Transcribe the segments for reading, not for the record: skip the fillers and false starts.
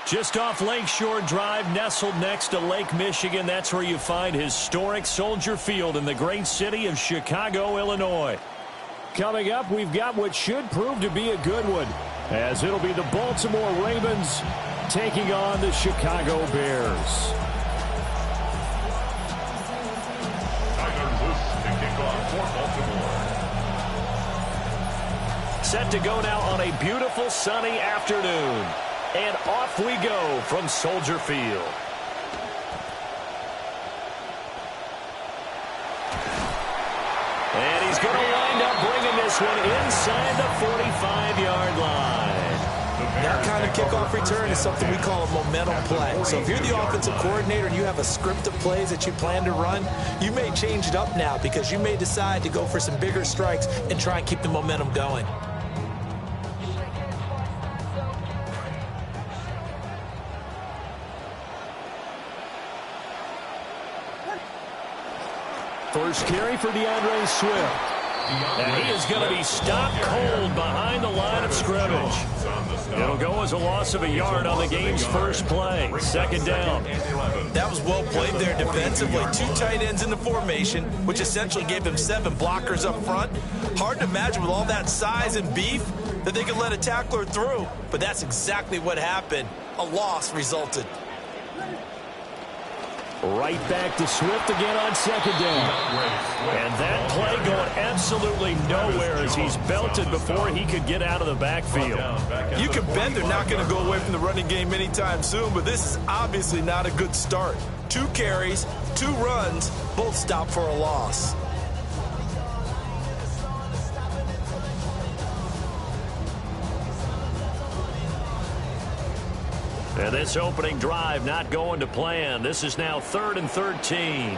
Just off Lakeshore Drive, nestled next to Lake Michigan. That's where you find historic Soldier Field in the great city of Chicago, Illinois. Coming up, we've got what should prove to be a good one, as it'll be the Baltimore Ravens taking on the Chicago Bears. Set to go now on a beautiful sunny afternoon. And off we go from Soldier Field. And he's going to wind up bringing this one inside the 45-yard line. That kind of kickoff return is something we call a momentum play. So if you're the offensive coordinator and you have a script of plays that you plan to run, you may change it up now because you may decide to go for some bigger strikes and try and keep the momentum going. First carry for DeAndre Swift. And he is going to be stopped cold behind the line of scrimmage. It'll go as a loss of a yard on the game's first play. Second down. That was well played there defensively. Two tight ends in the formation, which essentially gave them 7 blockers up front. Hard to imagine with all that size and beef that they could let a tackler through. But that's exactly what happened. A loss resulted. Right back to Swift again on second down. And that play going absolutely nowhere as he's belted before he could get out of the backfield. You can bet they're not going to go away from the running game anytime soon, but this is obviously not a good start. 2 carries, 2 runs, both stopped for a loss. And this opening drive not going to plan. This is now 3rd and 13.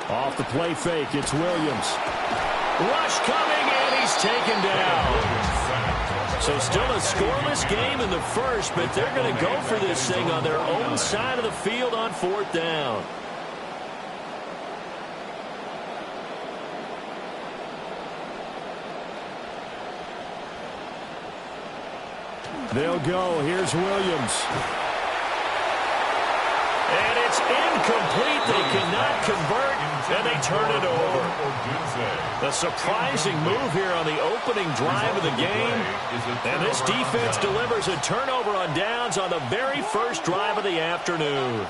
Off the play fake, it's Williams. Rush coming, and he's taken down. So still a scoreless game in the first, but they're going to go for this thing on their own side of the field on 4th down. They'll go. Here's Williams. And it's incomplete. They cannot convert, and they turn it over. A surprising move here on the opening drive of the game. And this defense delivers a turnover on downs on the very first drive of the afternoon.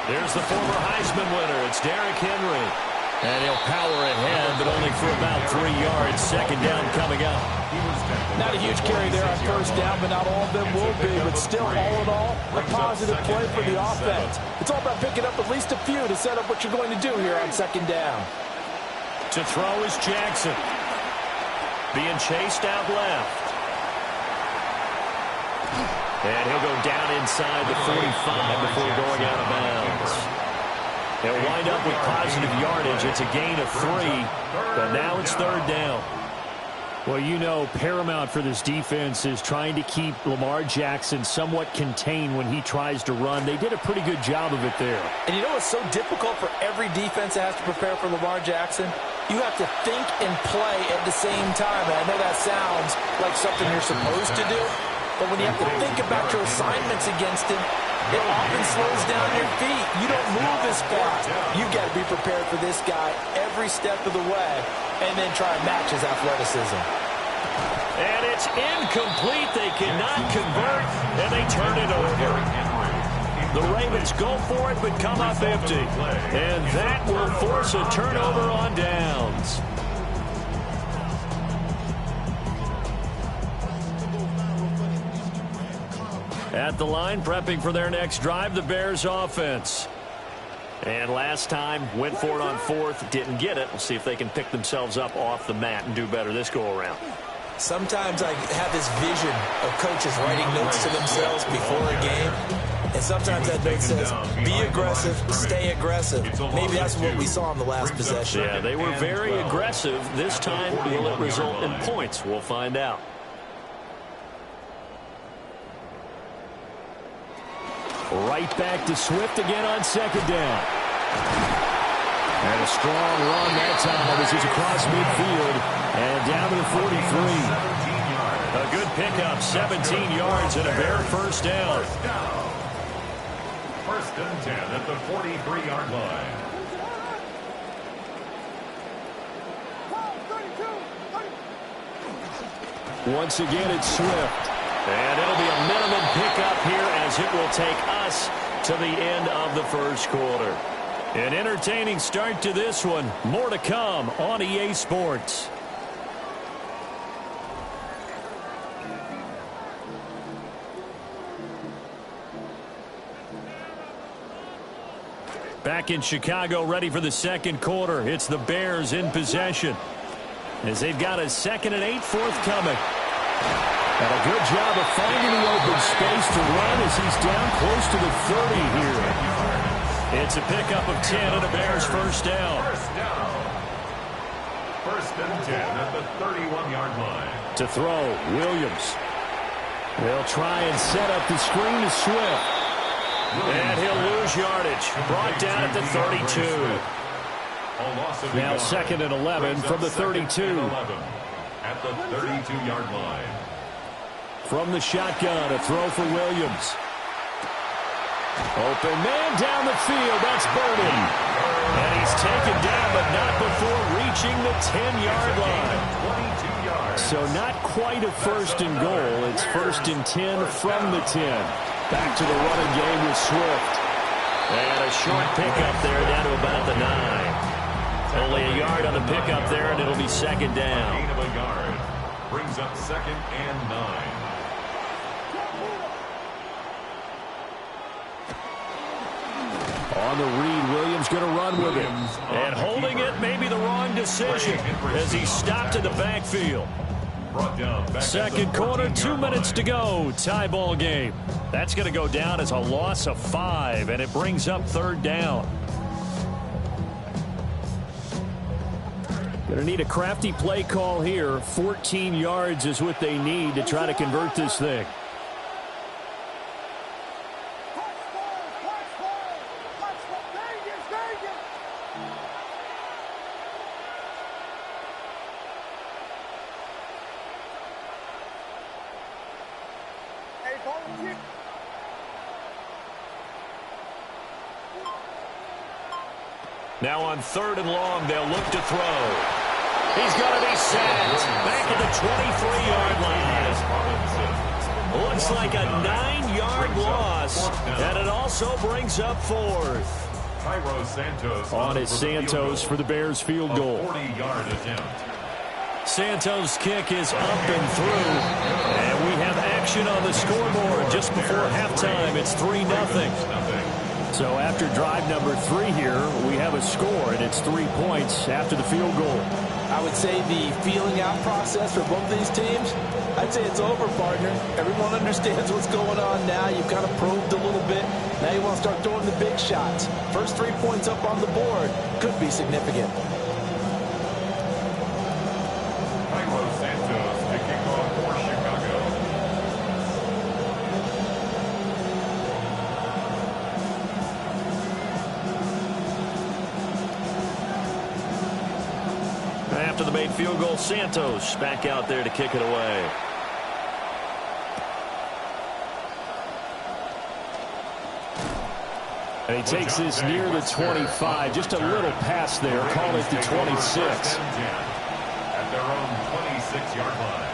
There's the former Heisman winner. It's Derrick Henry. And he'll power ahead, but only for about 3 yards. Second down coming up. Not a huge carry there on first down, but not all of them will be. But still, all in all, a positive play for the offense. It's all about picking up at least a few to set up what you're going to do here on second down. To throw is Jackson. Being chased out left. And he'll go down inside the 45 before going out of bounds. They'll wind up with positive yardage. It's a gain of 3, but now it's 3rd down. Well, you know, paramount for this defense is trying to keep Lamar Jackson somewhat contained when he tries to run. They did a pretty good job of it there. And you know what's so difficult for every defense that has to prepare for Lamar Jackson? You have to think and play at the same time. And I know that sounds like something you're supposed to do, but when you have to think about your assignments against him, it often slows down your feet. You don't move as fast. You've got to be prepared for this guy every step of the way and then try and match his athleticism. And it's incomplete. They cannot convert, and they turn it over. The Ravens go for it, but come up empty. And that will force a turnover on downs. At the line, prepping for their next drive, the Bears offense. And last time, went for it on fourth, didn't get it. We'll see if they can pick themselves up off the mat and do better this go-around. Sometimes I have this vision of coaches writing notes to themselves before a game. And sometimes that note says, be aggressive, stay aggressive. Maybe that's what we saw in the last possession. Yeah, they were very aggressive. This time, will it result in points? We'll find out. Right back to Swift again on second down. And a strong run that time. This is across midfield and down to the 43. A good pickup, 17 yards and a Bear first down. First and 10 at the 43-yard line. Once again, it's Swift. And it'll be a minimum pickup here as it will take us to the end of the first quarter. An entertaining start to this one. More to come on EA Sports. Back in Chicago, ready for the second quarter. It's the Bears in possession as they've got a 2nd and 8 forthcoming. And a good job of finding the open space to run as he's down close to the 30 here. It's a pickup of 10 and a Bears first down. First and 10 at the 31-yard line. To throw, Williams. They'll try and set up the screen to Swift. And he'll lose yardage. Brought down at the 32. Now 2nd and 11 from the 32. At the 32-yard line. From the shotgun, a throw for Williams. Open man down the field. That's Burden. And he's taken down, but not before reaching the 10-yard line. So not quite a first and goal. It's 1st and 10 from the 10. Back to the running game with Swift. And a short pickup there down to about the 9. Only a yard on the pickup there, and it'll be second down. Gain of a yard. Brings up 2nd and 9. On the read, Williams going to run with it. And holding it may be the wrong decision as he stopped in the backfield. Second quarter, 2 minutes to go. Tie ball game. That's going to go down as a loss of 5, and it brings up 3rd down. Going to need a crafty play call here. 14 yards is what they need to try to convert this thing. Now on 3rd and long, they'll look to throw. He's going to be sacked. Back at the 23-yard line. Looks like a 9-yard loss. And it also brings up 4th. On is Santos for the Bears field goal. 40-yard attempt. Santos' kick is up and through. And we have action on the scoreboard just before halftime. It's 3-0. So after drive number 3 here, we have a score, and it's 3 points after the field goal. I would say the feeling out process for both these teams, I'd say it's over, partner. Everyone understands what's going on now. You've kind of probed a little bit. Now you want to start throwing the big shots. First 3 points up on the board could be significant. Santos to kick off for Chicago. After the made field goal, Santos back out there to kick it away. And he takes this near the 25. Just a little pass there. Call it the 26. At their own 26-yard line.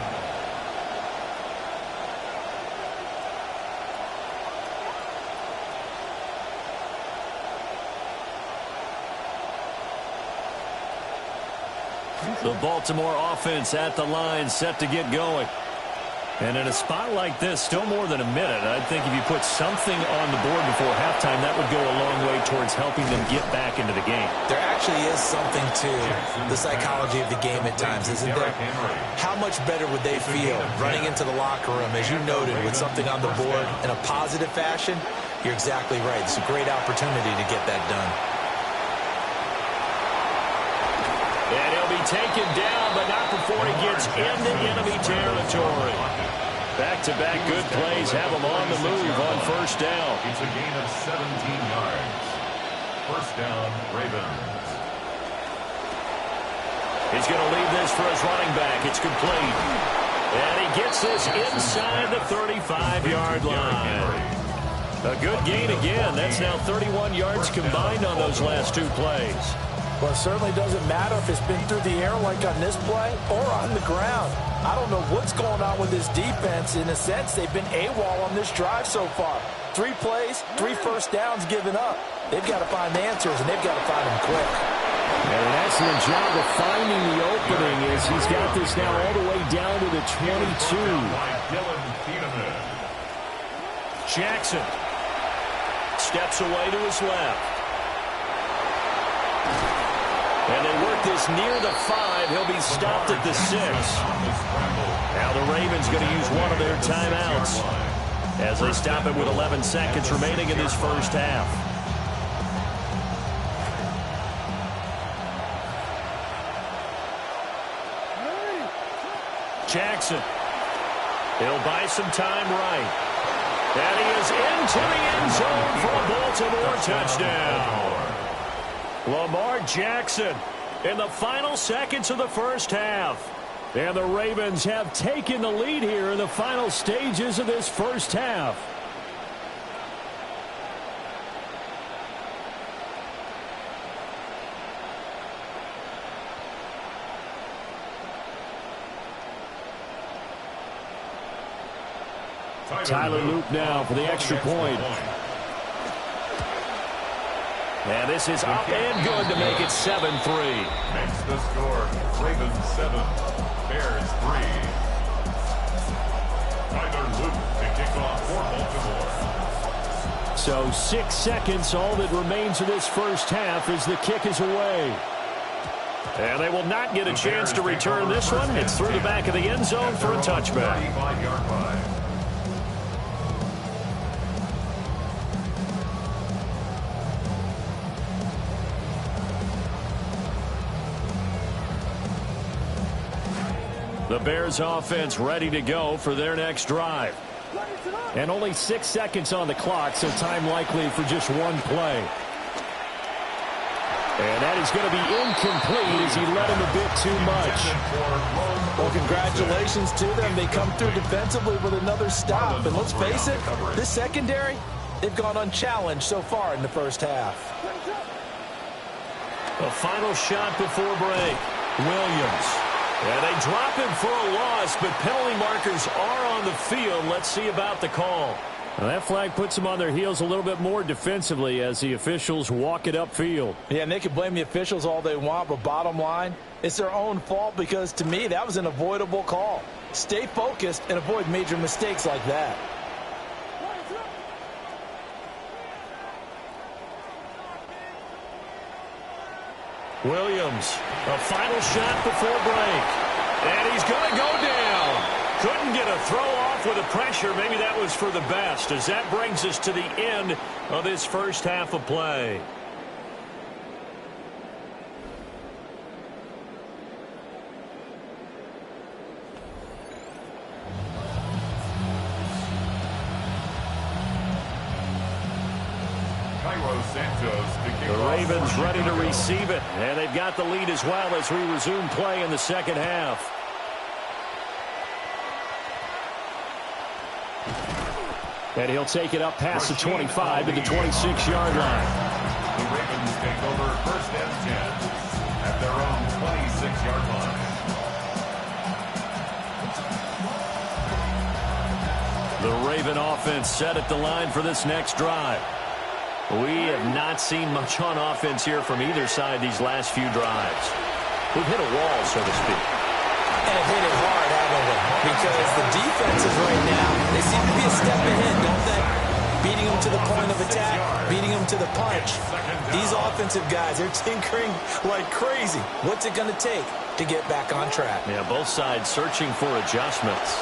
The Baltimore offense at the line, set to get going. And in a spot like this, still more than a minute, I think if you put something on the board before halftime, that would go a long way towards helping them get back into the game. There actually is something to the psychology of the game at times, isn't there? How much better would they feel running into the locker room, as you noted, with something on the board in a positive fashion? You're exactly right. It's a great opportunity to get that done. And he'll be taken down, but not before he gets into enemy territory. Back-to-back good plays have him on the move on first down. It's a gain of 17 yards. First down, Ravens. He's going to leave this for his running back. It's complete. And he gets this inside the 35-yard line. A good gain again. That's now 31 yards combined on those last two plays. Well, it certainly doesn't matter if it's been through the air like on this play or on the ground. I don't know what's going on with this defense. In a sense, they've been AWOL on this drive so far. 3 plays, 3 first downs given up. They've got to find answers, and they've got to find them quick. And an excellent job of finding the opening as he's got this now all the way down to the 22. Jackson steps away to his left. And they work this near the 5. He'll be stopped at the 6. Now the Ravens going to use one of their timeouts as they stop it with 11 seconds remaining in this first half. Jackson. He'll buy some time right. And he is into the end zone for a Baltimore touchdown. Lamar Jackson in the final seconds of the first half. And the Ravens have taken the lead here in the final stages of this first half. Tyler Loop now for the extra point. And this is up and good to make it 7-3. Makes the score Ravens 7, Bears 3. Tyler Loop to kick off for Baltimore. So 6 seconds, all that remains of this first half as the kick is away. And they will not get a chance to return this one. It's through the back of the end zone for a touchback. 35-yard line. The Bears offense ready to go for their next drive. And only 6 seconds on the clock, so time likely for just one play. And that is going to be incomplete as he let him a bit too much. Well, congratulations to them. They come through defensively with another stop. And let's face it, this secondary, they've gone unchallenged so far in the first half. A final shot before break. Williams. And they drop him for a loss, but penalty markers are on the field. Let's see about the call. Well, that flag puts them on their heels a little bit more defensively as the officials walk it upfield. Yeah, and they can blame the officials all they want, but bottom line, it's their own fault because, to me, that was an avoidable call. Stay focused and avoid major mistakes like that. Williams, a final shot before break. And he's going to go down. Couldn't get a throw off with the pressure. Maybe that was for the best, as that brings us to the end of this first half of play. The Ravens ready to receive it, and they've got the lead as well as we resume play in the second half. And he'll take it up past the 25 to the 26-yard line. The Ravens take over first and 10 at their own 26-yard line. The Raven offense set at the line for this next drive. We have not seen much on offense here from either side these last few drives. We've hit a wall, so to speak. And hit it hard, haven't we? because the defenses right now, they seem to be a step ahead, don't they? Beating them to the point of attack, beating them to the punch. These offensive guys, they're tinkering like crazy. What's it going to take to get back on track? Yeah, both sides searching for adjustments.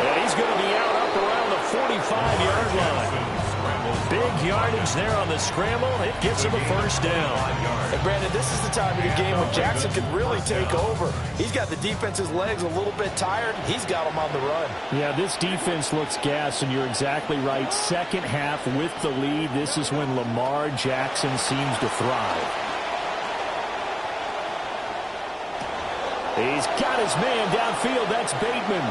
And he's going to be out up around the 45-yard line. Big yardage there on the scramble. It gets him a first down. And Brandon, this is the time of the game when Jackson could really take over. He's got the defense's legs a little bit tired. He's got them on the run. Yeah, this defense looks gassed, and you're exactly right. Second half with the lead, this is when Lamar Jackson seems to thrive. He's got his man downfield. That's Bateman.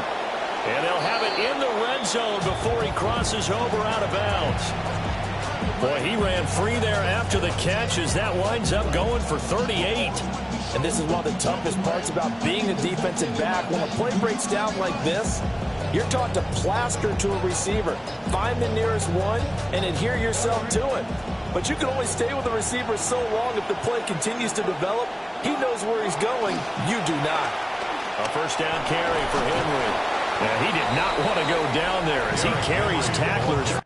And they'll have it in the red zone before he crosses over out of bounds. Boy, he ran free there after the catch as that winds up going for 38. And this is one of the toughest parts about being a defensive back. When a play breaks down like this, you're taught to plaster to a receiver. Find the nearest one and adhere yourself to it. But you can only stay with the receiver so long if the play continues to develop. He knows where he's going. You do not. A first down carry for Henry. Yeah, he did not want to go down there as he carries tacklers.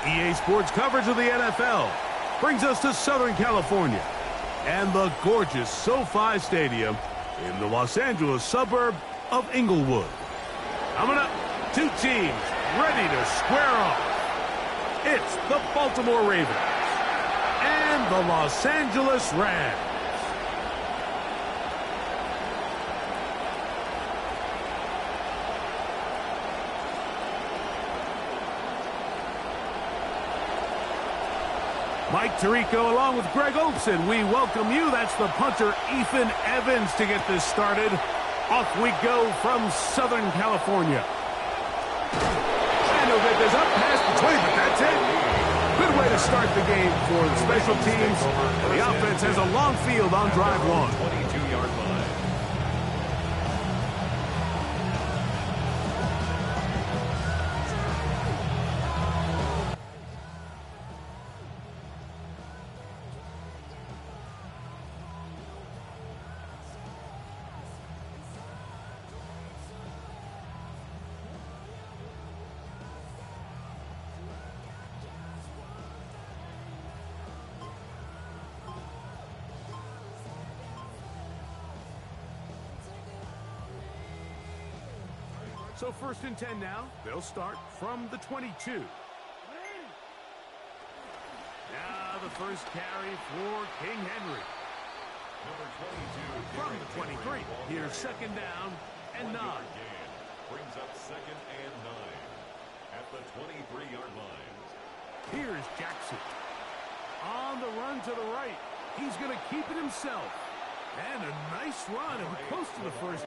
EA Sports coverage of the NFL brings us to Southern California and the gorgeous SoFi Stadium in the Los Angeles suburb of Inglewood. Coming up, two teams ready to square off. It's the Baltimore Ravens and the Los Angeles Rams. Mike Tirico along with Greg Olson. We welcome you. That's the punter, Ethan Evans, to get this started. Off we go from Southern California. And he'll get this up past the 20, but that's it. Good way to start the game for the special teams. And the offense has a long field on drive one. 22-yard line. So 1st and 10 now. They'll start from the 22. Now the first carry for King Henry. Number 22. From the 23. Here's 2nd down and 9. Brings up 2nd and 9 at the 23-yard line. Here's Jackson. On the run to the right. He's going to keep it himself. And a nice run and close to the first.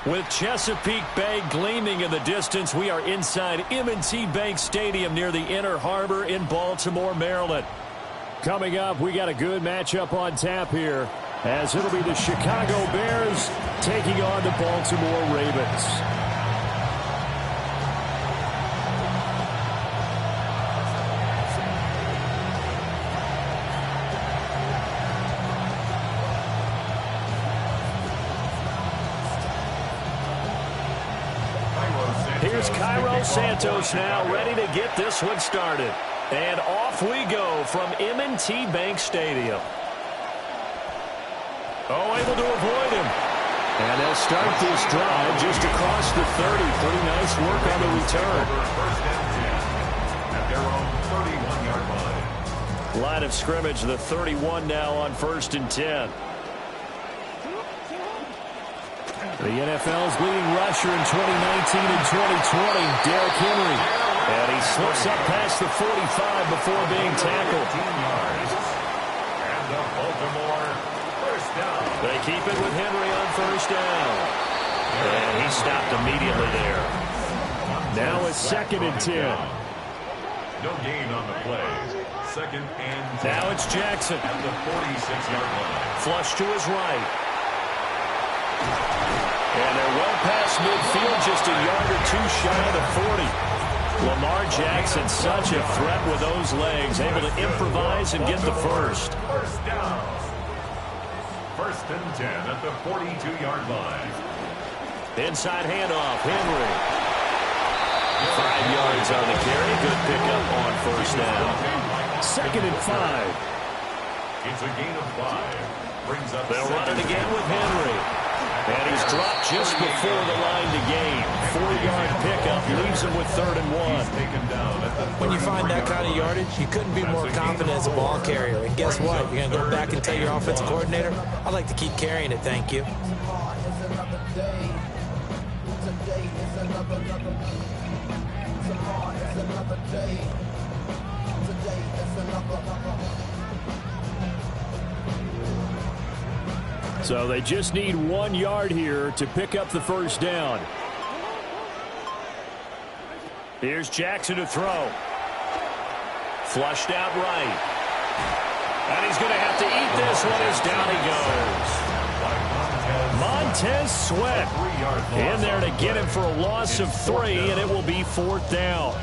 With Chesapeake Bay gleaming in the distance, we are inside M&T Bank Stadium near the Inner Harbor in Baltimore, Maryland. Coming up, we got a good matchup on tap here, as it'll be the Chicago Bears taking on the Baltimore Ravens. Here's Cairo Santos now, ready to get this one started. And off we go from M&T Bank Stadium. Oh, able to avoid him. And they'll start this drive just across the 30. Pretty nice work on the return. First and 10 at their own 31-yard line. Line of scrimmage, the 31 now on 1st and 10. The NFL's leading rusher in 2019 and 2020, Derrick Henry. And he slips up past the 45 before being tackled. 15 yards. And the Baltimore first down. They keep it with Henry on first down. And he stopped immediately there. Now it's 2nd and 10. No gain on the play. 2nd and 10. Now it's Jackson. At the 46-yard line. Flush to his right. And they're well past midfield, just a yard or two shy of the 40. Lamar Jackson, such a threat with those legs, able to improvise and get the first. First down. 1st and 10 at the 42-yard line. Inside handoff, Henry. 5 yards on the carry. Good pickup on first down. 2nd and 5. It's a gain of 5. Brings up They'll run it again with Henry. And he's dropped just before the line to gain. 4-yard pickup leaves him with 3rd and 1. Taken down at the When you find that kind of yardage, you couldn't be more confident as a ball carrier. And guess what? You're going to go back and tell your offensive coordinator, I'd like to keep carrying it, thank you. So they just need 1 yard here to pick up the first down. Here's Jackson to throw. Flushed out right. And he's going to have to eat this one as down he goes. Montez Sweat in there to get him for a loss of 3, and it will be 4th down.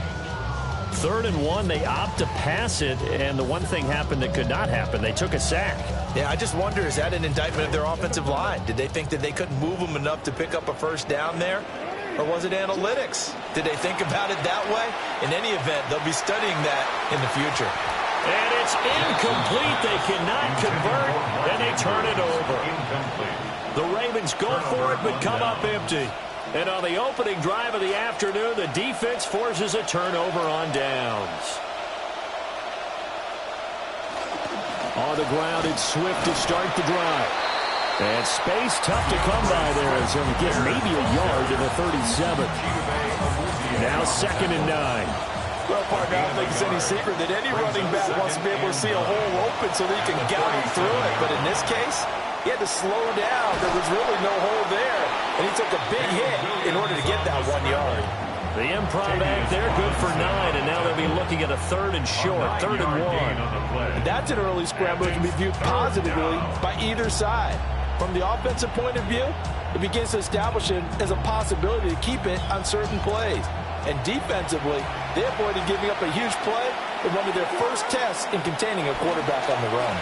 3rd and 1, they opt to pass it, and the one thing happened that could not happen. They took a sack. Yeah, I just wonder, is that an indictment of their offensive line? Did they think that they couldn't move them enough to pick up a first down there? Or was it analytics? Did they think about it that way? In any event, they'll be studying that in the future. And it's incomplete. They cannot convert, and they turn it over. The Ravens go for it, but come up empty. And on the opening drive of the afternoon, the defense forces a turnover on downs. On the ground, it's Swift to start the drive. And space tough to come by there as he'll get maybe a yard to the 37. Now 2nd and 9. Well, partner, I don't think it's any secret that any running back wants to be able to see a hole open so that he can gallop through it. But in this case, he had to slow down. There was really no hole there. And he took a big hit in order to get that 1 yard. The improv act there, good for 9, and now they'll be looking at a 3rd and short, 3rd and 1. And that's an early scramble that can be viewed positively by either side. From the offensive point of view, it begins to establish it as a possibility to keep it on certain plays. And defensively, they avoided giving up a huge play in one of their first tests in containing a quarterback on the run.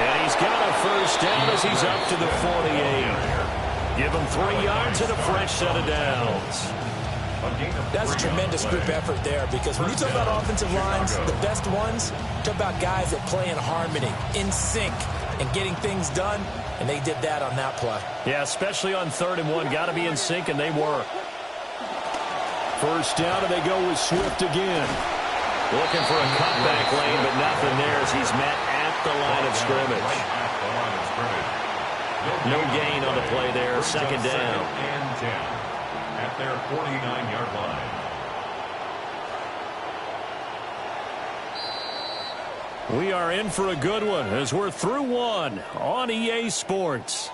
And he's got a first down as he's up to the 48. Give him 3 yards and a fresh set of downs. That's a tremendous group effort there, because when you talk about offensive lines, the best ones, talk about guys that play in harmony, in sync, and getting things done, and they did that on that play. Yeah, especially on 3rd and 1. Got to be in sync, and they were. First down, and they go with Swift again. Looking for a cutback lane, but nothing there as he's met at the line of scrimmage. No gain on the play there. 2nd down. And 10 at their 49-yard line. We are in for a good one as we're through 1 on EA Sports.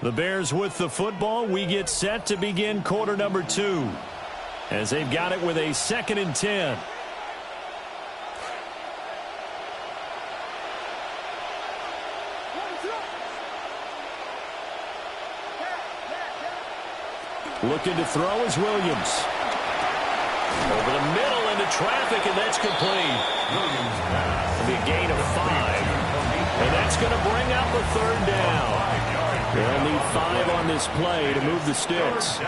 The Bears with the football. We get set to begin quarter number 2 as they've got it with a 2nd and 10. Looking to throw is Williams. Over the middle into traffic, and that's complete. It'll be a gain of 5. And that's going to bring up a 3rd down. They'll need 5 on this play to move the sticks.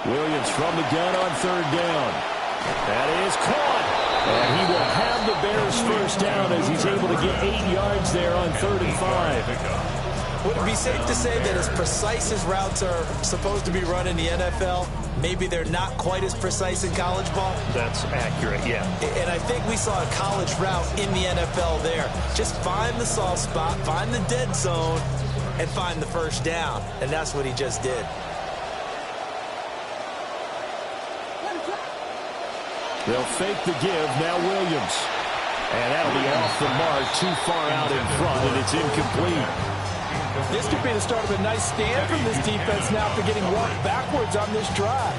Williams from the gun on 3rd down. That is caught. And he will have the Bears first down as he's able to get 8 yards there on 3rd and 5. Would it be safe to say that as precise as routes are supposed to be run in the NFL, maybe they're not quite as precise in college ball? That's accurate, yeah. And I think we saw a college route in the NFL there. Just find the soft spot, find the dead zone, and find the first down. And that's what he just did. They'll fake the give. Now Williams. And that'll be off the mark, too far out in front, and it's incomplete. This could be the start of a nice stand from this defense now after getting walked backwards on this drive.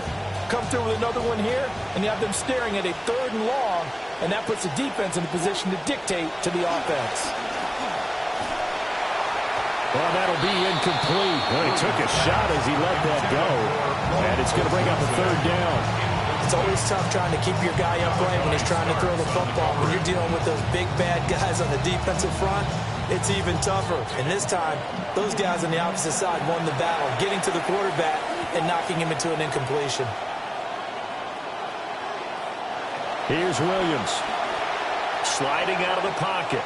Come through with another one here, and you have them staring at a 3rd and long, and that puts the defense in a position to dictate to the offense. Well, that'll be incomplete. Well, he took a shot as he let that go. And it's going to bring up a third down. It's always tough trying to keep your guy upright when he's trying to throw the football. When you're dealing with those big, bad guys on the defensive front, it's even tougher. And this time, those guys on the opposite side won the battle, getting to the quarterback and knocking him into an incompletion. Here's Williams. Sliding out of the pocket.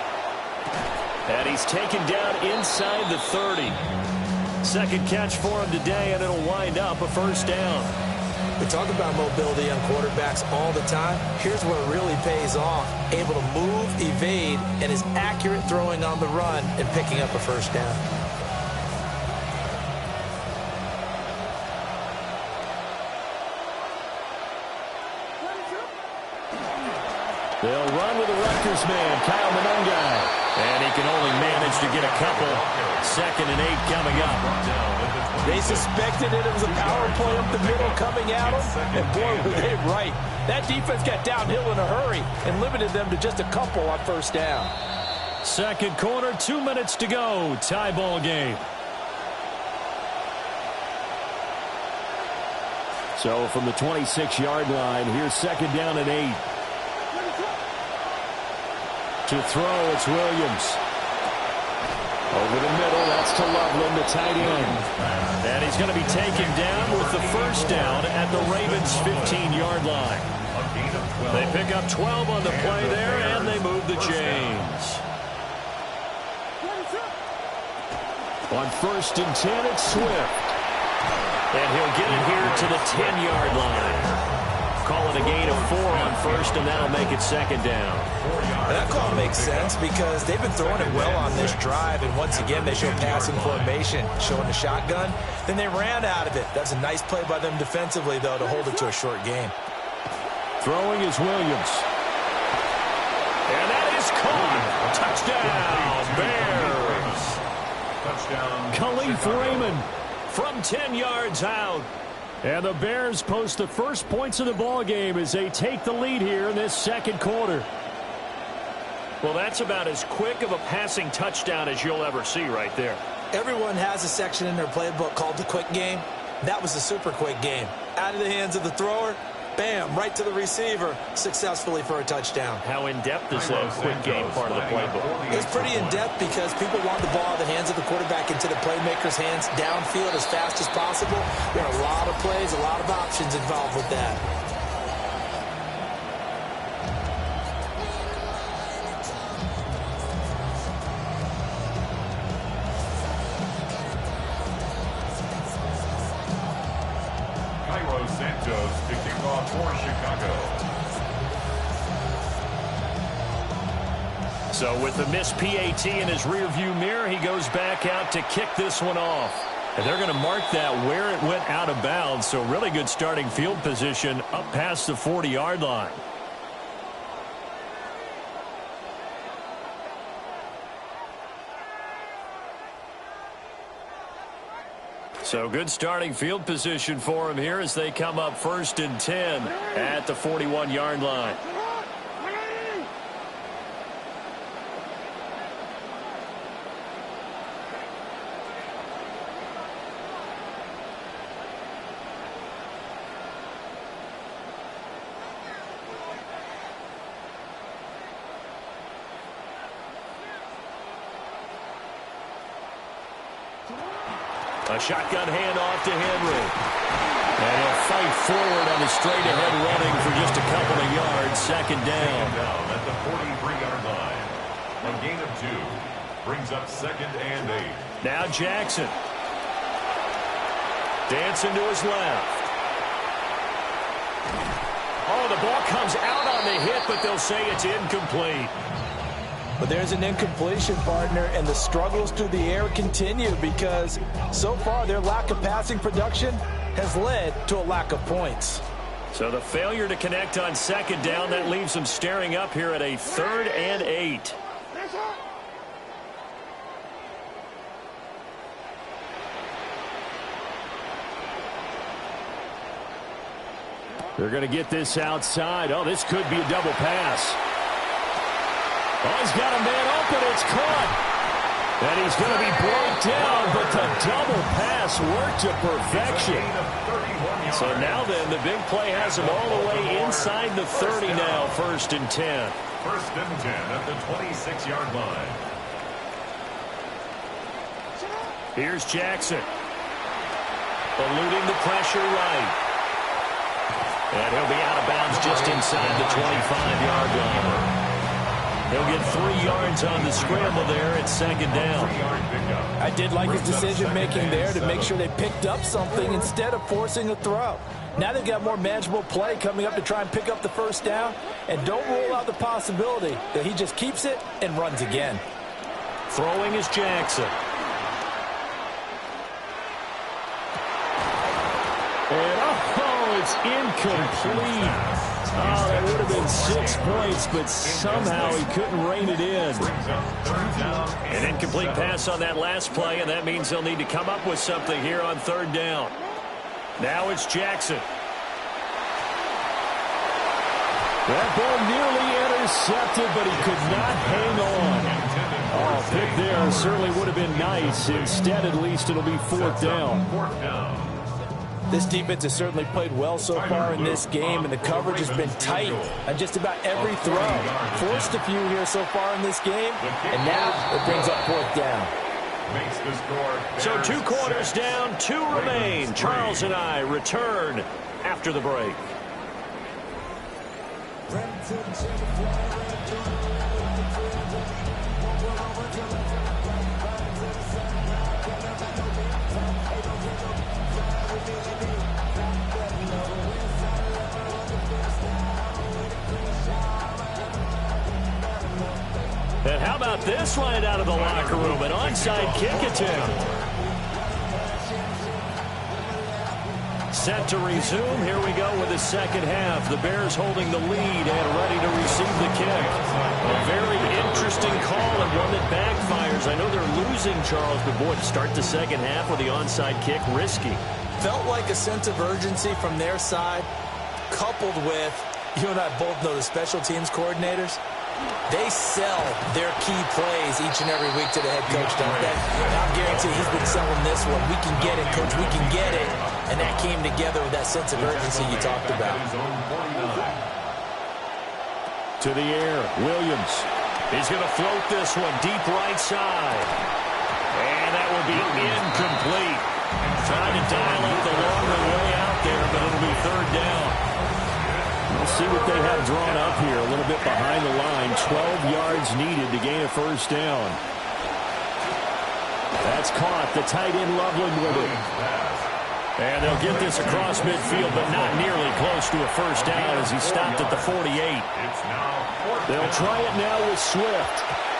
And he's taken down inside the 30. Second catch for him today, and it'll wind up a first down. We talk about mobility on quarterbacks all the time. Here's where it really pays off. Able to move, evade, and is accurate throwing on the run and picking up a first down. They'll run with the Rutgers man, Kyle Monongai. And he can only manage to get a couple. 2nd and 8 coming up. They suspected it was a power play up the middle coming at them. And boy, were they right. That defense got downhill in a hurry and limited them to just a couple on first down. Second quarter, 2 minutes to go. Tie ball game. So from the 26-yard line, here's 2nd down and 8. To throw, it's Williams. Over the middle, that's to Loveland, the tight end. And he's going to be taken down with the first down at the Ravens' 15-yard line. They pick up 12 on the play there, and they move the chains. On 1st and 10, it's Swift. And he'll get it here to the 10-yard line. Call it a gain of 4 on 1st, and that'll make it 2nd down. That call makes sense because they've been throwing it well on this drive, and once again they show passing formation, showing the shotgun. Then they ran out of it. That's a nice play by them defensively, though, to hold it to a short game. Throwing is Williams. And that is caught. Touchdown, Bears. Khalif Raymond From 10 yards out. And the Bears post the first points of the ball game as they take the lead here in this second quarter. Well, that's about as quick of a passing touchdown as you'll ever see right there. Everyone has a section in their playbook called the quick game. That was the super quick game. Out of the hands of the thrower, bam, right to the receiver, successfully for a touchdown. How in-depth is that quick game part of the playbook? It's pretty in-depth because people want the ball in the hands of the quarterback into the playmaker's hands downfield as fast as possible. There are a lot of plays, a lot of options involved with that. Santos to kick off for Chicago. So with the missed PAT in his rearview mirror, he goes back out to kick this one off. And they're going to mark that where it went out of bounds. So really good starting field position up past the 40-yard line. So good starting field position for him here as they come up 1st and 10 at the 41-yard line. A shotgun handoff to Henry. And he'll fight forward on the straight-ahead running for just a couple of yards. 2nd down. At the 43-yard line. A gain of 2 brings up 2nd and 8. Now Jackson. Dancing to his left. Oh, the ball comes out on the hit, but they'll say it's incomplete. But there's an incompletion, partner, and the struggles through the air continue because so far their lack of passing production has led to a lack of points. So the failure to connect on 2nd down, that leaves them staring up here at a 3rd and 8. They're going to get this outside. Oh, this could be a double pass. Oh, he's got a man open. It's caught. And he's going to be brought down, but the double pass worked to perfection. So now then, the big play has him all the way inside the 30 now, 1st and 10. 1st and 10 at the 26-yard line. Here's Jackson. Eluding the pressure right. And he'll be out of bounds just inside the 25-yard line. He'll get 3 yards on the scramble there at 2nd down. I did like his decision-making there to make sure they picked up something instead of forcing a throw. Now they've got more manageable play coming up to try and pick up the 1st down. And don't rule out the possibility that he just keeps it and runs again. Throwing is Jackson. And it's incomplete. Oh, that would have been 6 points, but somehow he couldn't rein it in. An incomplete pass on that last play, and that means they'll need to come up with something here on 3rd down. Now it's Jackson. That ball nearly intercepted, but he could not hang on. Oh, pick there certainly would have been nice. Instead, at least it'll be 4th down. This defense has certainly played well so far in this game, and the coverage has been tight on just about every throw. Forced a few here so far in this game, and now it brings up 4th down. So 2 quarters down, 2 remain. Charles and I return after the break. And how about this right out of the locker room? An onside kick attempt. Set to resume. Here we go with the 2nd half. The Bears holding the lead and ready to receive the kick. A very interesting call and one that backfires. I know they're losing, Charles, but boy, to start the 2nd half with the onside kick, risky. Felt like a sense of urgency from their side, coupled with, you and I both know the special teams coordinators. They sell their key plays each and every week to the head coach, don't they? And I'm guaranteed he's been selling this one. We can get it, coach. We can get it. And that came together with that sense of urgency you talked about. To the air, Williams. He's going to float this one deep right side. And that will be incomplete. Trying to dial up the longer way out there, but it'll be 3rd down. We'll see what they have drawn up here. A little bit behind the line. 12 yards needed to gain a 1st down. That's caught. The tight end Loveland with it. And they'll get this across midfield, but not nearly close to a 1st down as he stopped at the 48. They'll try it now with Swift.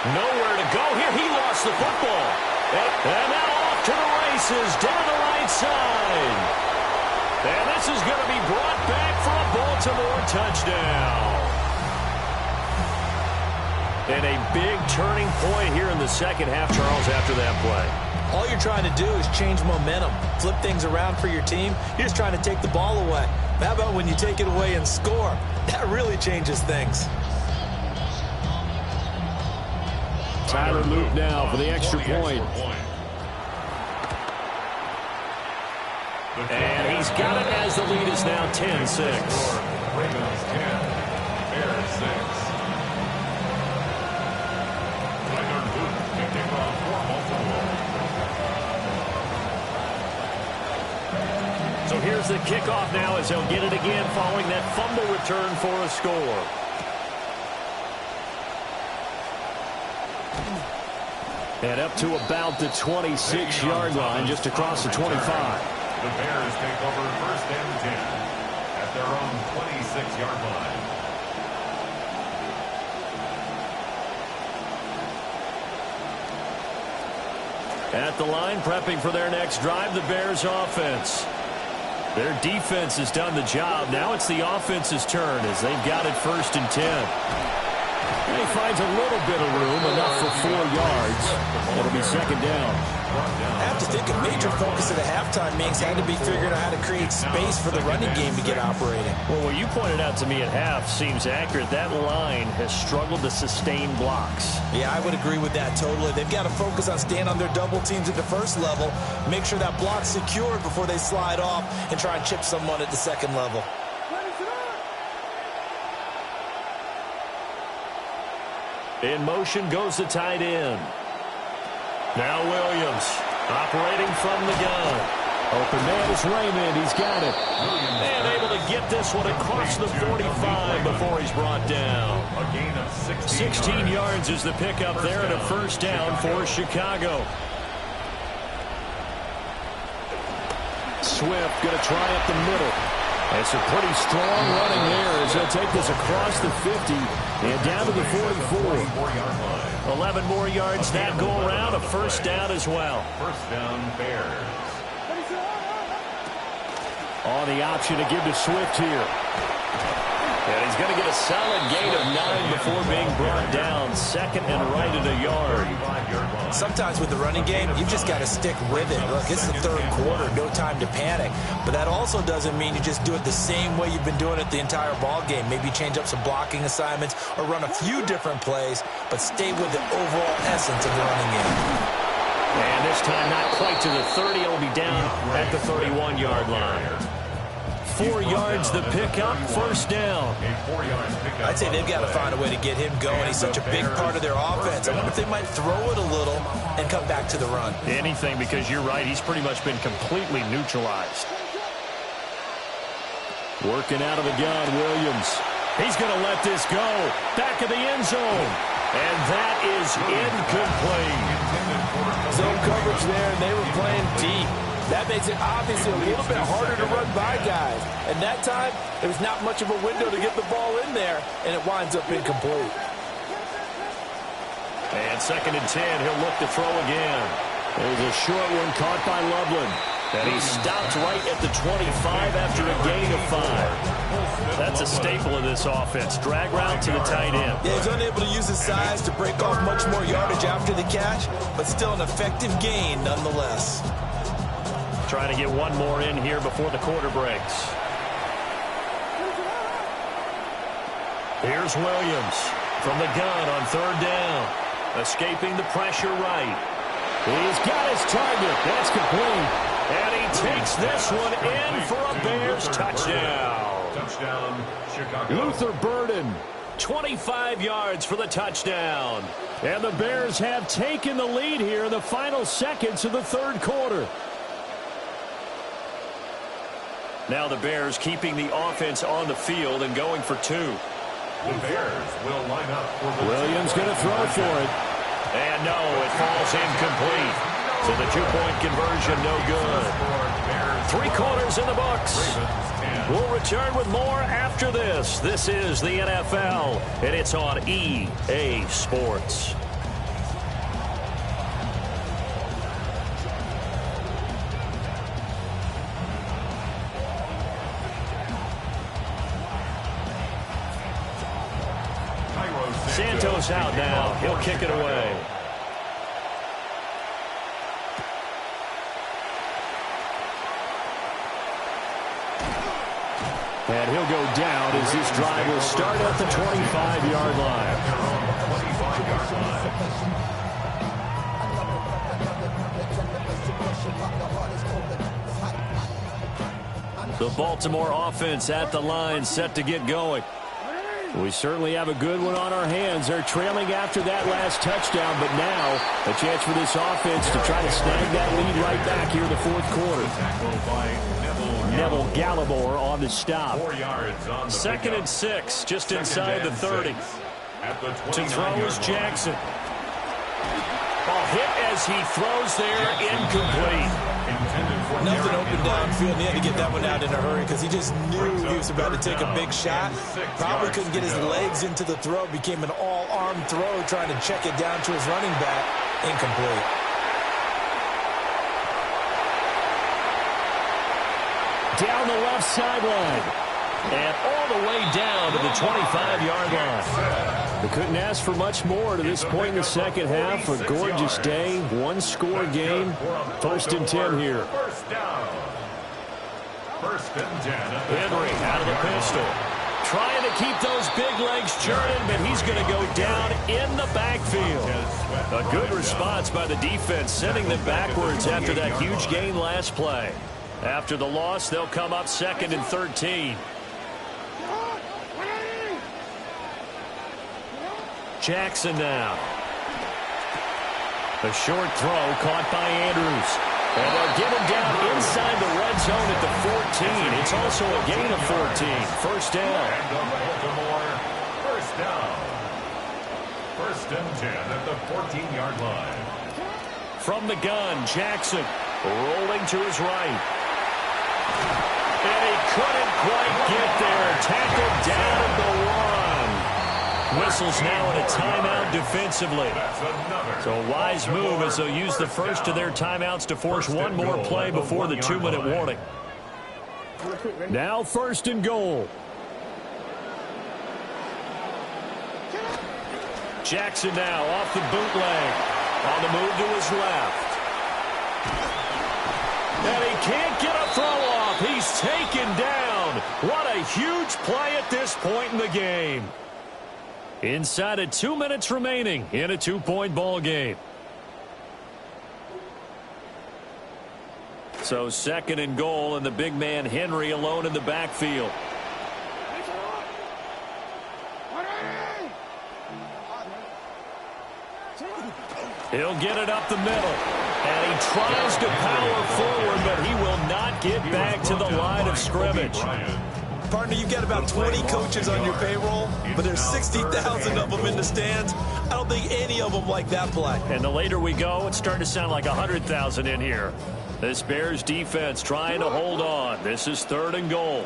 Nowhere to go here. He lost the football. And now off to the races down the right side. And this is going to be brought back for a Baltimore touchdown. And a big turning point here in the 2nd half, Charles, after that play. All you're trying to do is change momentum, flip things around for your team. You're just trying to take the ball away. How about when you take it away and score? That really changes things. Tyler Luke now for the extra point. And he's got it as the lead is now 10-6. Ravens 10, Bears 6. Tyler Luke to kick off for Baltimore. So here's the kickoff now as he'll get it again following that fumble return for a score. And up to about the 26-yard line, just across the 25. The Bears take over 1st and 10 at their own 26-yard line. At the line, prepping for their next drive, the Bears offense. Their defense has done the job. Now it's the offense's turn as they've got it 1st and 10. He finds a little bit of room, enough for 4 yards. It'll be second down. I have to think a major focus at the halftime means had to be figuring out how to create space for the running game to get operating. Well, what you pointed out to me at half seems accurate. That line has struggled to sustain blocks. Yeah, I would agree with that totally. They've got to focus on staying on their double teams at the first level, make sure that block's secured before they slide off and try and chip someone at the second level. In motion goes the tight end. Now Williams operating from the gun. Open man is Raymond. He's got it. And able to get this one across the 45 before he's brought down. A gain of 16 yards is the pickup there and a first down for Chicago. Swift going to try up the middle. It's a pretty strong running there as he'll take this across the 50 and down to the 44. 11 more yards that go around, a first down as well. First down, Bears. On the option to give to Swift here. And he's going to get a solid gain of 9 before being brought down. Second and right at a yard. Sometimes with the running game, you've just got to stick with it. Look, it's the third quarter, no time to panic. But that also doesn't mean you just do it the same way you've been doing it the entire ball game. Maybe change up some blocking assignments or run a few different plays, but stay with the overall essence of the running game. And this time not quite to the 30. It'll be down at the 31-yard line. 4 yards the pickup, first down. I'd say they've got to find a way to get him going. He's such a big part of their offense. I wonder if they might throw it a little and come back to the run. Anything, because you're right. He's pretty much been completely neutralized. Working out of the gun, Williams. He's going to let this go. Back of the end zone. And that is incomplete. Zone coverage there, and they were playing deep. That makes it obviously a little bit harder to run by guys. And that time, there was not much of a window to get the ball in there, and it winds up incomplete. And second and 10, he'll look to throw again. There's a short one caught by Loveland. And he stopped right at the 25 after a gain of 5. That's a staple of this offense. Drag route to the tight end. Yeah, he's unable to use his size to break off much more yardage after the catch, but still an effective gain nonetheless. Trying to get one more in here before the quarter breaks. Here's Williams from the gun on third down. Escaping the pressure right. He's got his target. That's complete. And he takes this one in for a Bears touchdown. Touchdown, Chicago. Luther Burden. 25 yards for the touchdown. And the Bears have taken the lead here in the final seconds of the third quarter. Now the Bears keeping the offense on the field and going for 2. The Bears will line up for the Williams going to throw for it. And no, it falls incomplete. So the 2-point conversion no good. 3 quarters in the books. We'll return with more after this. This is the NFL, and it's on EA Sports. Santos out now. He'll kick it away. And he'll go down as this drive will start at the 25-yard line. The Baltimore offense at the line, set to get going. We certainly have a good one on our hands. They're trailing after that last touchdown, but now a chance for this offense to try to snag that lead right back here in the fourth quarter. Neville Gallimore on the stop. 4 yards on the second and 6, just inside the 30. To throw is Jackson. Ball hit as he throws there, incomplete. Nothing open downfield. He had to get that one out in a hurry because he just knew he was about to take a big shot. Probably couldn't get his legs into the throw. Became an all-arm throw trying to check it down to his running back. Incomplete. Down the left sideline. And all the way down to the 25-yard line. They couldn't ask for much more to this point in the second half. A gorgeous day, one-score game. 1st and 10 here. First down. 1st and 10. Henry out of the pistol. Trying to keep those big legs churning, but he's going to go down in the backfield. A good response by the defense, sending them backwards after that huge gain last play. After the loss, they'll come up 2nd and 13. Jackson now. A short throw caught by Andrews. And they'll get him down inside the red zone at the 14. It's also a gain of 14. First down. And the Baltimore first down. 1st and 10 at the 14-yard line. From the gun, Jackson rolling to his right. And he couldn't quite get there. Tackled down at the 1. Whistles now in a timeout defensively. So a wise move as they'll use the first of their timeouts to force one more play before the 2-minute warning. Now 1st and goal. Jackson now off the bootleg. On the move to his left. And he can't get a throw off. He's taken down. What a huge play at this point in the game. Inside of 2 minutes remaining in a 2-point ball game. So 2nd and goal, and the big man Henry alone in the backfield. He'll get it up the middle. And he tries to power forward, but he will not get back to the line of scrimmage. Partner, you've got about 20 coaches on your payroll, but there's 60,000 of them in the stands. I don't think any of them like that play. And the later we go, it's starting to sound like 100,000 in here. This Bears defense trying to hold on. This is 3rd and goal.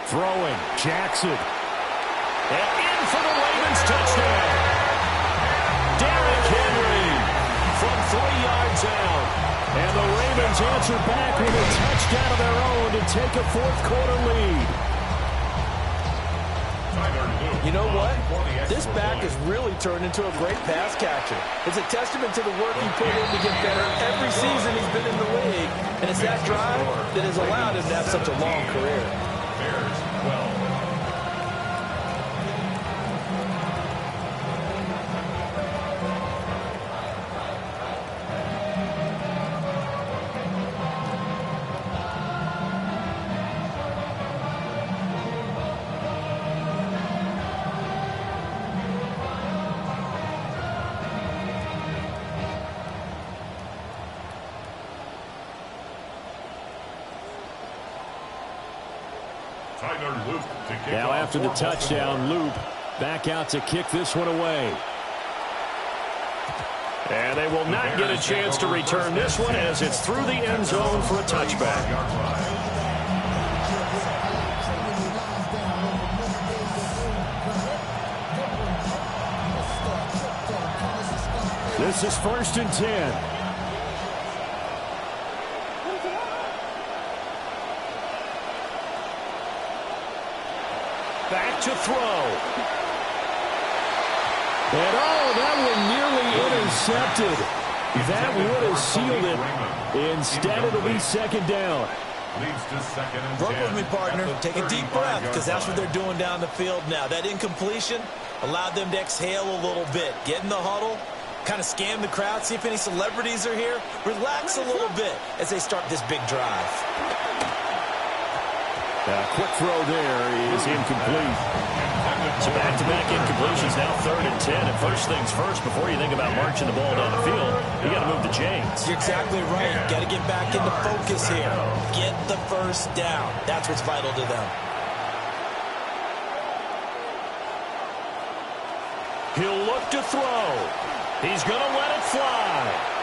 Throwing, Jackson. And in for the Ravens touchdown. Derrick Henry from 3 yards out. And the Ravens answer back with a touchdown of their own to take a 4th-quarter lead. You know what? This back has really turned into a great pass catcher. It's a testament to the work he put in to get better every season he's been in the league. And it's that drive that has allowed him to have such a long career. Bears 12. Now after the touchdown, Loop back out to kick this one away. And they will not get a chance to return this one as it's through the end zone for a touchback. This is 1st and 10. Back to throw. And that one nearly intercepted. That would have sealed it. Instead, it'll be 2nd down. Work with me, partner. Take a deep breath, because that's what they're doing down the field now. That incompletion allowed them to exhale a little bit. Get in the huddle, kind of scan the crowd, see if any celebrities are here. Relax a little bit as they start this big drive. Quick throw there is incomplete. So back-to-back incompletions, now 3rd and 10. And first things first, before you think about marching the ball down the field, you got to move the chains. You're exactly right. Got to get back into focus here. Get the first down. That's what's vital to them. He'll look to throw. He's going to let it fly.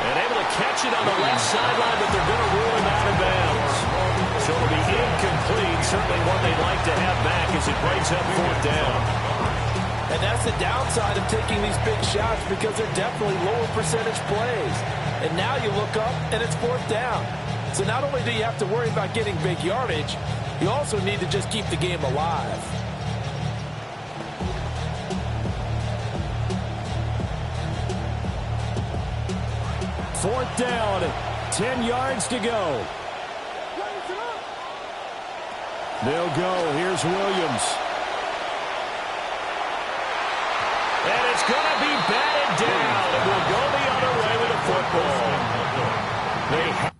And able to catch it on the left sideline, but they're going to rule him out of bounds. So it'll be incomplete. Certainly one they'd like to have back as it breaks up 4th down. And that's the downside of taking these big shots because they're definitely lower percentage plays. And now you look up and it's 4th down. So not only do you have to worry about getting big yardage, you also need to just keep the game alive. Fourth down, 10 yards to go. They'll go. Here's Williams. And it's going to be batted down. It will go the other way with the football. They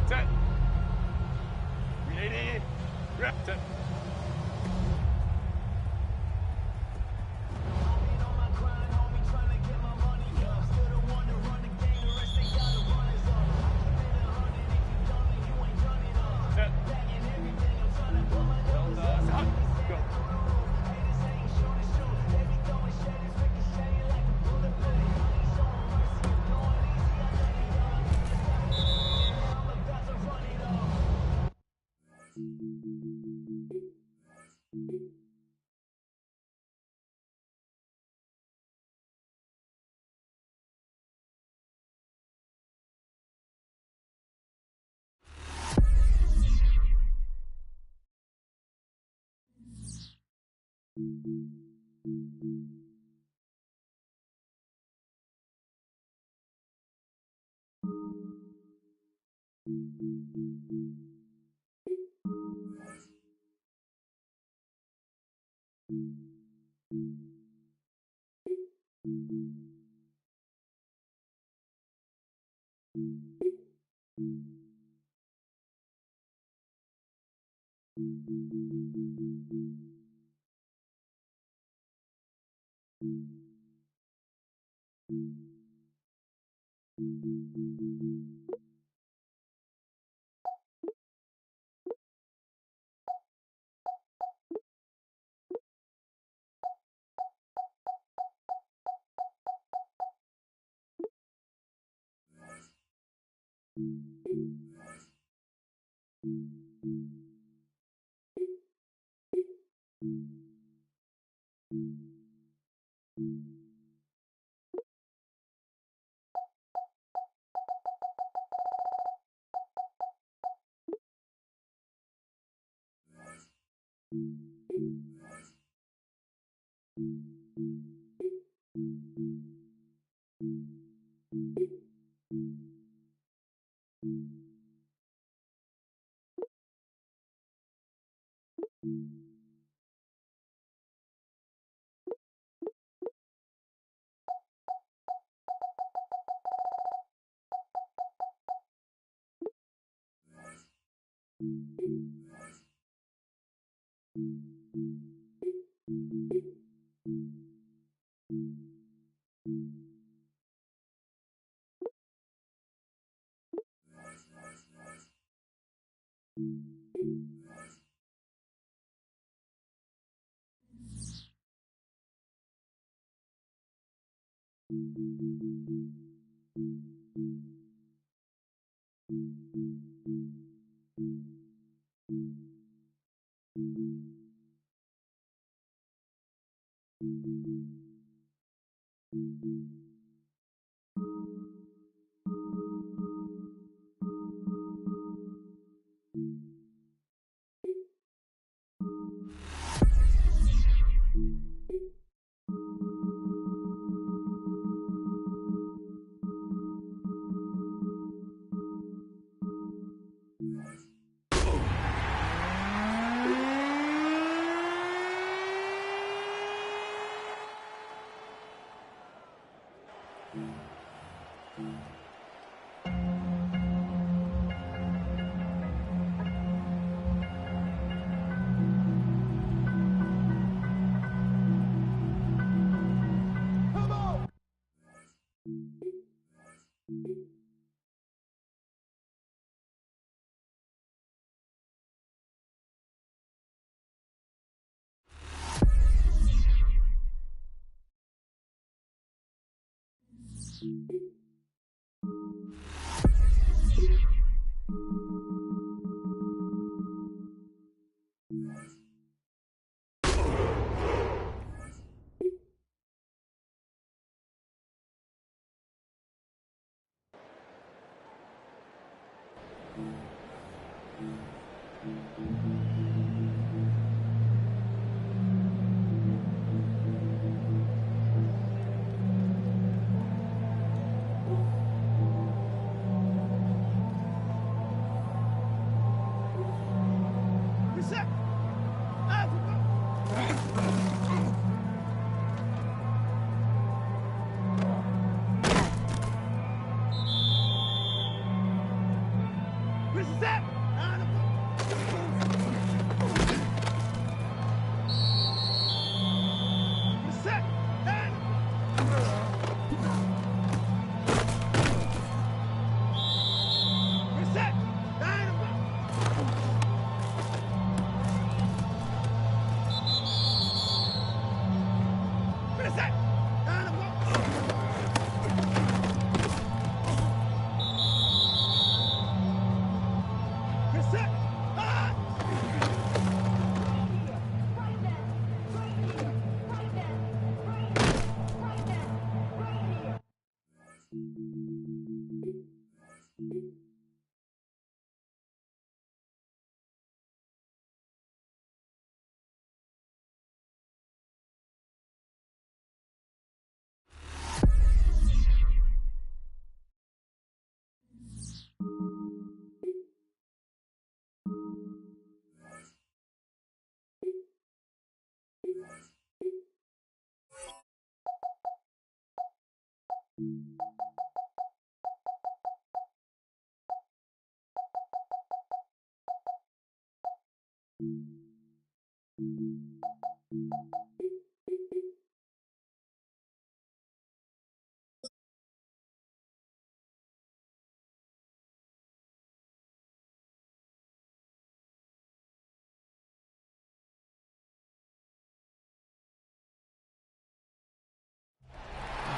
Set. Ready. Set.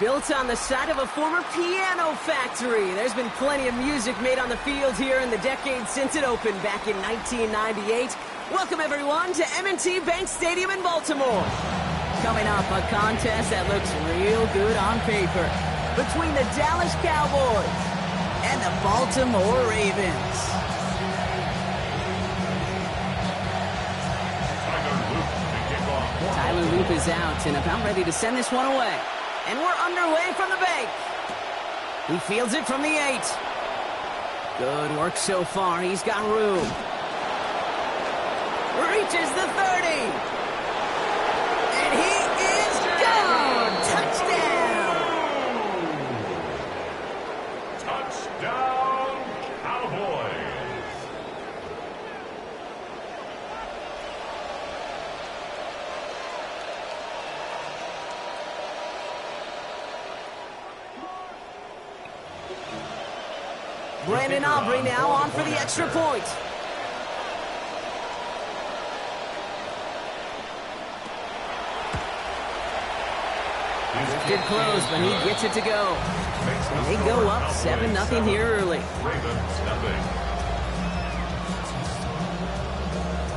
Built on the site of a former piano factory, there's been plenty of music made on the field here in the decade since it opened back in 1998. Welcome, everyone, to M&T Bank Stadium in Baltimore. Coming up, a contest that looks real good on paper between the Dallas Cowboys and the Baltimore Ravens. Tyler Loop is out and about ready to send this one away. And we're underway from the bank. He fields it from the 8. Good work so far. He's got room. Reaches the 30. And he is gone. Touchdown. Touchdown, Cowboys. Brandon Aubrey now on for the extra point. Drifted close, but he gets it to go. And they go up 7-0 here early. Ravens nothing.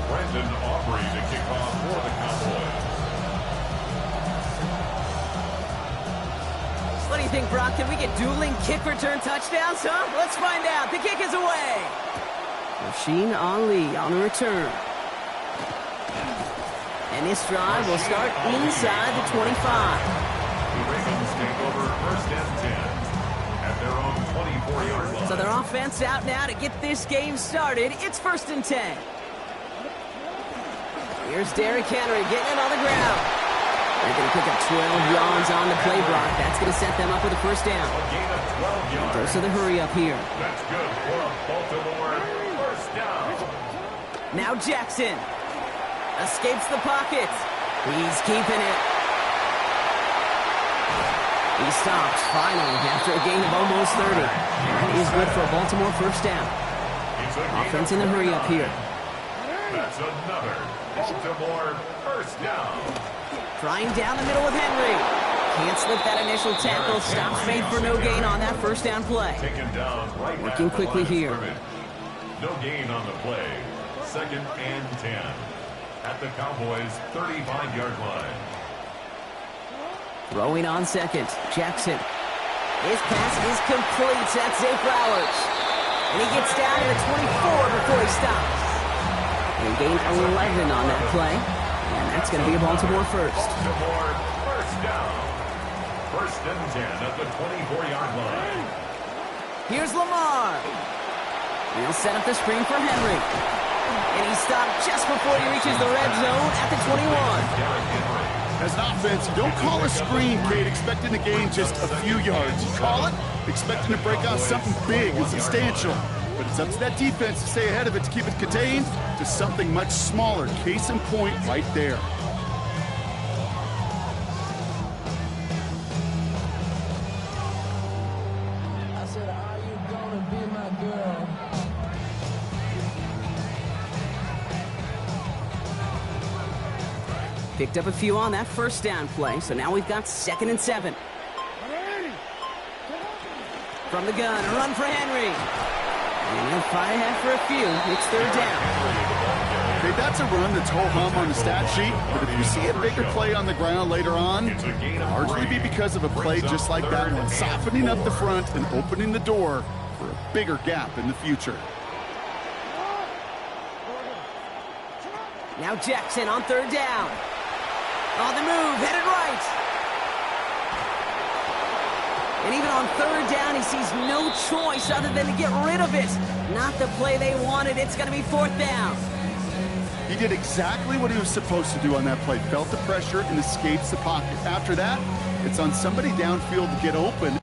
Brandon Aubrey to kick off for the Cowboys. What do you think, Brock? Can we get dueling kick return touchdowns, huh? Let's find out. The kick is away. Rasheen Ali on the return. And this drive will start inside the 25. The Ravens take over first and 10 at their own 24-yard line. So their offense out now to get this game started. It's first and 10. Here's Derrick Henry getting it on the ground. They're going to pick up 12 yards on the play block. That's going to set them up with a first down. A gain of 12 yards. Goes to the hurry up here. That's good for a Baltimore first down. Now Jackson escapes the pocket. He's keeping it. He stops finally after a gain of almost 30. That is good for a Baltimore first down. Offense in the hurry up here. That's another Baltimore first down. Trying down the middle with Henry. Can't slip that initial tackle. Stops made for no gain on that first down play. Taken down right Working at the quickly line of here. scrimmage. No gain on the play. Second and 10 at the Cowboys' 35-yard line. Throwing on second. Jackson. His pass is complete. That's Zay Flowers. And he gets down to the 24 before he stops. He gained 11 on that play. And that's going to be a Baltimore first. Baltimore first down. First and 10 at the 24-yard line. Here's Lamar. He'll set up the screen for Henry. And he stopped just before he reaches the red zone at the 21. As an offense, you don't call a screen, Kate, expecting to gain just a few yards. You call it expecting to break out something big and substantial. But it's up to that defense to stay ahead of it, to keep it contained to something much smaller. Case in point right there. I said, are you gonna be my girl? Picked up a few on that first down play, so now we've got second and 7. From the gun, a run for Henry. And he'll fire ahead for a few. It's third down. Okay, that's a run that's ho-hum on the stat sheet, but if you see a bigger play on the ground later on, it'll largely be because of a play just like that one, softening up the front and opening the door for a bigger gap in the future. Now Jackson on third down. On the move, headed right. And even on third down, he sees no choice other than to get rid of it. Not the play they wanted. It's going to be fourth down. He did exactly what he was supposed to do on that play. Felt the pressure and escapes the pocket. After that, it's on somebody downfield to get open.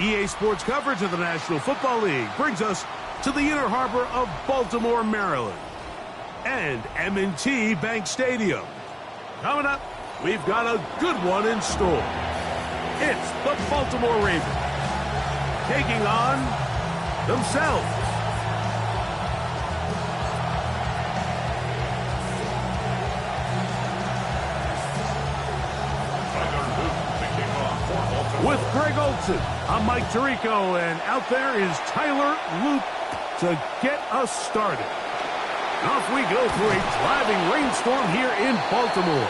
EA Sports coverage of the National Football League brings us to the inner harbor of Baltimore, Maryland, and M&T Bank Stadium. Coming up, we've got a good one in store. It's the Baltimore Ravens taking on themselves. With Greg Olson, I'm Mike Tirico, and out there is Tyler Luke to get us started. Off we go through a driving rainstorm here in Baltimore.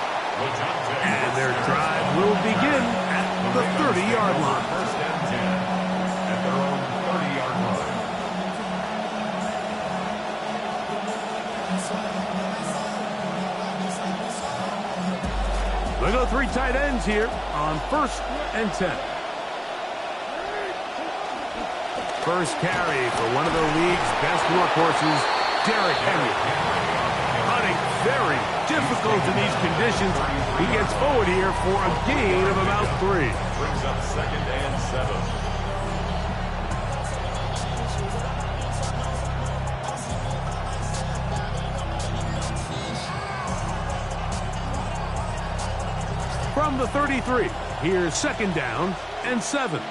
And their drive will begin at the 30-yard line. First and 10 at their own 30-yard line. We go three tight ends here on 1st and 10. First carry for one of the league's best workhorses, Derrick Henry. Running very difficult in these conditions. He gets forward here for a gain of about 3. Brings up 2nd and 7. From the 33, here's 2nd down and 7.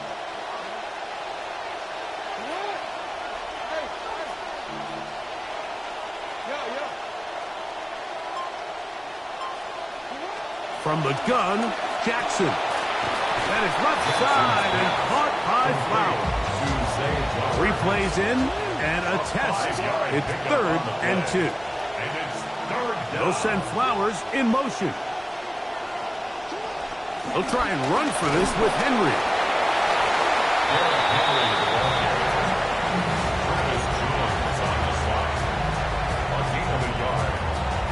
From the gun, Jackson. That is left side and caught by Flowers. 3 plays in and a test. It's 3rd and 2. They'll send Flowers in motion. They'll try and run for this with Henry.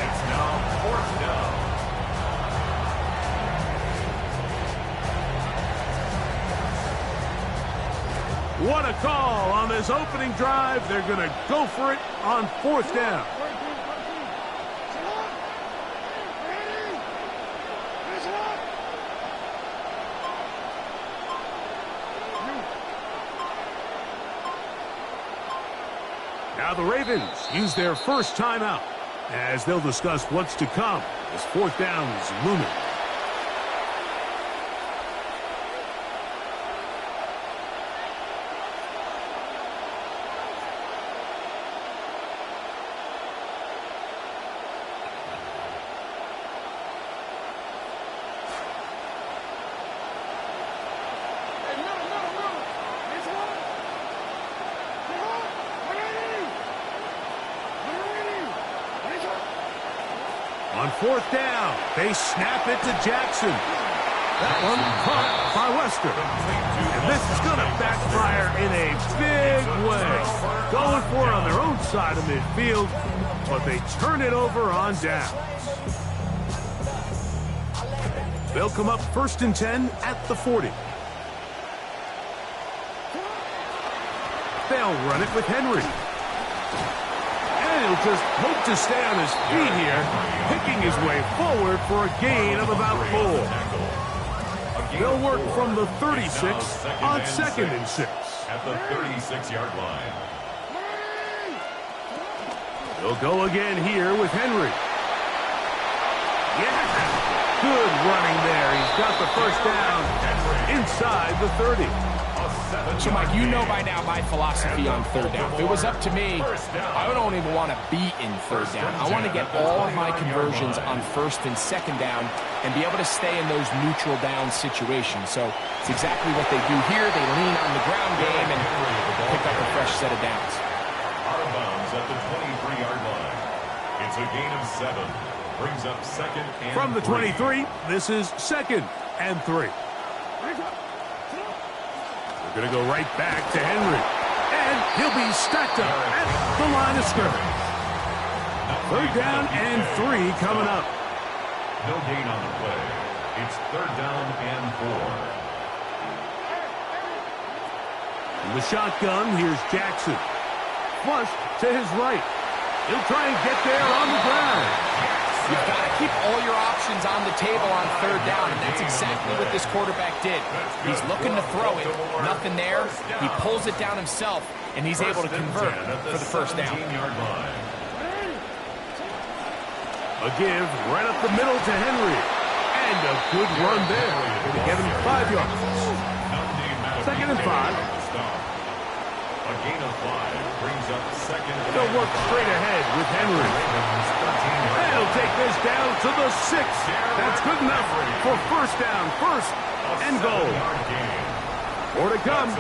It's now 4th down. What a call on this opening drive. They're going to go for it on 4th down. Now the Ravens use their first timeout as they'll discuss what's to come as 4th down is looming. On 4th down, they snap it to Jackson. That one caught by Lester. And this is going to backfire in a big way. Going for it on their own side of midfield, but they turn it over on downs. They'll come up 1st and 10 at the 40. They'll run it with Henry. And he'll just hope to stay on his feet here, picking his way forward for a gain of about 4. They'll work from the 36 on 2nd and 6. At the 36-yard line. They'll go again here with Henry. Yeah! Good running there. He's got the first down inside the 30. So, Mike, you know by now my philosophy on 3rd down. If it was up to me, I don't even want to be in 3rd down. I want to get all of my conversions on 1st and 2nd down and be able to stay in those neutral down situations. So it's exactly what they do here. They lean on the ground game and pick up a fresh set of downs. Out of bounds at the 23-yard line. It's a gain of 7. Brings up 2nd and 3. From the 23, this is 2nd and 3. They're going to go right back to Henry. And he'll be stacked up at the line of scrimmage. 3rd down and 3 coming up. No gain on the play. It's 3rd down and 4. In the shotgun, here's Jackson. Flush to his right. He'll try and get there on the ground. You've got to keep all your options on the table on third down, and that's exactly what this quarterback did. He's looking to throw it, nothing there. He pulls it down himself, and he's able to convert for the first down. A give right up the middle to Henry. And a good run there to get him 5 yards. 2nd and 5. A gain of 5 brings up second. They'll work straight ahead with Henry. And he'll take this down to the 6. That's good enough for first down, first and goal. More to come.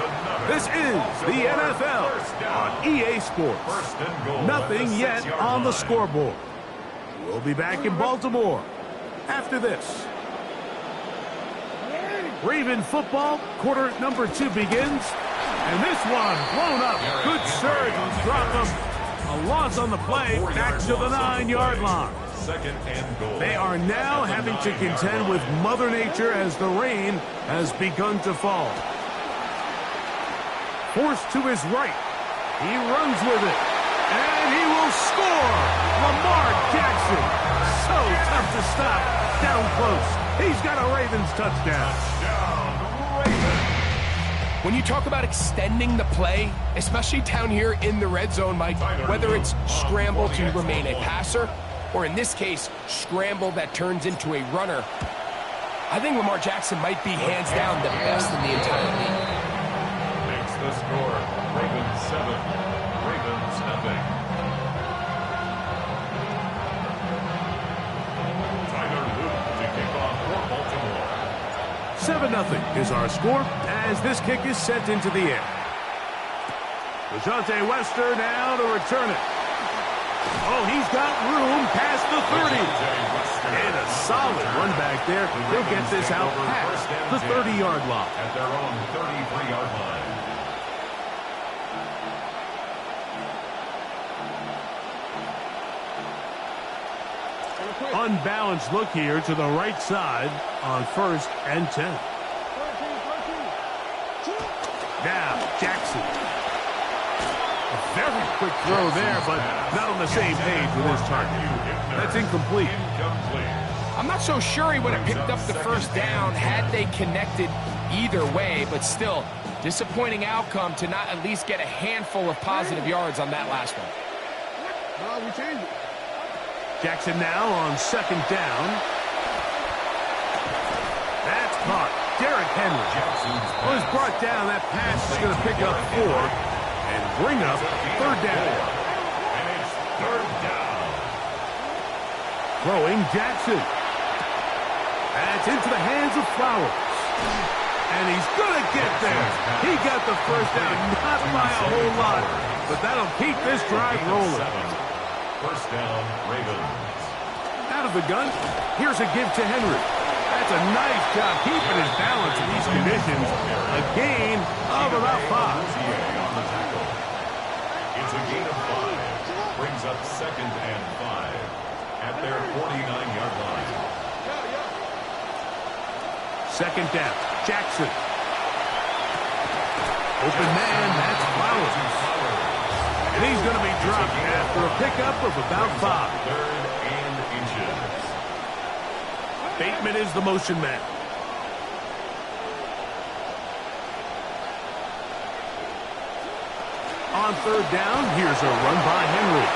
This is the NFL on EA Sports. Nothing yet on the scoreboard. We'll be back in Baltimore after this. Raven football, quarter number 2 begins. And this one blown up. Good surge. Drop him. A loss on the play. Back to the 9-yard line. Second and goal. They are now having to contend with Mother Nature as the rain has begun to fall. Forced to his right. He runs with it. And he will score. Lamar Jackson. So tough to stop. Down close. He's got a Ravens touchdown. When you talk about extending the play, especially down here in the red zone, Mike, whether it's scramble to remain a passer, or in this case, scramble that turns into a runner, I think Lamar Jackson might be hands down the best in the entire league. Makes the score. Ravens 7, Ravens nothing. Tyler Luke to kick off for Baltimore. 7-0 is our score as this kick is sent into the air. DeJounte Wester now to return it. Oh, he's got room past the 30. And a solid run back there. He'll get this out past the 30-yard line. At their own 33-yard line. Unbalanced look here to the right side on 1st and 10. Now, Jackson. A very quick throw there, but not on the same page with his target. That's incomplete. I'm not so sure he would have picked up the first down had they connected either way, but still, disappointing outcome to not at least get a handful of positive yards on that last one. We changed it. Jackson now on 2nd down. That's caught. Derrick Henry. Well, he's brought down. That pass is going to pick up 4 and bring up 3rd down. And it's 3rd down. Throwing Jackson. That's into the hands of Flowers. And he's going to get there. He got the first down, not by a whole lot, but that'll keep this drive rolling. First down, Ravens. Out of the gun, here's a give to Henry. That's a nice job keeping his balance in these conditions. A gain of about 5. On the tackle. It's a gain of 5. Brings up 2nd and 5 at their 49-yard line. 2nd down, Jackson. Open man, that's Flowers. And he's going to be dropped after a pickup of about 5. 3rd and inches. Bateman is the motion man. On 3rd down, here's a run by Henry.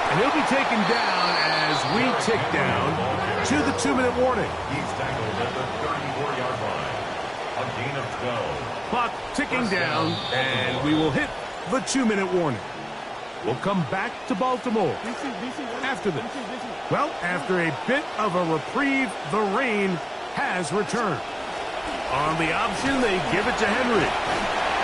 And he'll be taken down as we tick down to the 2-minute warning. He's tackled at the 34-yard line. A gain of 12. Clock ticking down, and we will hit the 2-minute warning. We'll come back to Baltimore after this. Well, after a bit of a reprieve, the rain has returned. On the option, they give it to Henry.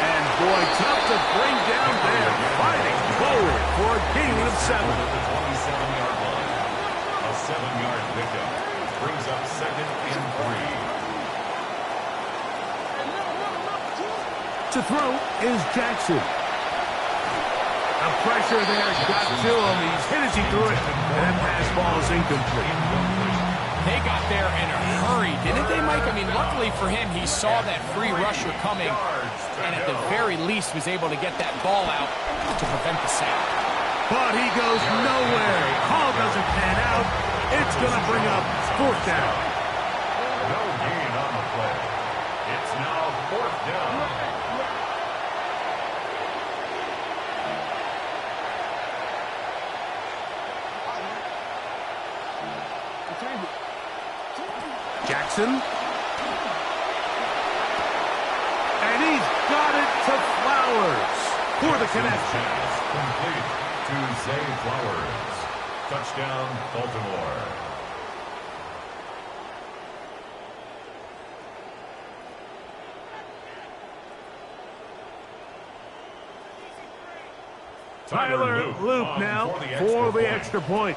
And boy, tough to bring down there. Fighting forward for a gain of 7. At the 27-yard line. A 7-yard pickup. Brings up 2nd and 3. To throw is Jackson. The pressure there got to him. He's hit as he threw it. And that pass ball is incomplete. They got there in a hurry, didn't they, Mike? I mean, luckily for him, he saw that free rusher coming, and at the very least was able to get that ball out to prevent the sack. But he goes nowhere. Call doesn't pan out. It's going to bring up fourth down. No gain on the play. It's now fourth down. Jackson. And he's got it to Flowers for the connection. Complete to Zay Flowers. Touchdown, Baltimore. Tyler Loop now for the extra point.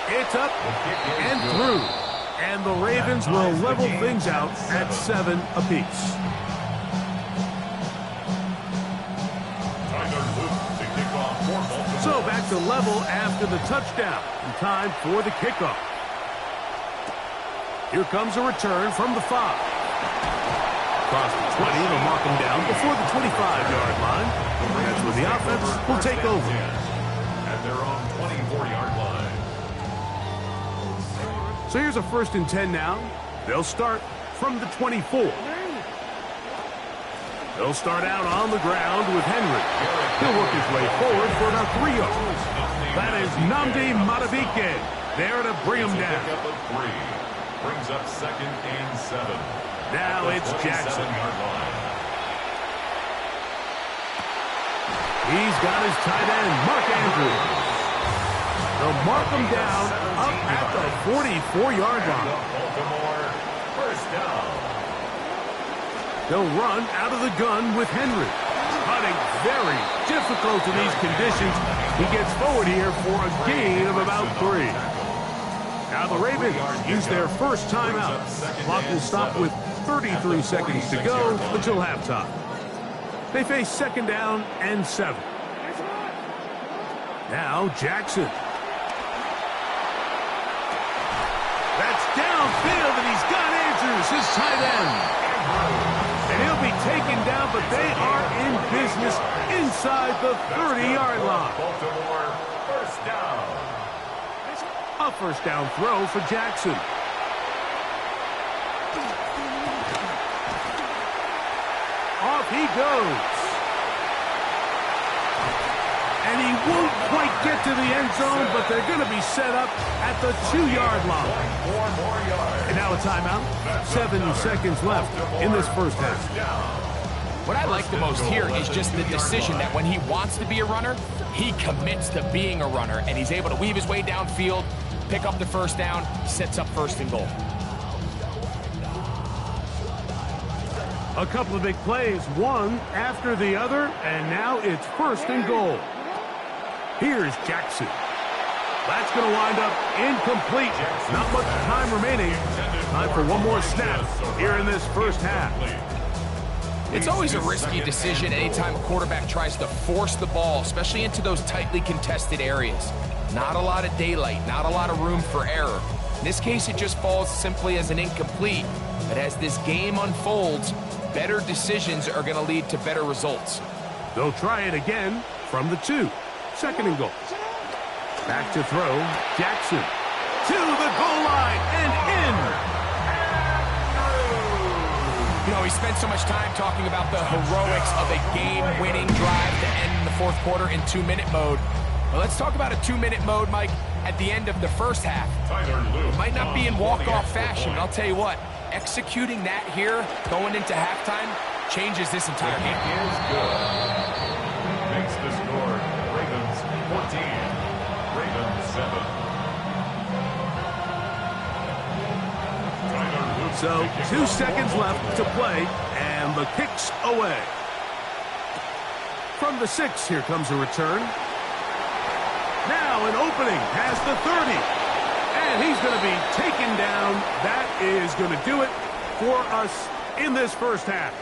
It's up and through. And the Ravens will level things out at 7 apiece. So back to level after the touchdown. And time for the kickoff. Here comes a return from the 5. Across the 20, they'll mark him down before the 25-yard line. That's where the offense will take over. At their own 24-yard line. So here's a 1st and 10 now. They'll start from the 24. They'll start out on the ground with Henry. He'll work his way forward for about 3 yards. That is Nnamdi Madubuike there to bring him down. Brings up 2nd and 7. Now it's Jackson. He's got his tight end, Mark Andrews. They'll mark him down up at the 44-yard line. Baltimore, first down. They'll run out of the gun with Henry. Cutting very difficult in these conditions. He gets forward here for a gain of about 3. Now the Ravens use their first timeout. Clock will stop with 33 seconds to go until halftime. They face 2nd down and 7. Now Jackson. That's downfield, and he's got Andrews, his tight end. And he'll be taken down, but they are in business inside the 30-yard line. Baltimore, first down. A first down throw for Jackson. Off he goes. And he won't quite get to the end zone, but they're going to be set up at the 2-yard line. 4 more yards. And now a timeout. 7 seconds left in this first half. What I like the most here is just the decision that when he wants to be a runner, he commits to being a runner, and he's able to weave his way downfield, pick up the first down, sets up 1st and goal. A couple of big plays, one after the other, and now it's 1st and goal. Here's Jackson. That's going to wind up incomplete. Not much time remaining. Time for one more snap here in this first half. It's always a risky decision anytime a quarterback tries to force the ball, especially into those tightly contested areas. Not a lot of daylight, not a lot of room for error. In this case, it just falls simply as an incomplete. But as this game unfolds, better decisions are going to lead to better results. They'll try it again from the 2. 2nd and goal. Back to throw. Jackson to the goal line and in. You know, he spent so much time talking about the heroics of a game-winning drive to end the 4th quarter in 2-minute mode. Well, let's talk about a 2-minute mode, Mike, at the end of the first half. It might not be in walk-off fashion, but I'll tell you what, executing that here, going into halftime, changes this entire game. Is good. Makes the score Ravens 14, Ravens 7. So 2 seconds left to play, and the kick's away. From the 6, here comes a return. Now an opening past the 30. And he's going to be taken down. That is going to do it for us in this first half.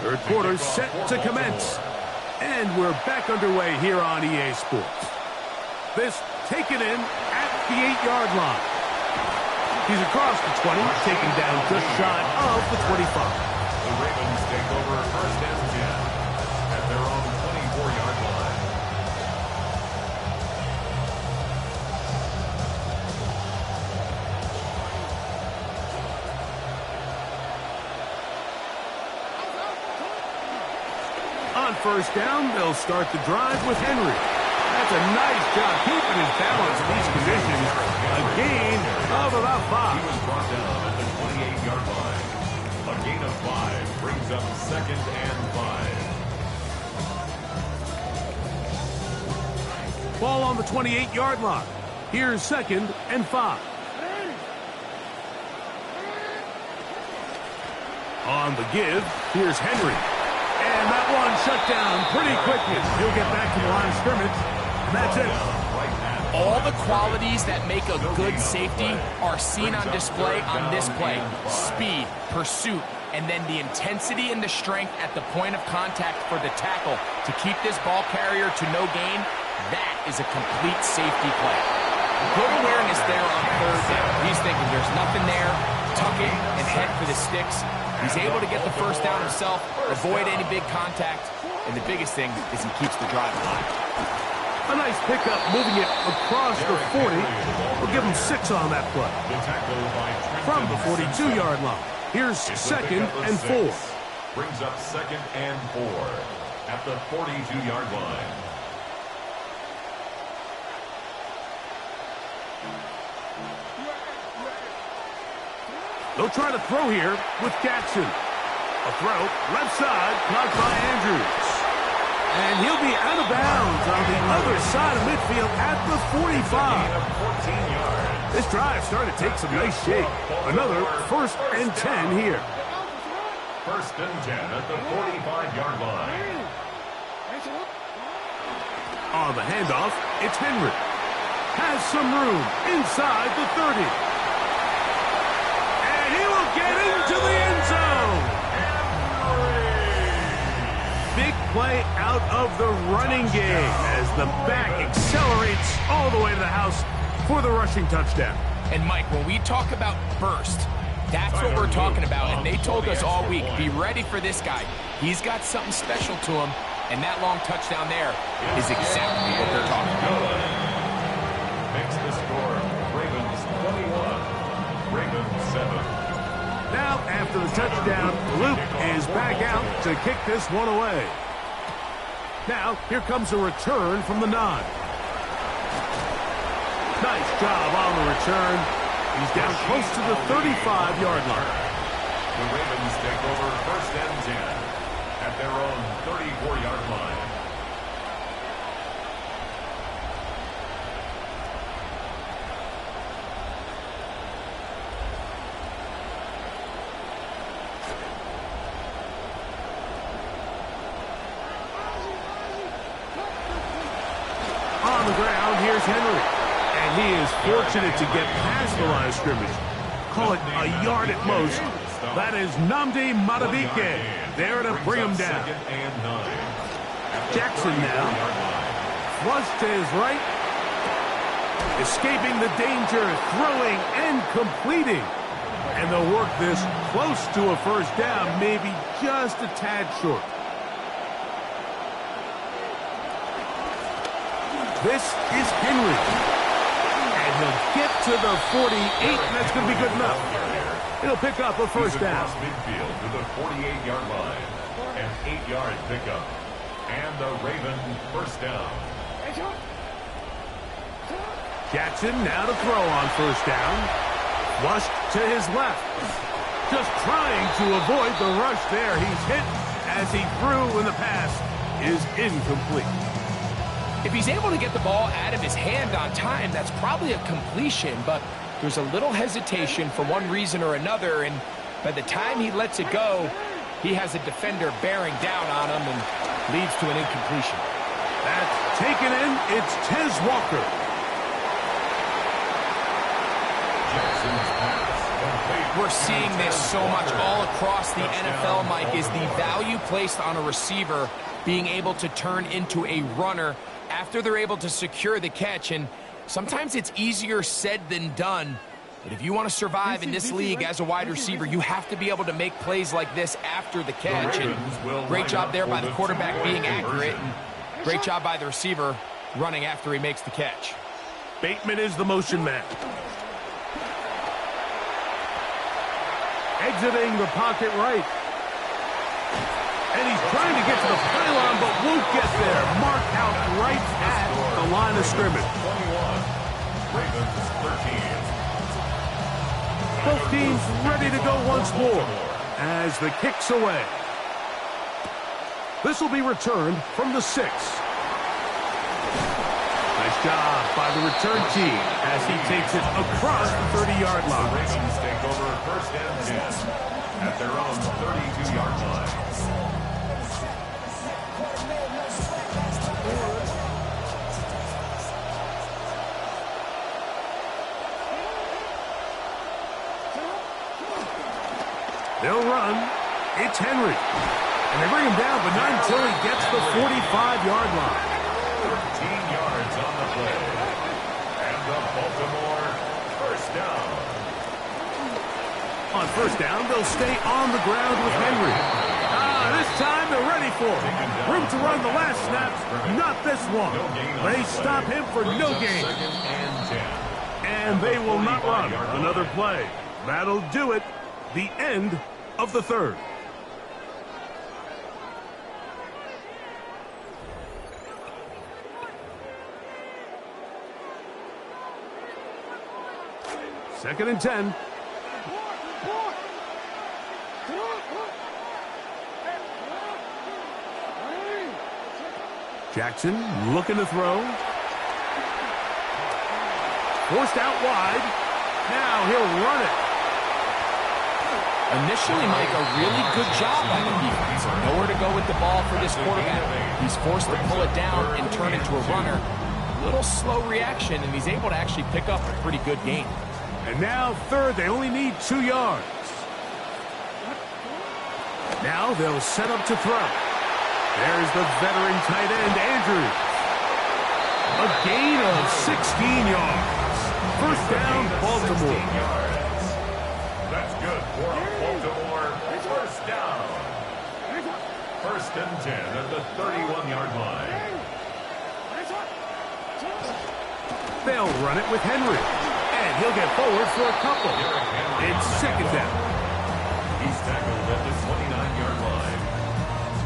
Third quarter set to commence. And we're back underway here on EA Sports. This taken in at the 8-yard line. He's across the 20, taken down just shy of the 25. The Ravens take over first and 10 at their own 24-yard line. On first down, they'll start the drive with Henry. That's a nice job keeping his balance in these conditions. A gain of about 5. He was brought down at the 28-yard line. A gain of 5 brings up second and 5. Ball on the 28-yard line. Here's second and 5. On the give, here's Henry. And that one shut down pretty quickly. He'll get back to the line of scrimmage. And that's it. All the qualities that make a good safety are seen on display on this play. Speed, pursuit, and then the intensity and the strength at the point of contact for the tackle to keep this ball carrier to no gain. That is a complete safety play. Good awareness there on third down. He's thinking there's nothing there. Tuck it and head for the sticks. He's able to get the first down himself, avoid any big contact, and the biggest thing is he keeps the drive alive. A nice pickup moving it across the 40. We'll give him 6 on that play. From the 42-yard line. Here's second and 4. Brings up second and 4 at the 42-yard line. They'll try to throw here with Jackson. A throw, left side, caught by Andrews. And he'll be out of bounds on the other side of midfield at the 45. This drive starting to take some nice shape. Another first and 10 here. First and 10 at the 45-yard line. On the handoff, it's Henry. Has some room inside the 30. Get into the end zone. Big play out of the running game as the back accelerates all the way to the house for the rushing touchdown. And Mike, when we talk about burst, that's what we're talking about. And they told us all week, be ready for this guy. He's got something special to him, and that long touchdown there is exactly what they're talking about. Makes the score Ravens 21, Ravens 7. Now, after the touchdown, Luke is back out to kick this one away. Now, here comes a return from the 9. Nice job on the return. He's down close to the 35-yard line. The Ravens take over first and 10 at their own 34-yard line. On the ground, here's Henry. And he is fortunate to get past the line of scrimmage. Call it a yard at most. That is Nnamdi Madubuike there to bring him down. Jackson now. Flush to his right. Escaping the danger, throwing and completing. And they'll work this close to a first down, maybe just a tad short. This is Henry. And he'll get to the 48, and that's going to be good enough. He'll pick up a first down. Midfield to the 48-yard line. An 8-yard pickup. And the Raven first down. Jackson now to throw on first down. Flushed to his left. Just trying to avoid the rush there. He's hit as he threw, and the pass is incomplete. If he's able to get the ball out of his hand on time, that's probably a completion, but there's a little hesitation for one reason or another, and by the time he lets it go, he has a defender bearing down on him and leads to an incompletion. That's taken in. It's Tez Walker. We're seeing this so much all across the NFL, Mike, is the value placed on a receiver being able to turn into a runner after they're able to secure the catch. And sometimes it's easier said than done, But if you want to survive in this league as a wide receiver, you have to be able to make plays like this after the catch. And great job there by the quarterback being accurate. And great job by the receiver running after he makes the catch. Bateman is the motion man. Exiting the pocket right. And he's trying to get to the pylon, but won't get there. Marked out right at the line of scrimmage. 21. Ravens 13. Both teams ready to go once more as the kick's away. This will be returned from the 6. Nice job by the return team as he takes it across the 30-yard line. The Ravens take over 1st and 10 at their own 32-yard line. They'll run. It's Henry. And they bring him down, but not until he gets the 45-yard line. 13 yards on the play. And the Baltimore 1st down. On 1st down, they'll stay on the ground with Henry. This time they're ready for it. Room to run the last snap, not this one. They stop him for no gain. 2nd and 10. And they will not run another play. That'll do it. The end of the 3rd. Second and 10. Jackson looking to throw. Forced out wide. Now he'll run it. Initially, Mike, a really good job by the defense. Nowhere to go with the ball for this quarterback. He's forced to pull it down and turn into a runner. A little slow reaction, and he's able to actually pick up a pretty good gain. And now 3rd, they only need 2 yards. Now they'll set up to throw. There's the veteran tight end, Andrews. A gain of 16 yards. 1st down, Baltimore. That's good for Baltimore. 1st down. 1st and 10 at the 31-yard line. They'll run it with Henry. And he'll get forward for a couple. It's 2nd down. He's tackled at the 29-yard line.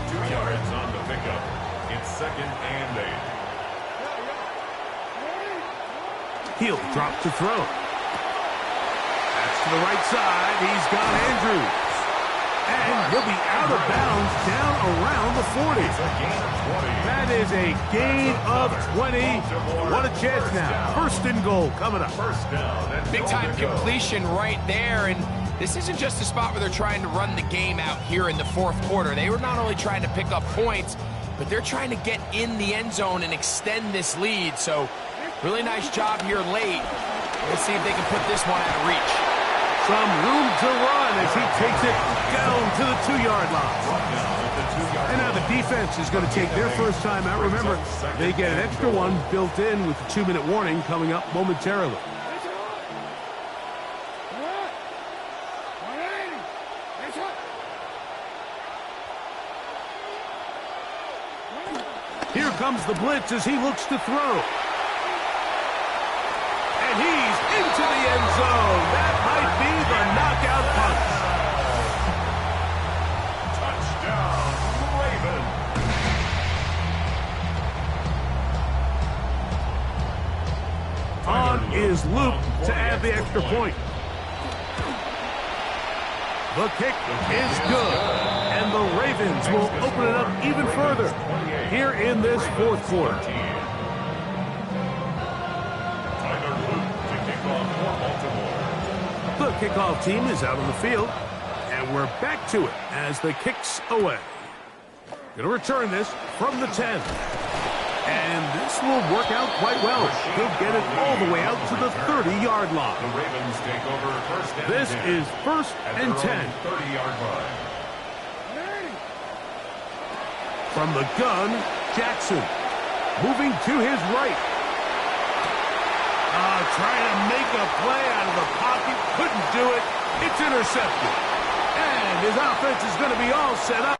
2 yards on the pickup. It's 2nd and 8. He'll drop to throw. That's to the right side. He's got Andrews. And he'll be out of bounds down around the 40. It's a gain of 20. That is a gain of 20. What a chance now. 1st and goal coming up. 1st down. Big time completion right there, and this isn't just a spot where they're trying to run the game out here in the 4th quarter. They were not only trying to pick up points, but they're trying to get in the end zone and extend this lead. So really nice job here late. Let's see if they can put this one out of reach. Some room to run as he takes it down to the 2-yard line. And now the defense is going to take their first time out. Remember, they get an extra one built in with the 2-minute warning coming up momentarily. Here comes the blitz as he looks to throw. And he's into the end zone. That might be the knockout punch. Touchdown, Ravens. On is Luke to add the extra point. The kick is good. And the Ravens will open it up even further here in this 4th quarter. The kickoff team is out on the field, and we're back to it as the kick's away. Going to return this from the 10. And this will work out quite well. He'll get it all the way out to the 30-yard line. The Ravens take over 1st and 10. This is 1st and 10. 30-yard line. From the gun, Jackson. Moving to his right. Trying to make a play out of the pocket do it. It's intercepted. And his offense is going to be all set up.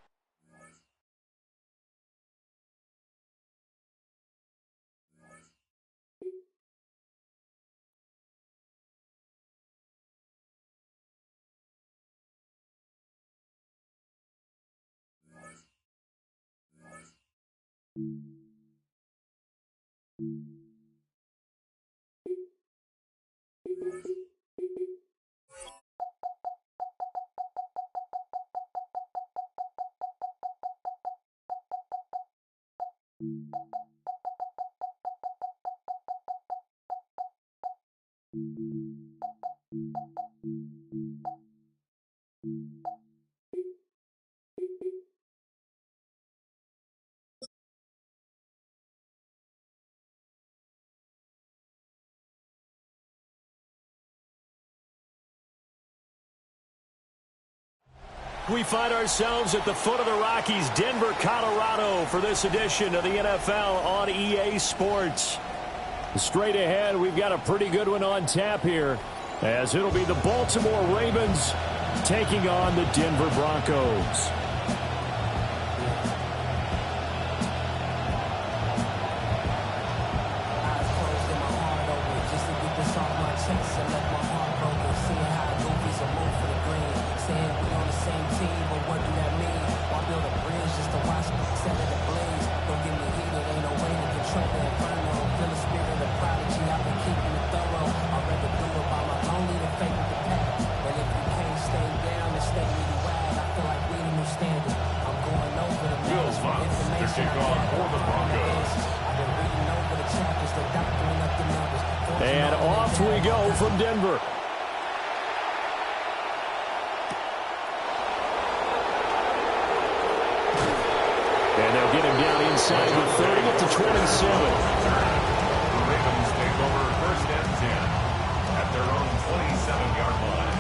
We find ourselves at the foot of the Rockies, Denver, Colorado, for this edition of the NFL on EA Sports. Straight ahead, we've got a pretty good one on tap here, as it'll be the Baltimore Ravens taking on the Denver Broncos. And off we go from Denver. And they'll get him down inside the 30 up to 27. The Ravens take over 1st and 10 at their own 27-yard line.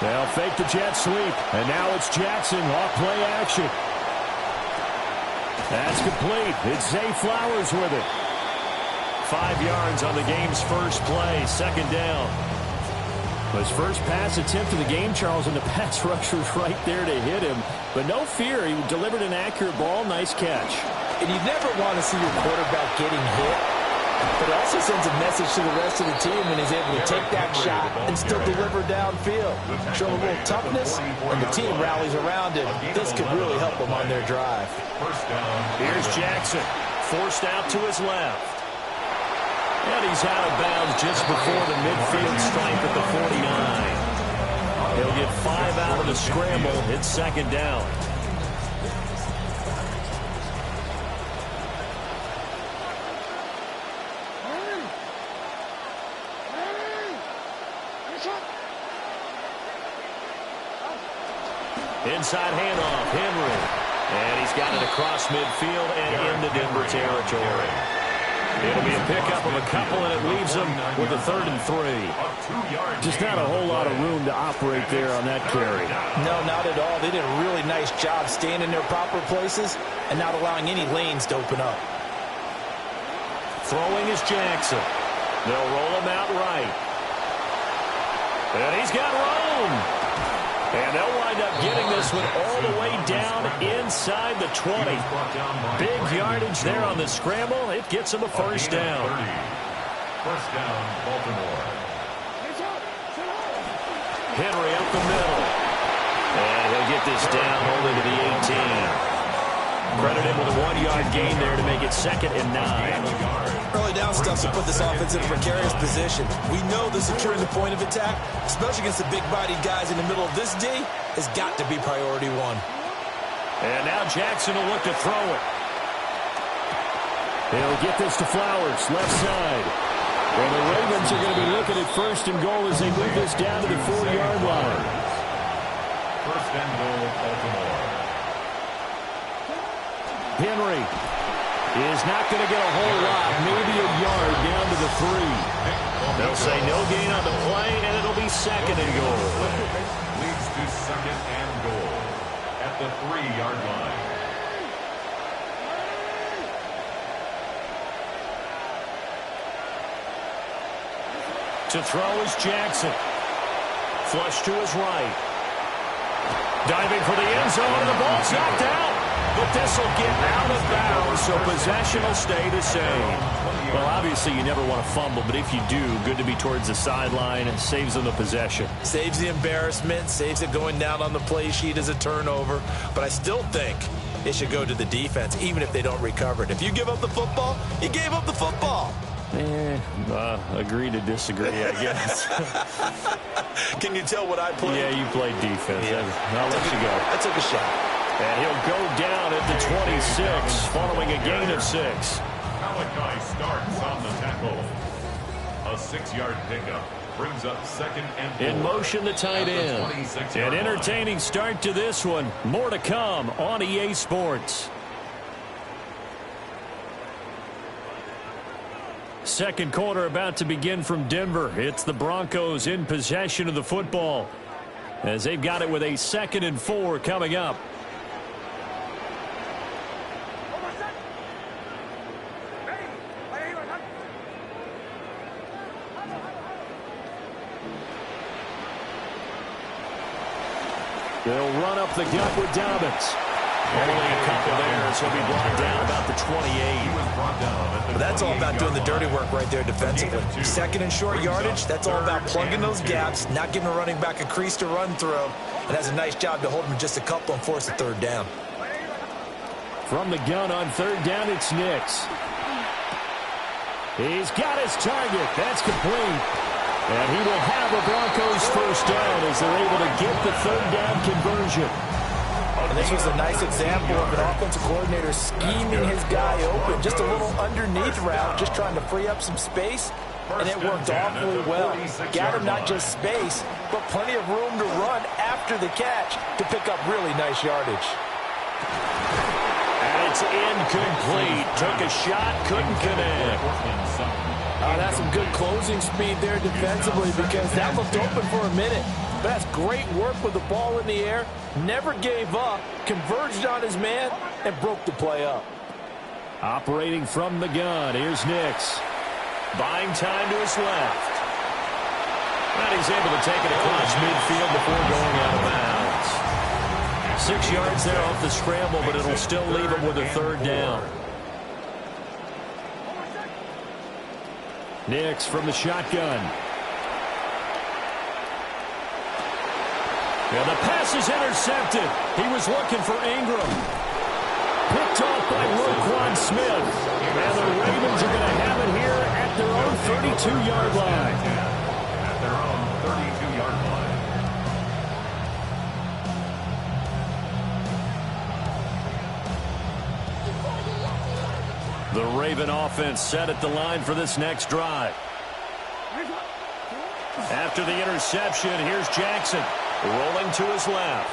They'll fake the jet sweep, and now it's Jackson off play action. That's complete. It's Zay Flowers with it. 5 yards on the game's first play, 2nd down. His first pass attempt of the game, Charles, and the pass rusher's right there to hit him. But no fear, he delivered an accurate ball. Nice catch. And you never want to see your quarterback getting hit. But it also sends a message to the rest of the team when he's able to take that shot and still deliver downfield. Show him a little toughness, and the team rallies around him. This could really help them on their drive. Here's Jackson, forced out to his left. And he's out of bounds just before the midfield stripe at the 49. He'll get 5 out of the scramble. It's 2nd down. Inside handoff, Henry. And he's got it across midfield and into Denver territory. It'll be a pickup of a couple, and it leaves them with a 3rd and 3. Just not a whole lot of room to operate there on that carry. No, not at all. They did a really nice job staying in their proper places and not allowing any lanes to open up. Throwing is Jackson. They'll roll him out right. And he's got room. And they'll wind up getting this one all the way down inside the 20. Big yardage there on the scramble. It gets them a 1st down. 1st down, Baltimore. Henry up the middle. And he'll get this down only to the 18. Credit him with a 1-yard gain there to make it 2nd and 9. Early down stuff to put this offense in a precarious position. We know that securing the point of attack, especially against the big-bodied guys in the middle of this D, has got to be priority 1. And now Jackson will look to throw it. He'll get this to Flowers, left side. And the Ravens are going to be looking at 1st and goal as they move this down to the 4-yard line. 1st and goal, Baltimore. Henry is not going to get a whole lot, maybe a yard down to the 3. They'll say no gain on the play, and it'll be 2nd and goal. Leads to 2nd and goal at the 3-yard line. To throw is Jackson. Flush to his right. Diving for the end zone, and the ball's knocked out. But this will get out of bounds, so possession will stay the same. Well, obviously, you never want to fumble, but if you do, good to be towards the sideline and saves them the possession. Saves the embarrassment, saves it going down on the play sheet as a turnover. But I still think it should go to the defense, even if they don't recover it. If you give up the football, you gave up the football. Agree to disagree, I guess. Can you tell what I played? Yeah, you played defense. Yeah. I'll let you go. I took a shot. And he'll go down at the 26, following a gain of 6. Malachi starts on the tackle. A 6-yard pickup brings up 2nd and 4. In motion, the tight end. An entertaining start to this one. More to come on EA Sports. Second quarter about to begin from Denver. It's the Broncos in possession of the football, as they've got it with a 2nd and 4 coming up. They'll run up the gut with Dobbins. Only a couple there, so he'll be brought down about the 28. That's all about doing the dirty work right there defensively. 2nd and short yardage, that's all about plugging those gaps, not giving a running back a crease to run through. And has a nice job to hold him just a couple and force a 3rd down. From the gun on 3rd down, it's Nix. He's got his target. That's complete. And he will have a Broncos 1st down as they're able to get the 3rd down conversion. And this was a nice example of an offensive coordinator scheming his guy open. Just a little underneath route, just trying to free up some space. And it worked awfully well. Got him not just space, but plenty of room to run after the catch to pick up really nice yardage. And it's incomplete. Took a shot, couldn't connect. That's some good closing speed there defensively, because that looked open for a minute. But that's great work with the ball in the air. Never gave up, converged on his man, and broke the play up. Operating from the gun, here's Nix. Buying time to his left. And he's able to take it across midfield before going out of bounds. 6 yards there off the scramble, but it'll still leave him with a 3rd down. Nix from the shotgun. And the pass is intercepted. He was looking for Ingram. Picked off by Roquan Smith. And the Ravens are going to have it here at their own 32-yard line. At their own 32-yard line. The Raven offense set at the line for this next drive. After the interception, here's Jackson. Rolling to his left.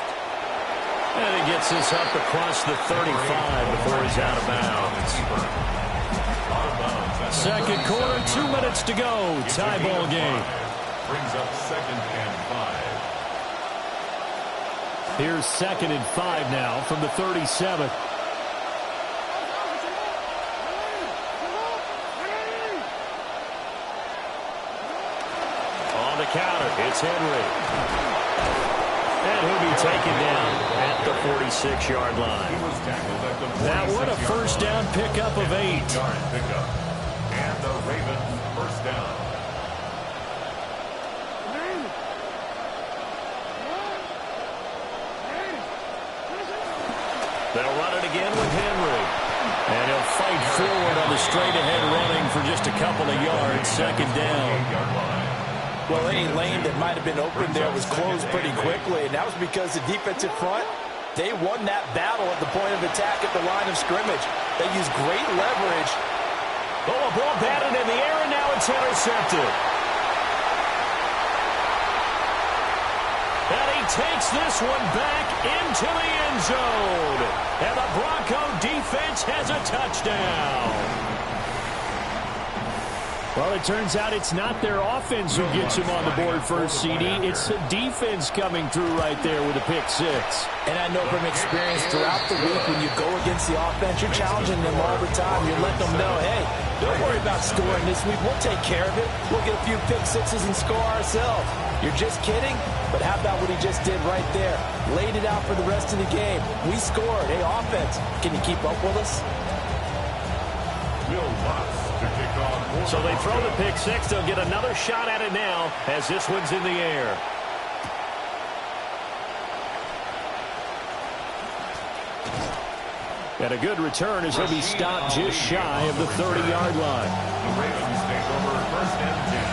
And he gets this up across the 35 before he's out of bounds. Second quarter, 2 minutes to go. Tie ball game. Brings up 2nd and 5. Here's 2nd and 5 now from the 37. On the counter, it's Henry. And he'll be taken down at the 46-yard line. Now what a 1st down pickup of 8. And the Ravens 1st down. They'll run it again with Henry. And he'll fight forward on the straight-ahead running for just a couple of yards. 2nd down. Well, any lane that might have been open there was closed pretty quickly, and that was because the defensive front, they won that battle at the point of attack at the line of scrimmage. They used great leverage. Oh, a ball batted in the air, and now it's intercepted. And he takes this one back into the end zone. And the Bronco defense has a touchdown. Well, it turns out it's not their offense who gets them on the board first, CD. It's the defense coming through right there with a pick six. And I know from experience throughout the week when you go against the offense, you're challenging them all the time. You're letting them know, hey, don't worry about scoring this week. We'll take care of it. We'll get a few pick sixes and score ourselves. You're just kidding? But how about what he just did right there? Laid it out for the rest of the game. We scored. Hey, offense, can you keep up with us? So they throw the pick six. They'll get another shot at it now as this one's in the air. And a good return as he'll be stopped just shy of the 30-yard line. The Ravens take over first and 10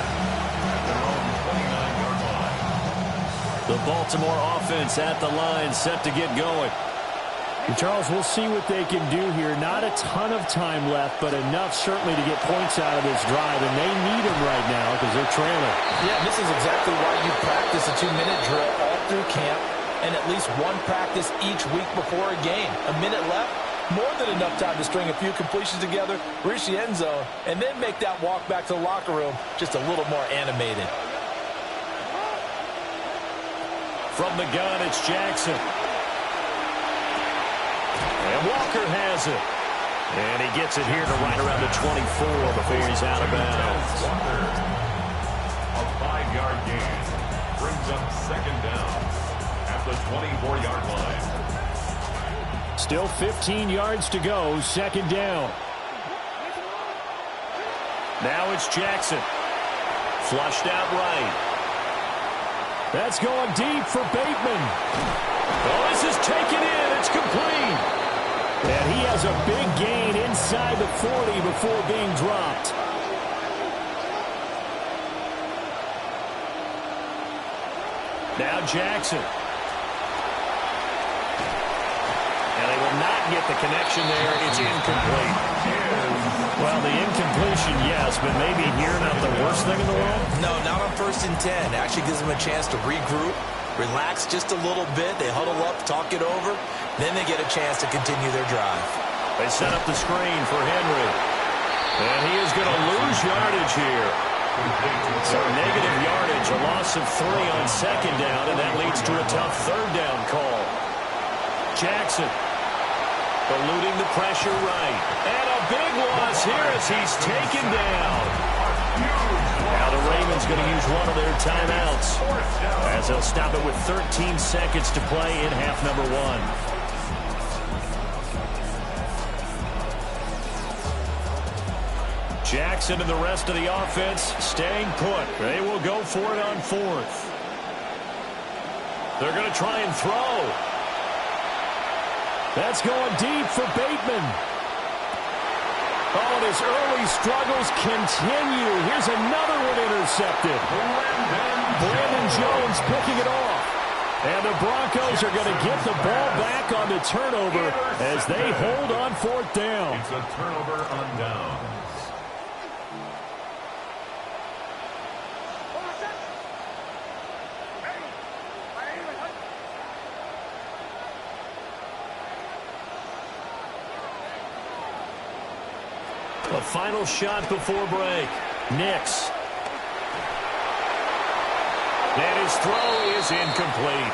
at their own 29-yard line. The Baltimore offense at the line, set to get going. And Charles, we'll see what they can do here. Not a ton of time left, but enough certainly to get points out of this drive, and they need them right now because they're trailing. Yeah, this is exactly why you practice a 2-minute drill all through camp and at least one practice each week before a game. A minute left, more than enough time to string a few completions together, reach the end zone, and then make that walk back to the locker room just a little more animated. From the gun, it's Jackson. And Walker has it. And he gets it here to right around the 24 before he's out of bounds. Walker, a 5-yard gain, brings up second down at the 24-yard line. Still 15 yards to go, second down. Now it's Jackson. Flushed out right. That's going deep for Bateman. Oh, this is taken in. It's complete. And he has a big gain inside the 40 before being dropped. Now Jackson. And they will not get the connection there. It's incomplete. Well, the incompletion, yes, but maybe here not the worst thing in the world? No, not on 1st and 10. Actually gives them a chance to regroup, relax just a little bit. They huddle up, talk it over. Then they get a chance to continue their drive. They set up the screen for Henry. And he is going to lose yardage here. So negative yardage, a loss of 3 on second down, and that leads to a tough third down call. Jackson eluding the pressure right. And a big loss here as he's taken down. Now the Ravens going to use one of their timeouts as they'll stop it with 13 seconds to play in half number 1. Jackson and the rest of the offense staying put. They will go for it on 4th. They're going to try and throw. That's going deep for Bateman. Oh, and his early struggles continue. Here's another one intercepted. Brandon Jones picking it off. And the Broncos are going to get the ball back on the turnover as they hold on 4th down. It's a turnover on downs. A final shot before break. Nix. And his throw is incomplete.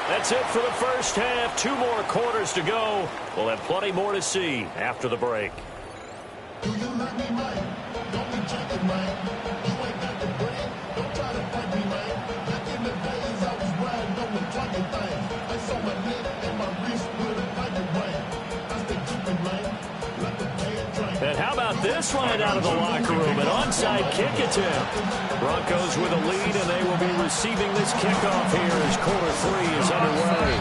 That's it for the first half. 2 more quarters to go. We'll have plenty more to see after the break. Do you let me, man? Don't be checking, man. You ain't got the bread. Don't try to break me, man. Back in the days, I was riding on the trucking thing. I saw my neck and my wrist with a blanket ring. I stay tripping, man. Like a bad drink. And how about this right out of the locker room? An onside kick attempt. Broncos with a lead, and they will be receiving this kickoff here as quarter 3 is underway.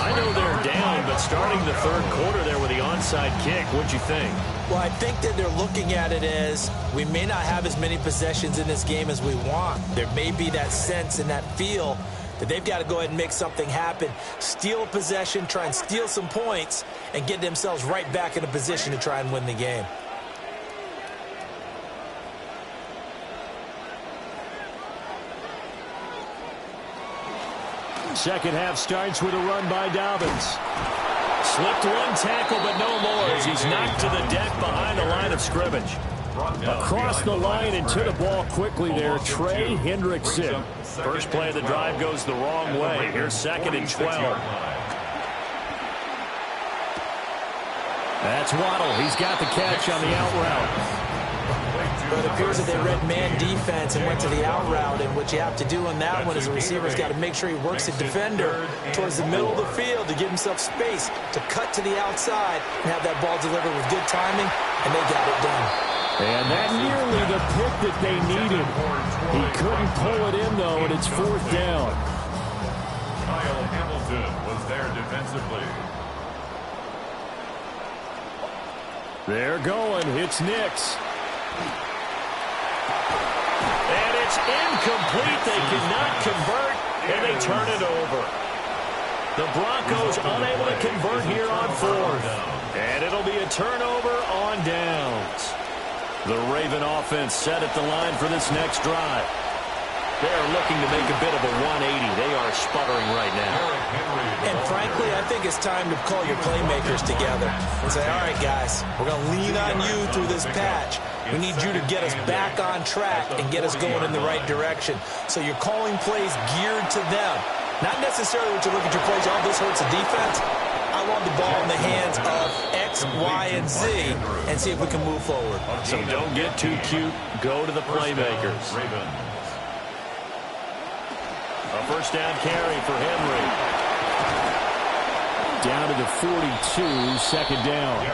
I know they're down, but starting the 3rd quarter there with the onside kick, what'd you think? Well, I think that they're looking at it as we may not have as many possessions in this game as we want. There may be that sense and that feel that they've got to go ahead and make something happen, steal a possession, try and steal some points, and get themselves right back in a position to try and win the game. Second half starts with a run by Dobbins. Slipped one tackle, but no more as he's knocked to the deck behind the line of scrimmage. Across the line and to the ball quickly there, Trey Hendrickson. First play of the drive goes the wrong way. Here's 2nd and 12. That's Waddle. He's got the catch on the out route. But it appears that they read man defense and went to the out route, and what you have to do on that one is the receiver's got to make sure he works the defender towards the middle of the field to give himself space to cut to the outside and have that ball delivered with good timing, and they got it done. And that nearly the pick that they needed. He couldn't pull it in, though, and it's 4th down. Kyle Hamilton was there defensively. They're going. It's Nix. And it's incomplete. They cannot convert, and they turn it over. The Broncos unable to convert here on 4th. And it'll be a turnover on downs. The Raven offense set at the line for this next drive. They're looking to make a bit of a 180. They are sputtering right now. And frankly, I think it's time to call your playmakers together and say, all right, guys, we're going to lean on you through this patch. We need you to get us back on track and get us going in the right direction. So you're calling plays geared to them. Not necessarily what you look at your plays, oh, this hurts the defense. I want the ball in the hands of X, Y, and Z and see if we can move forward. So don't get too cute. Go to the playmakers. A first down carry for Henry. Down to the 42, 2nd down.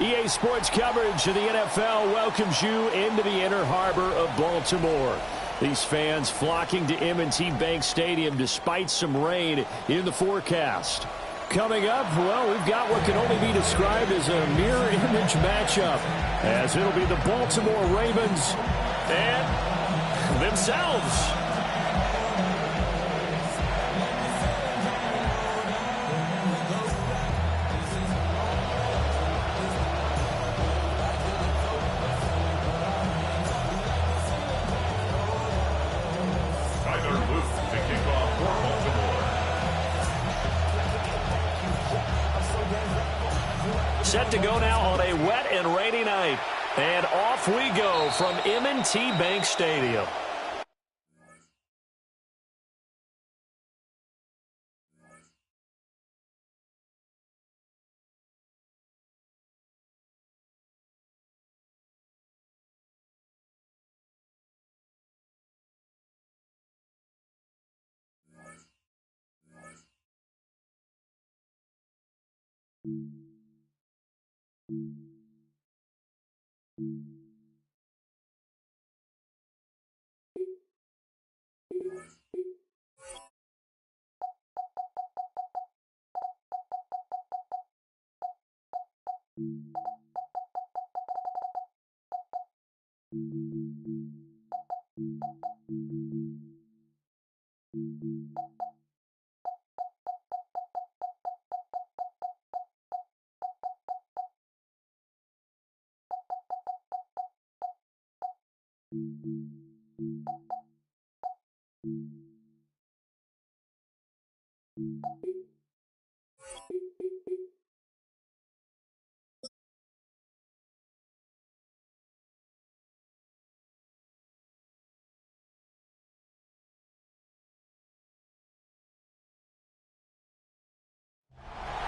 EA Sports coverage of the NFL welcomes you into the Inner Harbor of Baltimore. These fans flocking to M&T Bank Stadium despite some rain in the forecast. Coming up, well, we've got what can only be described as a mirror image matchup, as it'll be the Baltimore Ravens and themselves. Set to go now on a wet and rainy night. And off we go from M&T Bank Stadium.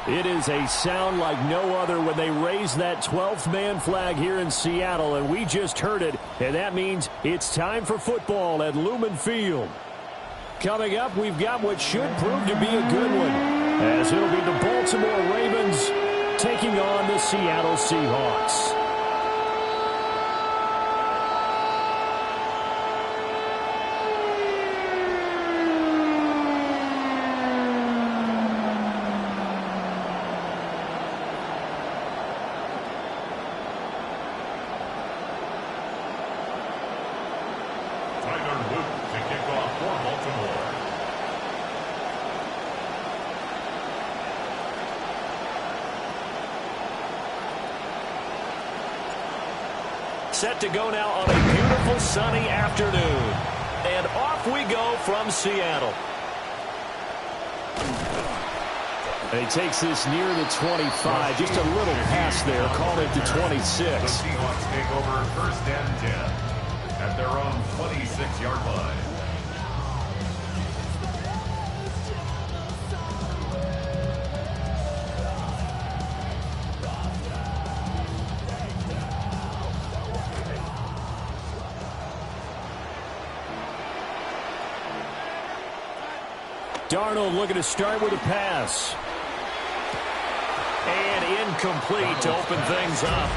It is a sound like no other when they raise that 12th man flag here in Seattle, and we just heard it, and that means it's time for football at Lumen Field. Coming up, we've got what should prove to be a good one, as it'll be the Baltimore Ravens taking on the Seattle Seahawks. Set to go now on a beautiful sunny afternoon. And off we go from Seattle. And he takes this near the 25, just a little pass there, call it the 26. The Seahawks take over first and 10 at their own 26-yard line. Darnold looking to start with a pass. And incomplete to open things up.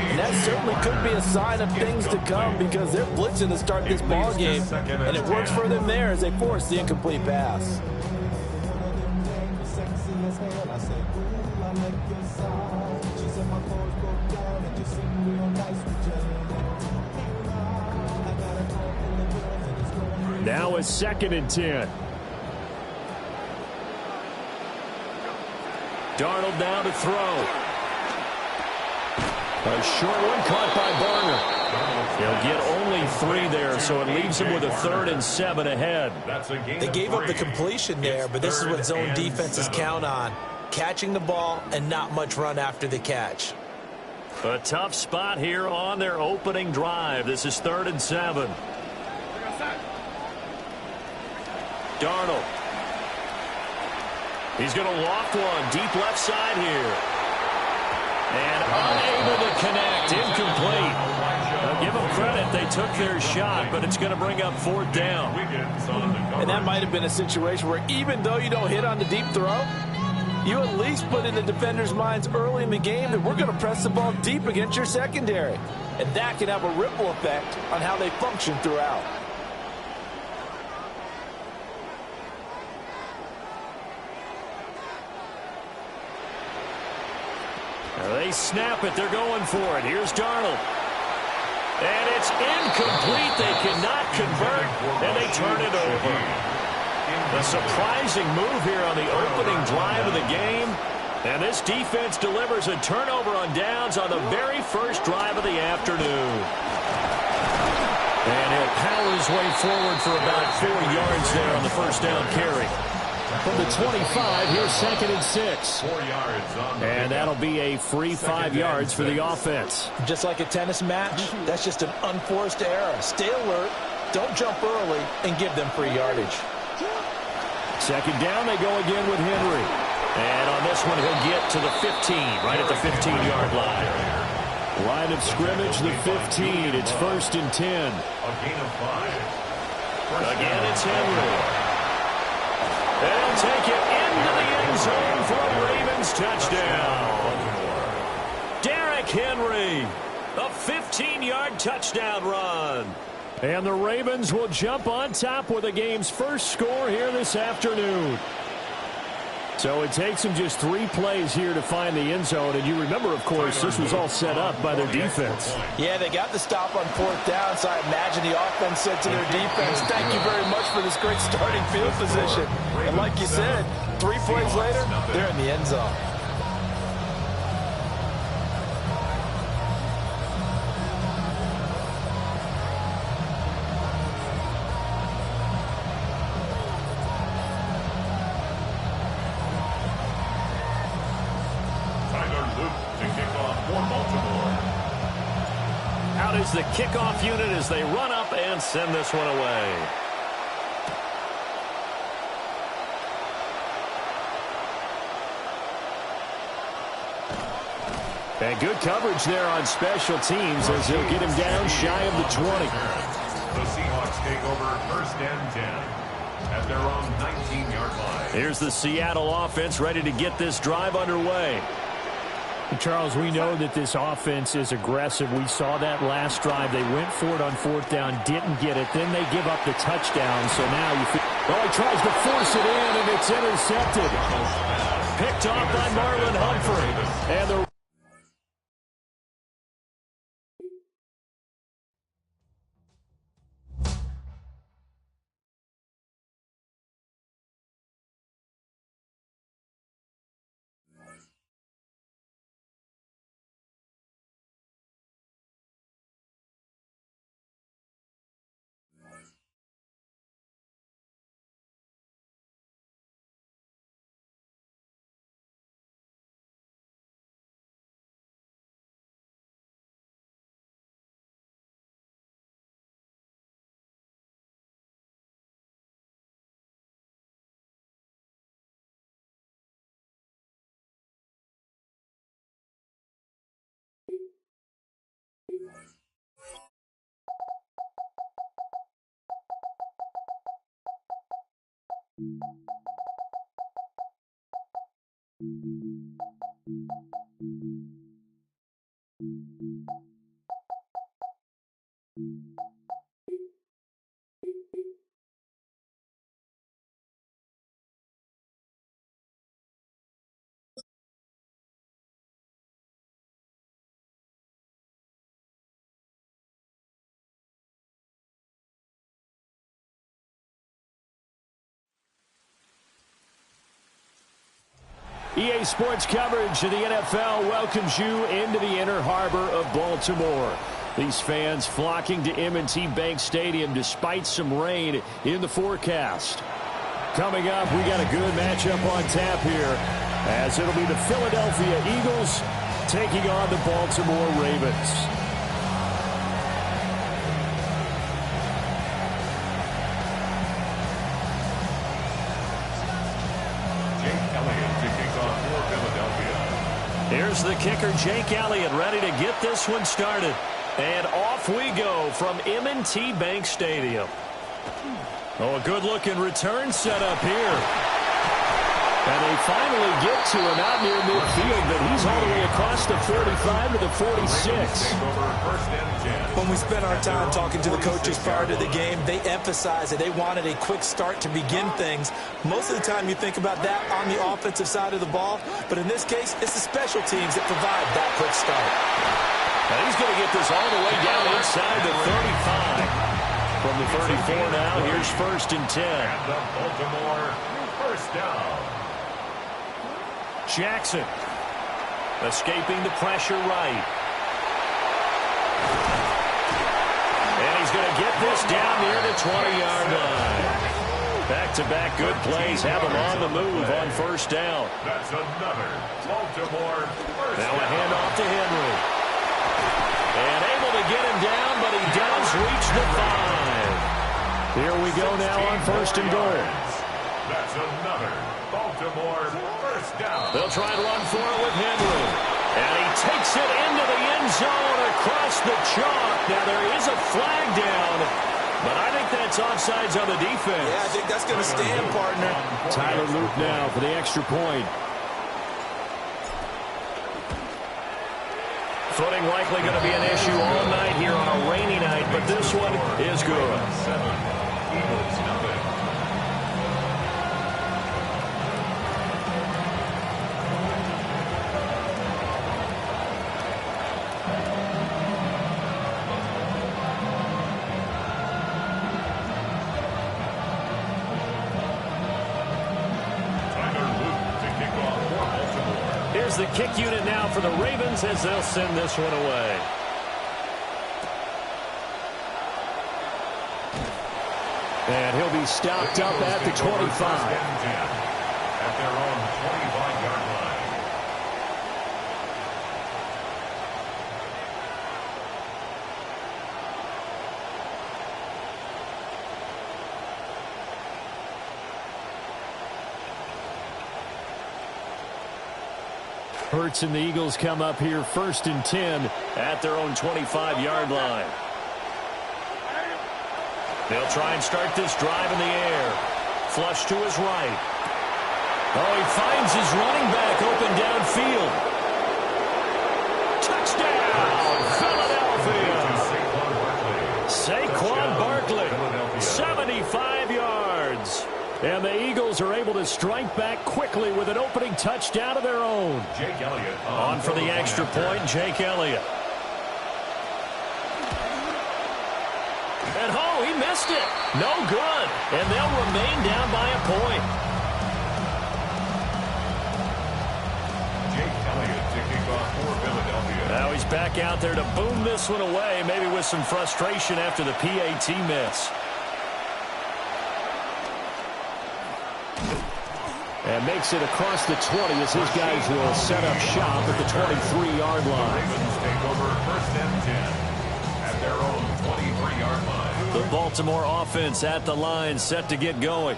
And that certainly could be a sign of things to come because they're blitzing to start this ball game, and it works for them there as they force the incomplete pass. Now a 2nd and 10. Darnold now to throw. A short one caught by Barner. He'll get only 3 there, so it leaves him with a 3rd and 7 ahead. They gave up the completion there, but this is what zone defenses count on. Catching the ball and not much run after the catch. A tough spot here on their opening drive. This is 3rd and 7. Darnold. He's going to loft one deep left side here. And unable to connect. Incomplete. Now give them credit. They took their shot, but it's going to bring up 4th down. And that might have been a situation where even though you don't hit on the deep throw, you at least put in the defenders' minds early in the game that we're going to press the ball deep against your secondary. And that can have a ripple effect on how they function throughout. They snap it. They're going for it. Here's Darnold. And it's incomplete. They cannot convert, and they turn it over. A surprising move here on the opening drive of the game. And this defense delivers a turnover on downs on the very first drive of the afternoon. And he'll power his way forward for about 4 yards there on the first down carry. From the 25, here's 2nd and 6. 4 yards on and that'll be a free 5 yards for the offense. Just like a tennis match, that's just an unforced error. Stay alert, don't jump early, and give them free yardage. 2nd down, they go again with Henry. And on this one, he'll get to the 15, right at the 15-yard line. Line of scrimmage, the 15. It's 1st and 10. A gain of 5. Again, it's Henry. They'll take it into the end zone for a Ravens touchdown. Derrick Henry, a 15-yard touchdown run. And the Ravens will jump on top with the game's first score here this afternoon. So it takes them just 3 plays here to find the end zone. And you remember, of course, this was all set up by their defense. Yeah, they got the stop on 4th down, so I imagine the offense said to their defense, thank you very much for this great starting field position. And like you said, 3 plays later, they're in the end zone. Out is the kickoff unit as they run up and send this one away. And good coverage there on special teams as he'll get him down shy of the 20. The Seahawks take over 1st and 10 at their own 19-yard line. Here's the Seattle offense ready to get this drive underway. Charles, we know that this offense is aggressive. We saw that last drive. They went for it on 4th down, didn't get it. Then they give up the touchdown. So now you feel... Oh, he tries to force it in, and it's intercepted. Picked off by Marlon Humphrey. And the... EA Sports coverage of the NFL welcomes you into the Inner Harbor of Baltimore. These fans flocking to M&T Bank Stadium despite some rain in the forecast. Coming up, we got a good matchup on tap here, as it'll be the Philadelphia Eagles taking on the Baltimore Ravens. Here's the kicker, Jake Elliott, ready to get this one started. And off we go from M&T Bank Stadium. Oh, a good-looking return set up here. And they finally get to him out near midfield, but he's all the way across the 45 to the 46. When we spent our time talking to the coaches prior to the game, they emphasized that they wanted a quick start to begin things. Most of the time you think about that on the offensive side of the ball, but in this case, it's the special teams that provide that quick start. Now he's going to get this all the way down inside the 35. From the 34 now, here's 1st and 10. And the Baltimore first down. Jackson escaping the pressure right. And he's going to get this down near the 20-yard line. Back-to-back good plays have him on the move on 1st down. That's another Baltimore first now down. a handoff to Henry. And able to get him down, but he does reach the 5. Here we go now on 1st and goal. That's another Baltimore first down. They'll try and run for it with Henry. And he takes it into the end zone across the chalk. Now there is a flag down, but I think that's offsides on the defense. Yeah, I think that's going to stand, partner. Tyler Luke now for the extra point. Footing likely going to be an issue all night here on a rainy night, but this one is good. 7, Eagles nothing. Here's the kick unit now for the Ravens as they'll send this one away. And he'll be stopped up at the 25. At their own 25-yard line. Hurts and the Eagles come up here 1st and 10 at their own 25-yard line. They'll try and start this drive in the air. Flush to his right. Oh, he finds his running back open downfield. Touchdown, Philadelphia. Saquon Barkley, 75 yards. And the Eagles are able to strike back quickly with an opening touchdown of their own. Jake Elliott on for the extra point, Jake Elliott. And oh, he missed it. No good. And they'll remain down by a point. Jake Elliott to kick off for Philadelphia. Now he's back out there to boom this one away, maybe with some frustration after the PAT miss. And makes it across the 20 as his guys will set up shop at the 23-yard line. Ravens take over 1st and 10 at their own 23-yard line. The Baltimore offense at the line, set to get going.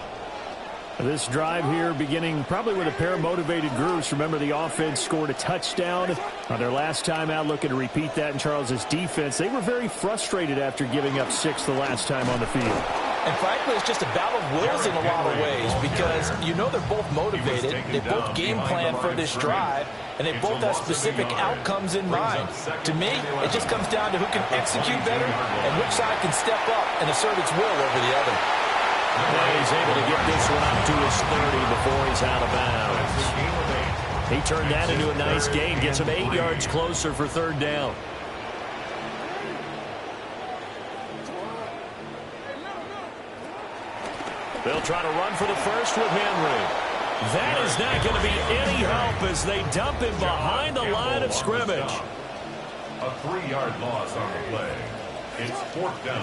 This drive here beginning probably with a pair of motivated groups. Remember, the offense scored a touchdown on their last time out, looking to repeat that in Charles's defense. They were very frustrated after giving up 6 the last time on the field. And frankly, it's just a battle of wills in a lot of ways because you know they're both motivated, they both game plan for this drive, and they both have specific outcomes in mind. To me, it just comes down to who can execute better and which side can step up and assert its will over the other. And he's able to get this one up to his 30 before he's out of bounds. He turned that into a nice gain, gets him 8 yards closer for 3rd down. They'll try to run for the first with Henry. That is not going to be any help as they dump him behind the line of scrimmage. A 3-yard loss on the play. It's 4th down.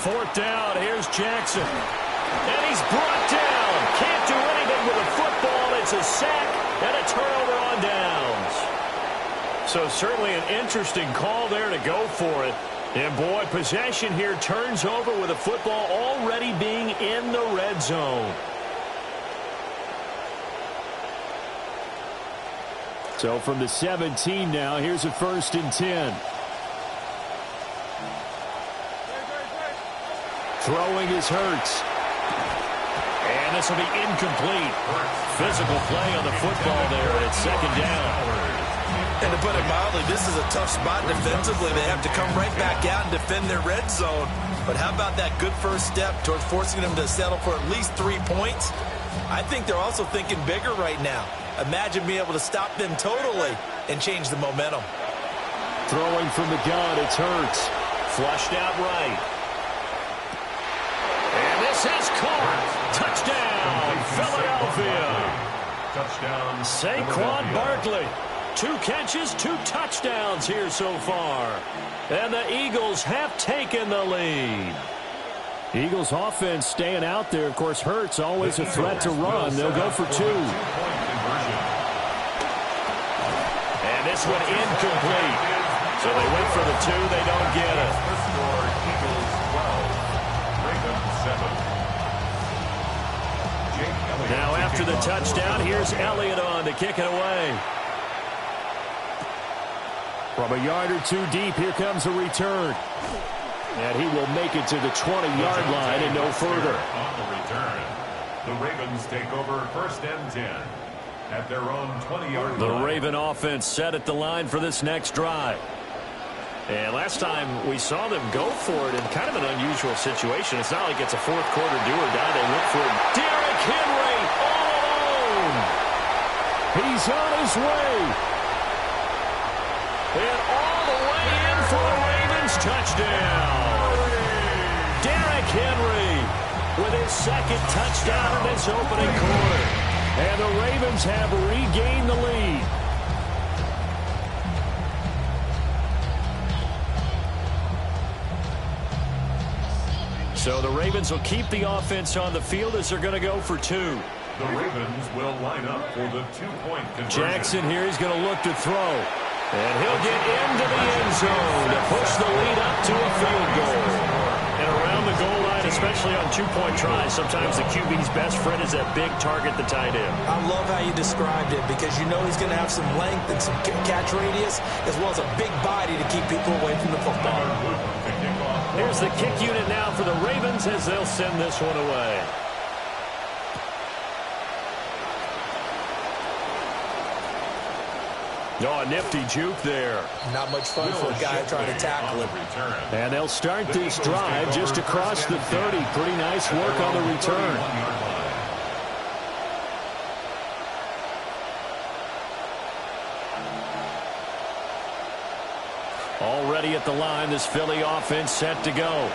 4th down. Here's Jackson. And he's brought down. Can't do anything with a football. It's a sack and a turnover on downs. So certainly an interesting call there to go for it. And boy, possession here turns over with a football already being in the red zone. So from the 17 now, here's a 1st and 10. Throwing is Hurts. And this will be incomplete. Physical play on the football there, and it's 2nd down. And to put it mildly, this is a tough spot defensively. They have to come right back out and defend their red zone. But how about that good first step towards forcing them to settle for at least 3 points? I think they're also thinking bigger right now. Imagine being able to stop them totally and change the momentum. Throwing from the gun, it's Hurts. Flushed out right. And this is caught. Touchdown, Philadelphia. Touchdown, Saquon Barkley. 2 catches, 2 touchdowns here so far. And the Eagles have taken the lead. Eagles offense staying out there. Of course, Hurts always a threat to run. They'll go for 2. And this one incomplete. So they went for the 2. They don't get it. Now after the touchdown, here's Elliott on to kick it away. From a yard or 2 deep, here comes a return. And he will make it to the 20-yard line and no further. On the return, the Ravens take over 1st and 10 at their own 20-yard line. The Raven offense set at the line for this next drive. And last time we saw them go for it in kind of an unusual situation. It's not like it's a 4th quarter do or die. They went for it. Derrick Henry all alone. He's on his way. And all the way in for a Ravens touchdown. Derrick Henry with his 2nd touchdown in this opening quarter. And the Ravens have regained the lead. So the Ravens will keep the offense on the field as they're going to go for 2. The Ravens will line up for the 2-point conversion. Jackson here, he's going to look to throw. And he'll get into the end zone to push the lead up to a field goal. And around the goal line, especially on 2-point tries, sometimes the QB's best friend is that big target, the tight end. I love how you described it because you know he's going to have some length and some catch radius as well as a big body to keep people away from the football. Here's the kick unit now for the Ravens as they'll send this one away. Oh, a nifty juke there. Not much fun for a guy trying to tackle him. And they'll start this drive just across the 30. Pretty nice work on the return. Already at the line, this Philly offense set to go.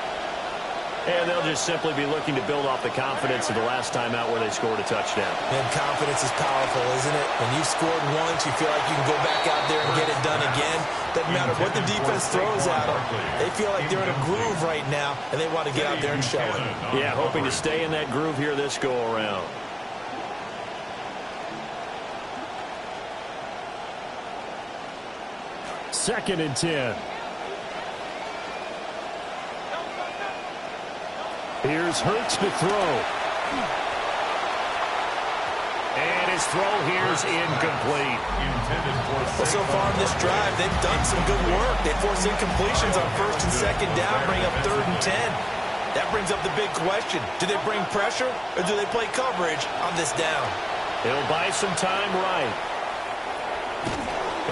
And they'll just simply be looking to build off the confidence of the last time out where they scored a touchdown. And confidence is powerful, isn't it? When you've scored once, you feel like you can go back out there and get it done again. Doesn't matter what the defense throws at them. They feel like they're in a groove right now, and they want to get out there and show it. Yeah, hoping to stay in that groove here this go-around. Second and 10. Here's Hurts to throw. And his throw here's incomplete. Well, so far in this drive, they've done some good work. They forced incompletions on 1st and 2nd down, bring up 3rd and 10. That brings up the big question. Do they bring pressure or do they play coverage on this down? He'll buy some time right.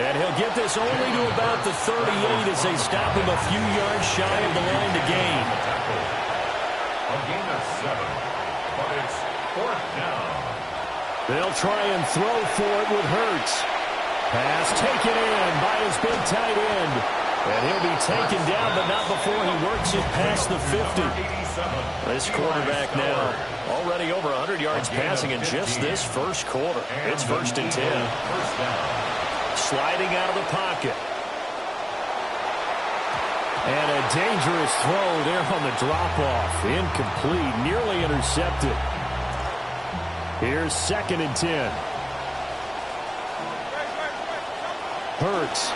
And he'll get this only to about the 38 as they stop him a few yards shy of the line to gain. A gain of 7, but it's 4th down. They'll try and throw for it with Hurts. Pass taken in by his big tight end. And he'll be taken down, but not before he works it past the 50. This quarterback now already over 100 yards passing in just this first quarter. It's 1st and 10. Sliding out of the pocket. And a dangerous throw there on the drop-off. Incomplete, nearly intercepted. Here's 2nd and 10. Hurts.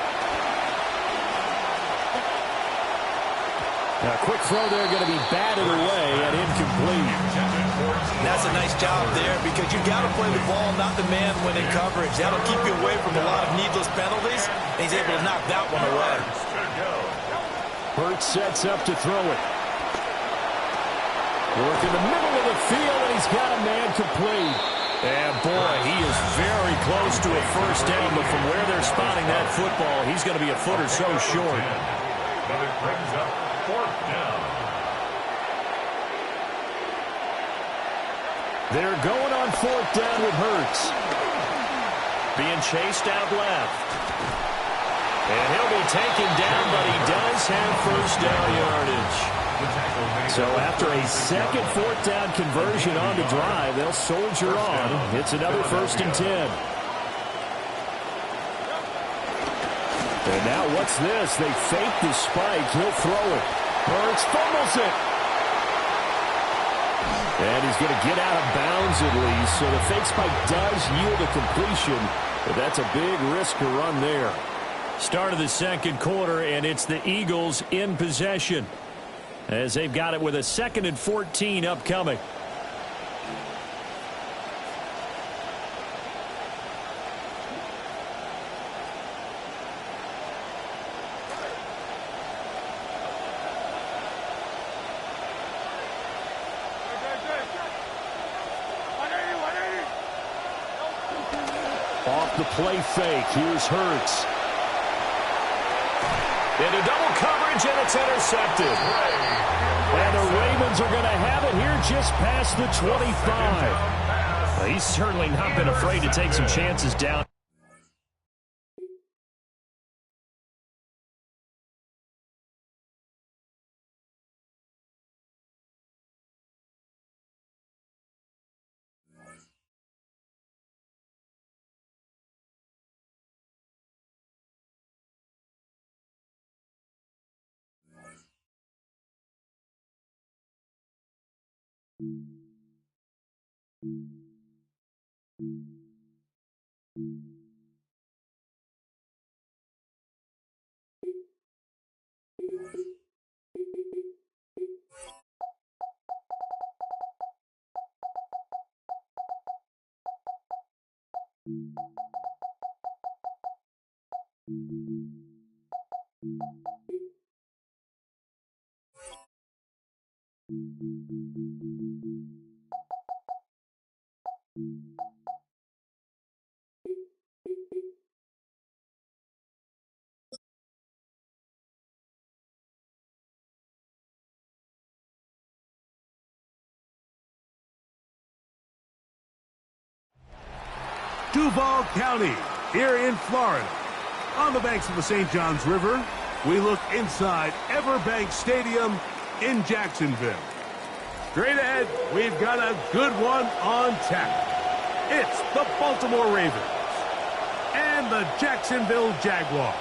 A quick throw there going to be batted away and incomplete. That's a nice job there because you got to play the ball, not the man when in coverage. That'll keep you away from a lot of needless penalties, and he's able to knock that one away. Hurts sets up to throw it. Work in the middle of the field, and he's got a man complete. And boy, he is very close to a first down, but from where they're spotting that football, he's going to be a foot or so short. But it brings up 4th down. They're going on 4th down with Hurts. Being chased out left. And he'll be taken down, but he does have first down yardage. So after a second 4th down conversion on the drive, they'll soldier on. It's another 1st and 10. And now what's this? They fake the spike. He'll throw it. Hurts fumbles it. And he's going to get out of bounds at least. So the fake spike does yield a completion. But that's a big risk to run there. Start of the second quarter, and it's the Eagles in possession as they've got it with a 2nd and 14 upcoming. Off the play fake, here's Hurts. Into double coverage, and it's intercepted. And the Ravens are going to have it here just past the 25. Well, he's certainly not been afraid to take some chances down. Duval County, here in Florida. On the banks of the St. Johns River, we look inside Everbank Stadium in Jacksonville. Straight ahead, we've got a good one on tap. It's the Baltimore Ravens and the Jacksonville Jaguars.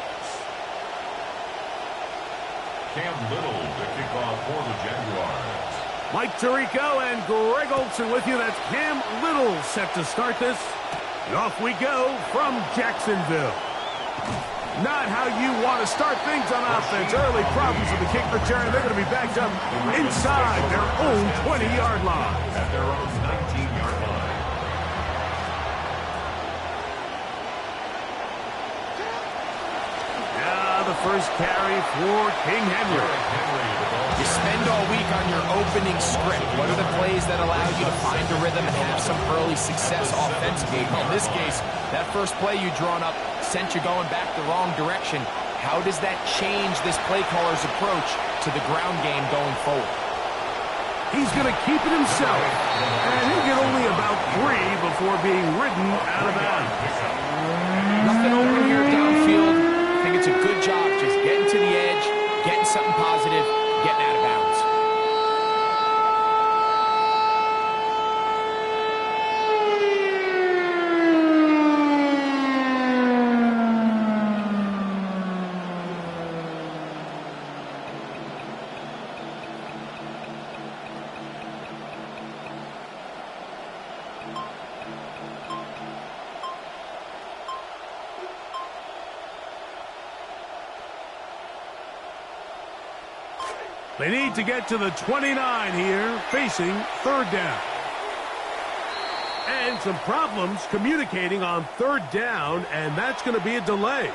Cam Little to kick off for the Jaguars. Mike Tirico and Greg Olsen with you. That's Cam Little set to start this. And off we go from Jacksonville. Not how you want to start things on offense. Early problems with the kick return. They're going to be backed up inside their own 20-yard line. At their own 19-yard line. Now the first carry for King Henry. You spend all week on your opening script. What are the plays that allow you to find a rhythm and have some early success offensively? Well, in this case, that first play you drawn up sent you going back the wrong direction. How does that change this play caller's approach to the ground game going forward? He's going to keep it himself, and he'll get only about 3 before being ridden out of bounds. Nothing over here downfield. I think it's a good job just getting to the edge They need to get to the 29 here, facing third down. And some problems communicating on third down, and that's going to be a delay.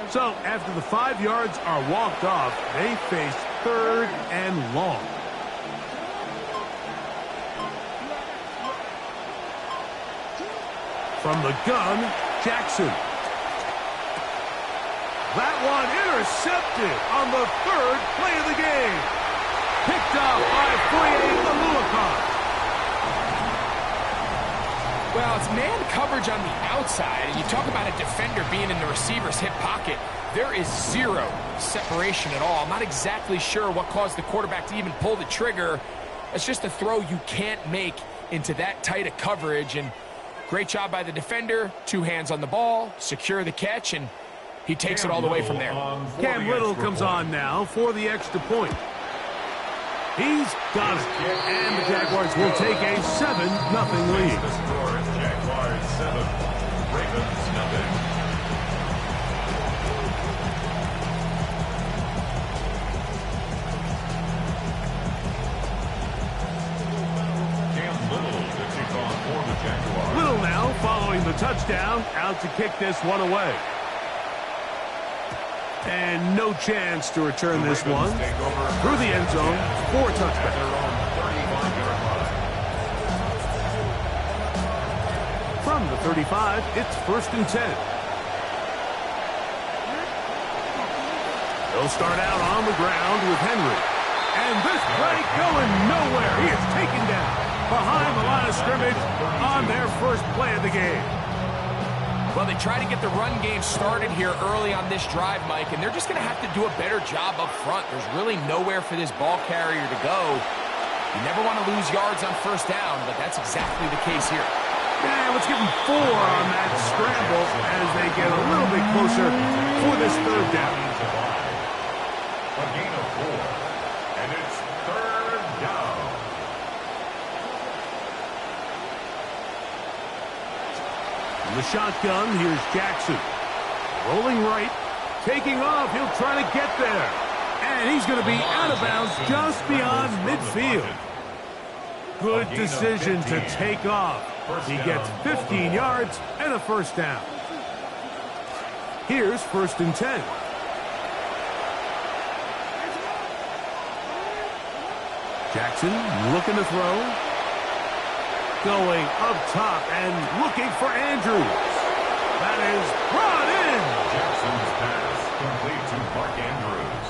So, after the 5 yards are walked off, they face third and long. From the gun, Jackson. That one intercepted on the third play of the game. Picked up by Foye Oluokun. Well, it's man coverage on the outside, and you talk about a defender being in the receiver's hip pocket. There is zero separation at all. I'm not exactly sure what caused the quarterback to even pull the trigger. It's just a throw you can't make into that tight of coverage, and great job by the defender. 2 hands on the ball, secure the catch, and he takes it all the way from there. Cam Little comes on now for the extra point. He's got it, and the Jaguars will take a 7-0 lead. Jaguars 7, Ravens 0. Cam Little to kick off for the Jaguars. Little now following the touchdown, out to kick this one away. And no chance to return this one through the end zone for a touchback. From the 35, it's 1st and 10. They'll start out on the ground with Henry. And this play going nowhere. He is taken down behind the line of scrimmage on their first play of the game. Well, they try to get the run game started here early on this drive, Mike, and they're just going to have to do a better job up front. There's really nowhere for this ball carrier to go. You never want to lose yards on first down, but that's exactly the case here. Yeah, let's give them 4 on that scramble as they get a little bit closer for this third down. A gain of 4, and it's third down. In the shotgun, here's Jackson. Rolling right, taking off, he'll try to get there. And he's going to be out of bounds just beyond midfield. Good decision to take off. He gets 15 yards and a first down. Here's 1st and 10. Jackson looking to throw. Going up top and looking for Andrews. That is brought in. Jackson's pass complete to Mark Andrews.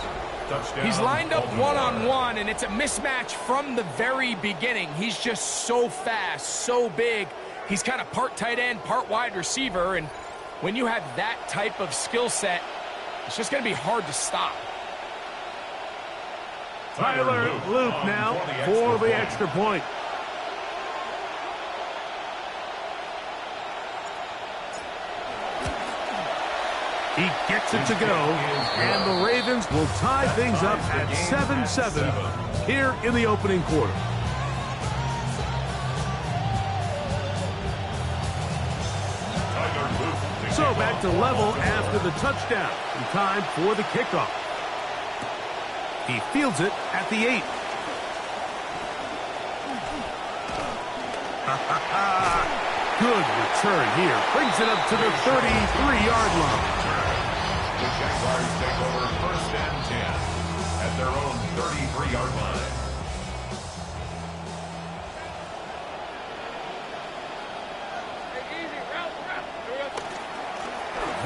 Touchdown. He's lined up one-on-one, and it's a mismatch from the very beginning. He's just so fast, so big. He's kind of part tight end, part wide receiver, and when you have that type of skill set, it's just going to be hard to stop. Tyler Loop now for the extra point. He gets it to go, and the Ravens will tie things up at 7-7 here in the opening quarter. So back to level after the touchdown, in time for the kickoff. He fields it at the 8. Good return here. Brings it up to the 33-yard line. The Jaguars take over 1st and 10 at their own 33-yard line.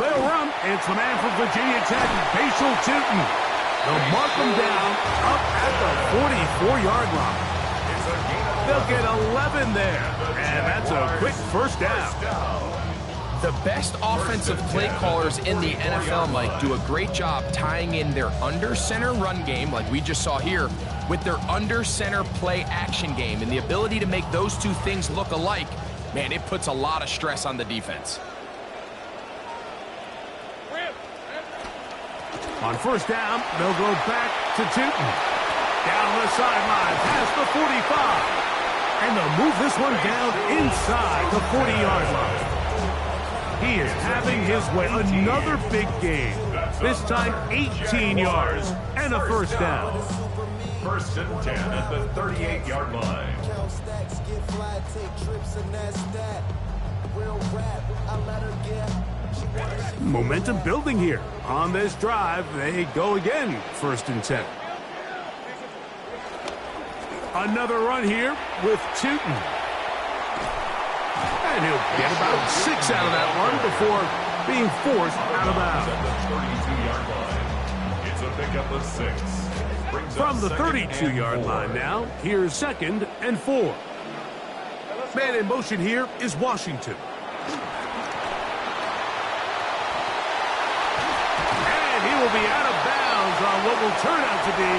They'll run. It's the man from Virginia Tech, Bashal Tootin. They'll mark them down up at the 44-yard line. They'll get 11 there, and that's a quick first down. The best offensive play callers in the NFL, Mike, do a great job tying in their under-center run game, like we just saw here, with their under-center play action game. And the ability to make those two things look alike, man, it puts a lot of stress on the defense. On first down, they'll go back to Tootin. Down the sideline, past the 45. And they'll move this one down inside the 40-yard line. He is having his way. Another big game. This time 18 yards and a first down. First and 10 at the 38-yard line. Momentum building here. On this drive, they go again. First and 10. Another run here with Tootin. And he'll get about 6 out of that one before being forced out of bounds. It's a pickup of 6. From the 32-yard line now, here's 2nd and 4. Man in motion here is Washington. And he will be out of bounds on what will turn out to be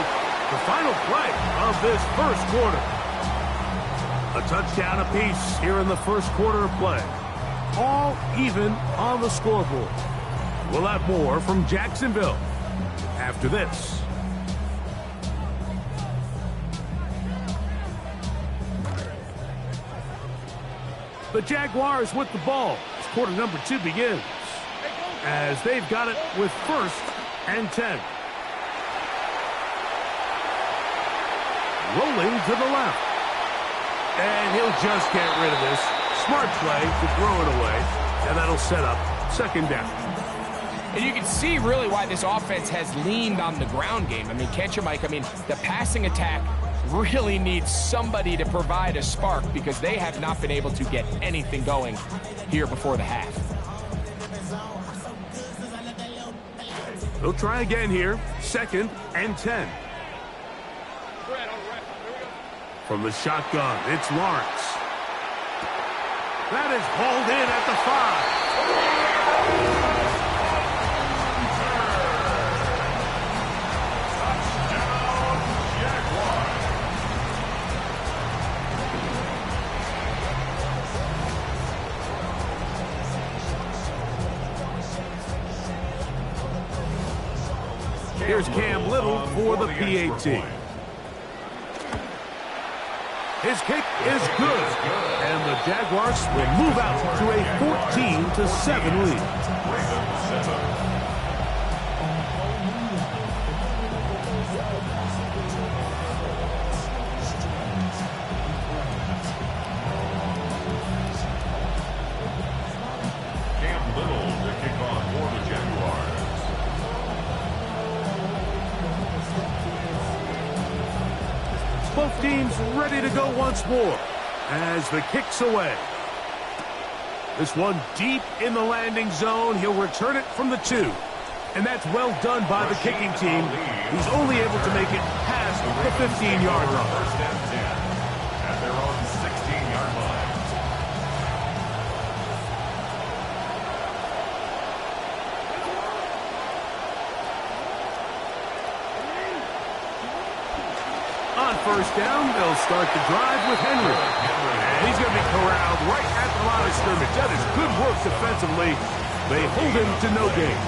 the final play of this first quarter. A touchdown apiece here in the first quarter of play. All even on the scoreboard. We'll have more from Jacksonville after this. The Jaguars with the ball as quarter number 2 begins. As they've got it with 1st and 10. Rolling to the left. And he'll just get rid of this. Smart play to throw it away. And that'll set up 2nd down. And you can see really why this offense has leaned on the ground game. I mean, can't you, Mike? I mean, the passing attack really needs somebody to provide a spark because they have not been able to get anything going here before the half. They'll try again here. 2nd and 10. From the shotgun, it's Lawrence. That is hauled in at the 5. Here's Cam Little for the PAT. His kick is good, and the Jaguars will move out to a 14-7 lead. Cam Little to kick off for the Jaguars. Both teams ready to go once more as the kick's away. This one deep in the landing zone. He'll return it from the 2. And that's well done by the kicking team. He's only able to make it past the 15-yard line. First and 10 at their own 16-yard line. On first down, they'll start the drive with Henry. And he's going to be corralled right at the line of scrimmage. That is good work defensively. They hold him to no gain.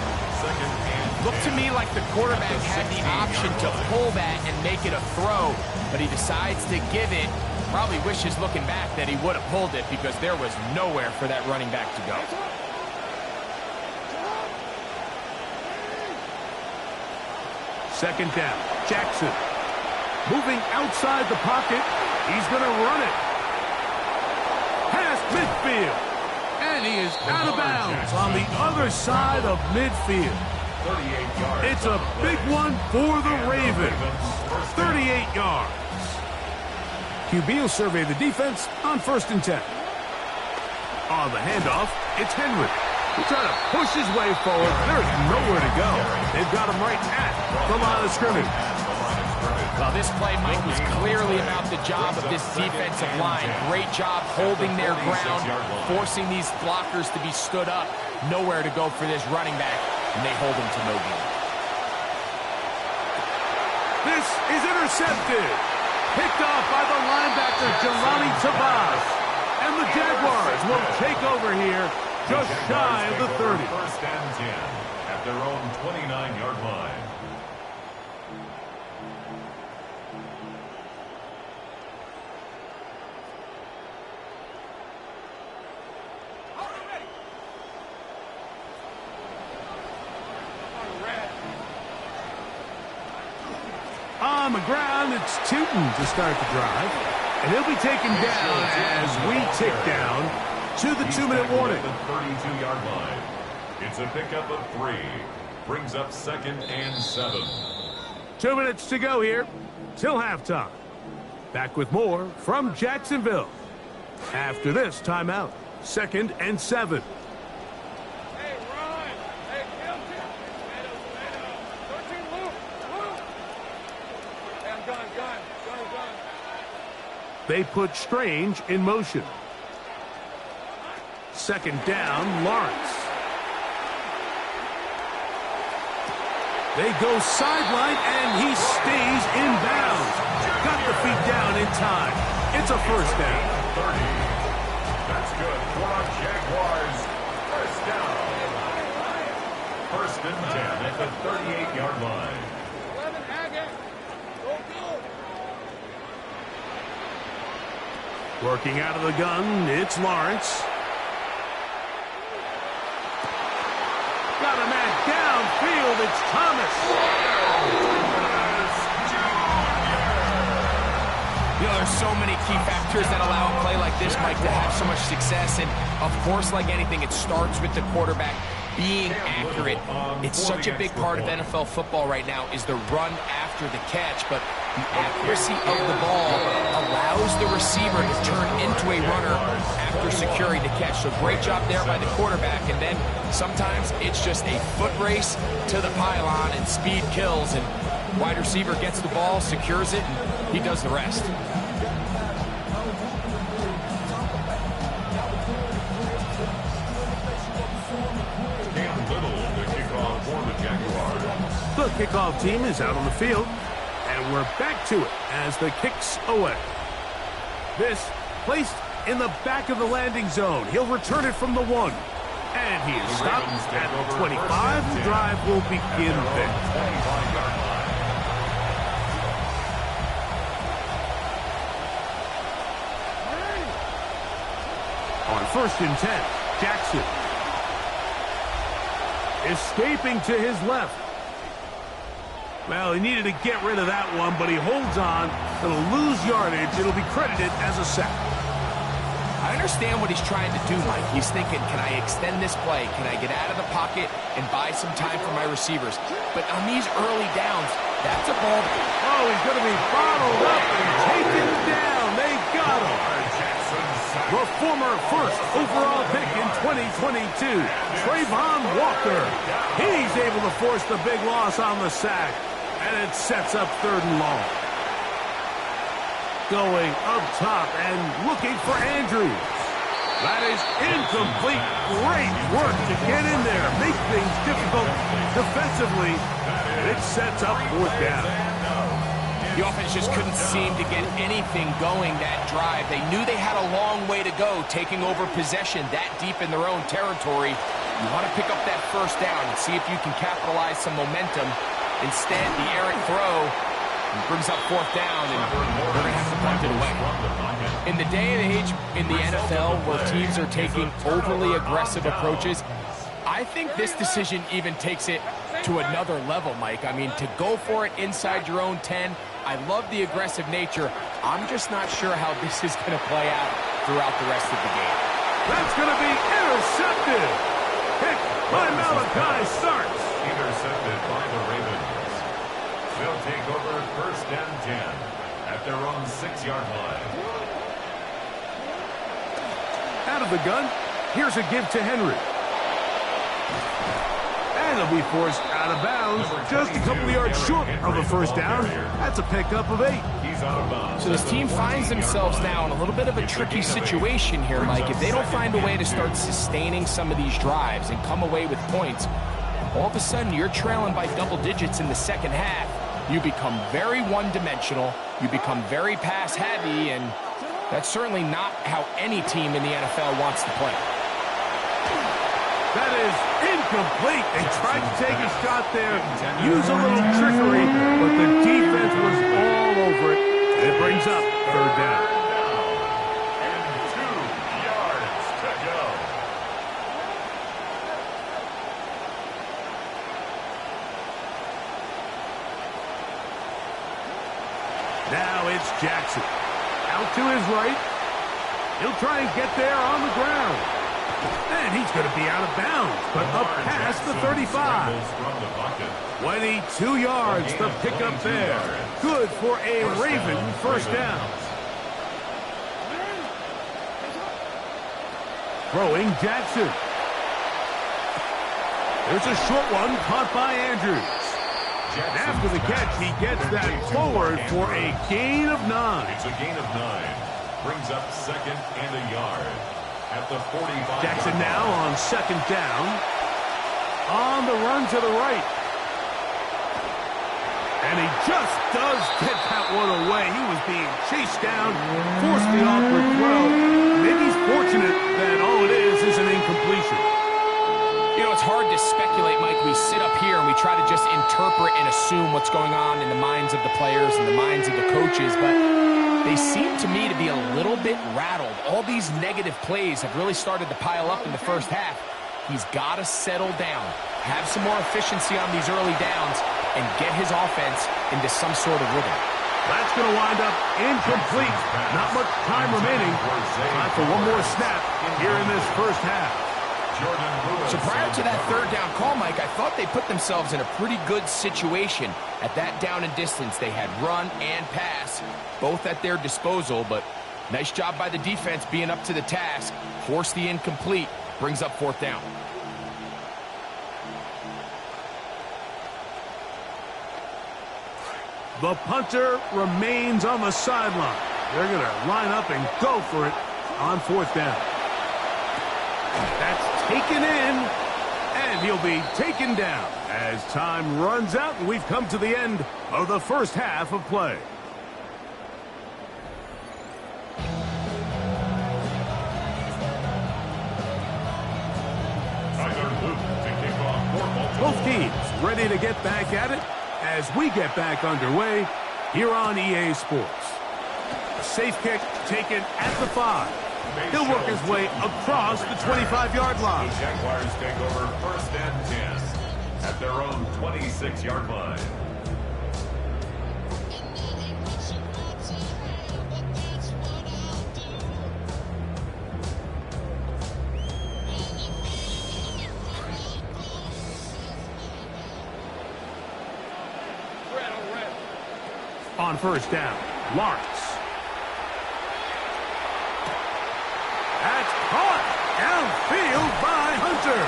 Looked to me like the quarterback had the option to pull that and make it a throw, but he decides to give it. Probably wishes looking back that he would have pulled it because there was nowhere for that running back to go. Second down, Jackson. Moving outside the pocket, he's going to run it. Past midfield. And he is out of bounds on the other side of midfield. 38 yards. It's a big one for the Ravens. 38 yards. QB will survey the defense on 1st and 10. On the handoff, it's Henry. He's trying to push his way forward. There's nowhere to go. They've got him right at the line of scrimmage. Well, this play, Mike, was clearly about the job of this defensive line. Great job holding their ground, forcing these blockers to be stood up. Nowhere to go for this running back, and they hold him to no gain. This is intercepted. Picked off by the linebacker, Jelani Tabas. And the Jaguars will take over here just shy of the 30. First and 10 at their own 29-yard line. On the ground, it's Tootin to start the drive. And he'll be taken down as we tick down to the 2-minute warning. The 32-yard line. It's a pickup of 3. Brings up 2nd and 7. 2 minutes to go here till halftime. Back with more from Jacksonville. After this timeout, 2nd and 7. They put Strange in motion. 2nd down, Lawrence. They go sideline, and he stays in bounds. Got the feet down in time. It's a first down. 30. That's good for our Jaguars. First down. 1st and 10 at the 38-yard line. Working out of the gun, it's Lawrence. Got a man downfield, it's Thomas. You know, there's so many key factors that allow a play like this, Mike, to have so much success. And, of course, like anything, it starts with the quarterback being accurate. It's such a big part of NFL football right now is the run after the catch. But the accuracy of the ball allows the receiver to turn into a runner after securing the catch. So great job there by the quarterback. And then sometimes it's just a foot race to the pylon and speed kills. And wide receiver gets the ball, secures it, and he does the rest. The kickoff team is out on the field, and we're back to it as the kick's away. This placed in the back of the landing zone. He'll return it from the 1. And he is stopped at the 25. The drive will begin there. On 1st and 10, Jackson. Escaping to his left. Well, he needed to get rid of that one, but he holds on. It'll lose yardage. It'll be credited as a sack. I understand what he's trying to do, Mike. He's thinking, can I extend this play? Can I get out of the pocket and buy some time for my receivers? But on these early downs, that's a ball. Oh, he's going to be bottled up and taken down. They got him. The former first overall pick in 2022, Trayvon Walker. He's able to force the big loss on the sack, and it sets up 3rd and long. Going up top and looking for Andrews. That is incomplete. Great work to get in there, make things difficult defensively, and it sets up 4th down. The offense just couldn't seem to get anything going that drive. They knew they had a long way to go, taking over possession that deep in their own territory. You want to pick up that 1st down and see if you can capitalize some momentum. Instead, the errant throw brings up 4th down, and they're going to have to punt it away. In the day and age in the NFL where teams are taking overly aggressive approaches, I think this decision even takes it to another level, Mike. I mean, to go for it inside your own 10, I love the aggressive nature. I'm just not sure how this is going to play out throughout the rest of the game. That's going to be intercepted. Pick by Malachi starts. Intercepted by the Ravens. They'll take over 1st and 10 at their own 6-yard line. Out of the gun, here's a give to Henry. And he'll be forced out of bounds just a couple of yards short of a first down. That's a pickup of 8. So this team finds themselves now in a little bit of a tricky situation here, Mike. If they don't find a way to start sustaining some of these drives and come away with points, all of a sudden you're trailing by double digits in the second half. You become very one-dimensional. You become very pass-heavy, and that's certainly not how any team in the NFL wants to play. That is incomplete. They tried to take a shot there, use a little trickery, but the defense was all over it. It brings up third down. And 2 yards to go. Now it's Jackson. Out to his right. He'll try and get there on the ground. And he's going to be out of bounds, but up past the 35. 22 yards, the pickup there. Good for a Raven first down. Throwing Jackson. There's a short one caught by Andrews. And after the catch, he gets that forward for a gain of 9. It's a gain of 9. Brings up second and a yard. At the 45. Jackson now on second down. On the run to the right. And he just does get that one away. He was being chased down, forced the awkward throw. Maybe he's fortunate that all it is an incompletion. You know, it's hard to speculate, Mike. We sit up here and we try to just interpret and assume what's going on in the minds of the players and the minds of the coaches, but they seem to me to be a little bit rattled. All these negative plays have really started to pile up in the first half. He's got to settle down, have some more efficiency on these early downs, and get his offense into some sort of rhythm. That's going to wind up incomplete. Not much time remaining. Time for one more snap here in this first half. So prior to that third down call, Mike, I thought they put themselves in a pretty good situation. At that down and distance, they had run and pass, both at their disposal, but nice job by the defense being up to the task. Force the incomplete, brings up fourth down. The punter remains on the sideline. They're going to line up and go for it on fourth down. That's taken in, and he'll be taken down as time runs out, and we've come to the end of the first half of play. Both teams ready to get back at it as we get back underway here on EA Sports. A safe kick taken at the 5. He'll work his way across the 25-yard line. The Jaguars take over first and 10 at their own 26-yard line. On first down, Lawrence. That's caught downfield by Hunter.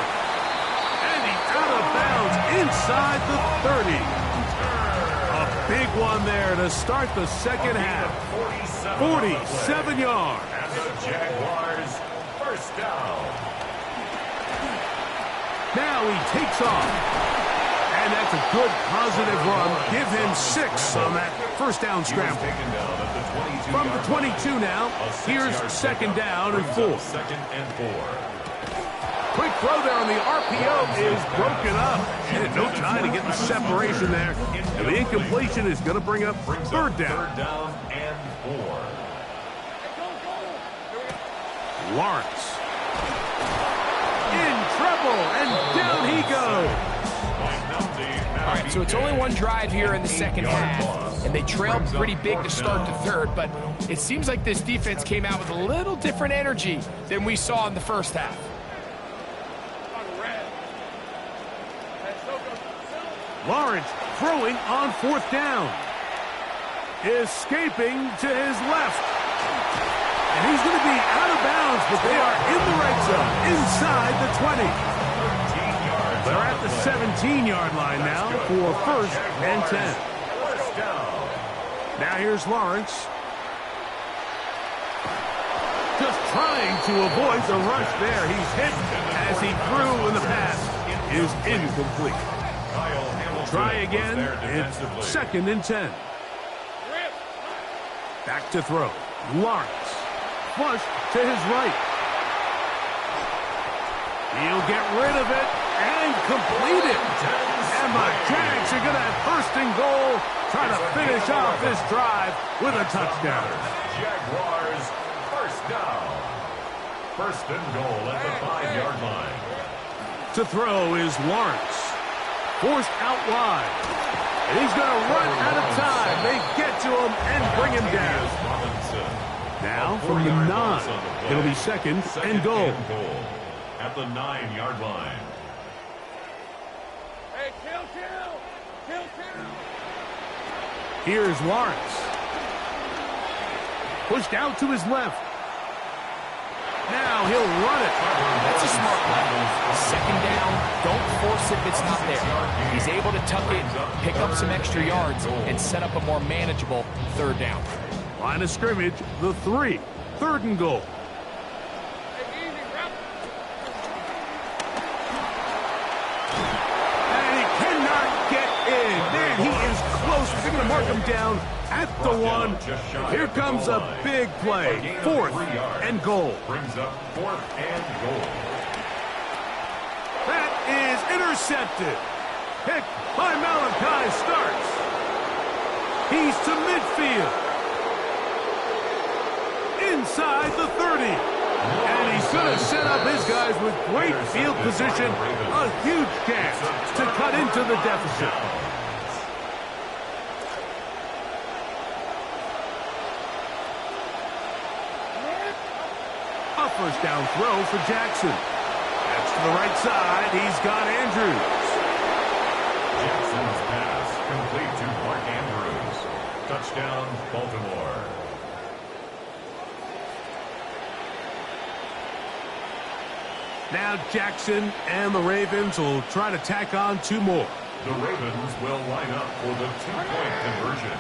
And he's out of bounds inside the 30. A big one there to start the second half. 47 yards. And the Jaguars first down. Now he takes off. And that's a good positive run. Give him 6 on that first down scramble. From the 22 now, here's second down and 4. Second and 4. Quick throw there on the RPO is broken up. And no time to get the separation there. And the incompletion is going to bring up third down. Third down and 4. Lawrence. In trouble, and down he goes. All right, so it's only one drive here in the second half, and they trailed pretty big to start the third, but it seems like this defense came out with a little different energy than we saw in the first half. Lawrence throwing on fourth down. Escaping to his left. And he's going to be out of bounds, but they are in the right zone, inside the 20. 13 yards They're at the 17-yard line now for 1st and 10. Now here's Lawrence. Just trying to avoid the rush there. He's hit as he threw, and the pass is incomplete. Try again. It's 2nd and 10. Back to throw. Lawrence. Flush to his right. He'll get rid of it and complete it. And the Jags are going to have 1st and goal. Try to finish off this drive with a touchdown. Jaguars, 1st down. 1st and goal at the 5-yard line. To throw is Lawrence. Forced out wide. And he's going to run out of time. They get to him and bring him down. Now from the 9. It'll be 2nd and goal. At the 9-yard line. Hey, kill. Here's Lawrence. Pushed out to his left. Now he'll run it. That's a smart play. 2nd down, don't force it if it's not there. He's able to tuck it, pick up some extra yards, and set up a more manageable 3rd down. Line of scrimmage, the 3. 3rd and goal. And he cannot get in. Man, he is close. They're going to mark him down at the 1. Here comes a big play. 4th and goal. Brings up 4th and goal. That is intercepted. Pick by Malachi starts. He's to midfield. Inside the 30. And he's going to set up his guys with great field position. A huge chance to cut into the deficit. A 1st down throw for Jackson. That's to the right side. He's got Andrews. Jackson's pass complete to Mark Andrews. Touchdown, Baltimore. Now Jackson and the Ravens will try to tack on 2 more. The Ravens will line up for the 2-point conversion.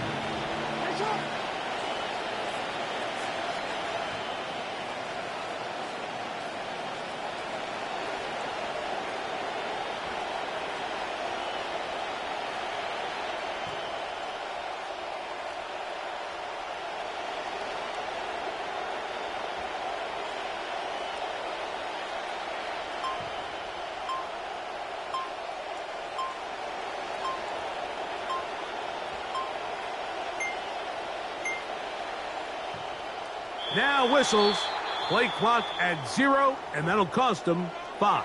Now whistles. Play clock at 0, and that'll cost them 5.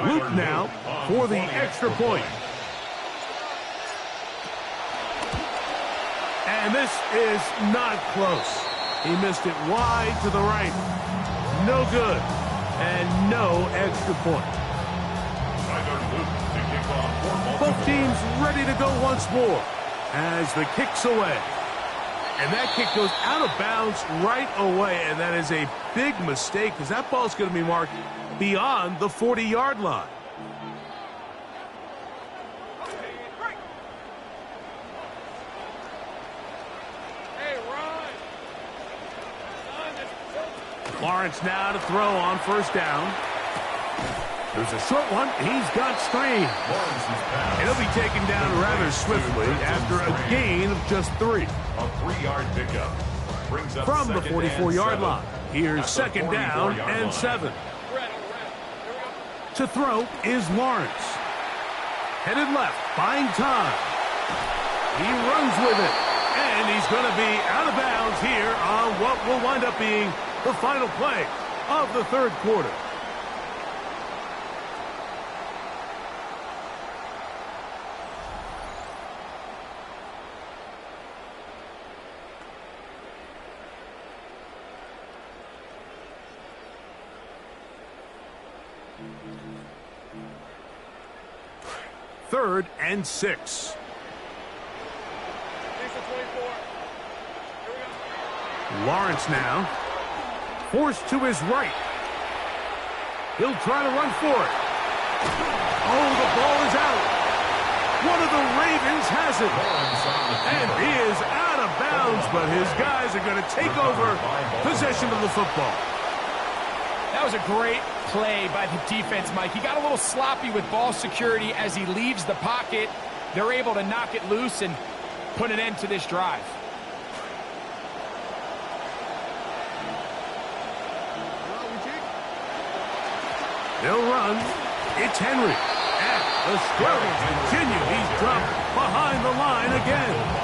Luke now for the extra point. And this is not close. He missed it wide to the right. No good. And no extra point. Both teams ready to go once more as the kick's away. And that kick goes out of bounds right away. And that is a big mistake because that ball's going to be marked beyond the 40-yard line. Lawrence now to throw on 1st down. There's a short one. He's got Strain. And he'll be taken down rather swiftly after a gain of just 3. A 3-yard pickup. Brings up from the 44-yard line. Here's 2nd down and 7. To throw is Lawrence. Headed left, buying time. He runs with it. And he's going to be out of bounds here on what will wind up being the final play of the 3rd quarter. 3rd and 6. Lawrence now. Forced to his right. He'll try to run for it. Oh, the ball is out. One of the Ravens has it. And he is out of bounds, but his guys are going to take over possession of the football. That was a great play by the defense, Mike. He got a little sloppy with ball security as he leaves the pocket. They're able to knock it loose and put an end to this drive. They'll run. It's Henry. And the struggles continue. He's dropped behind the line again.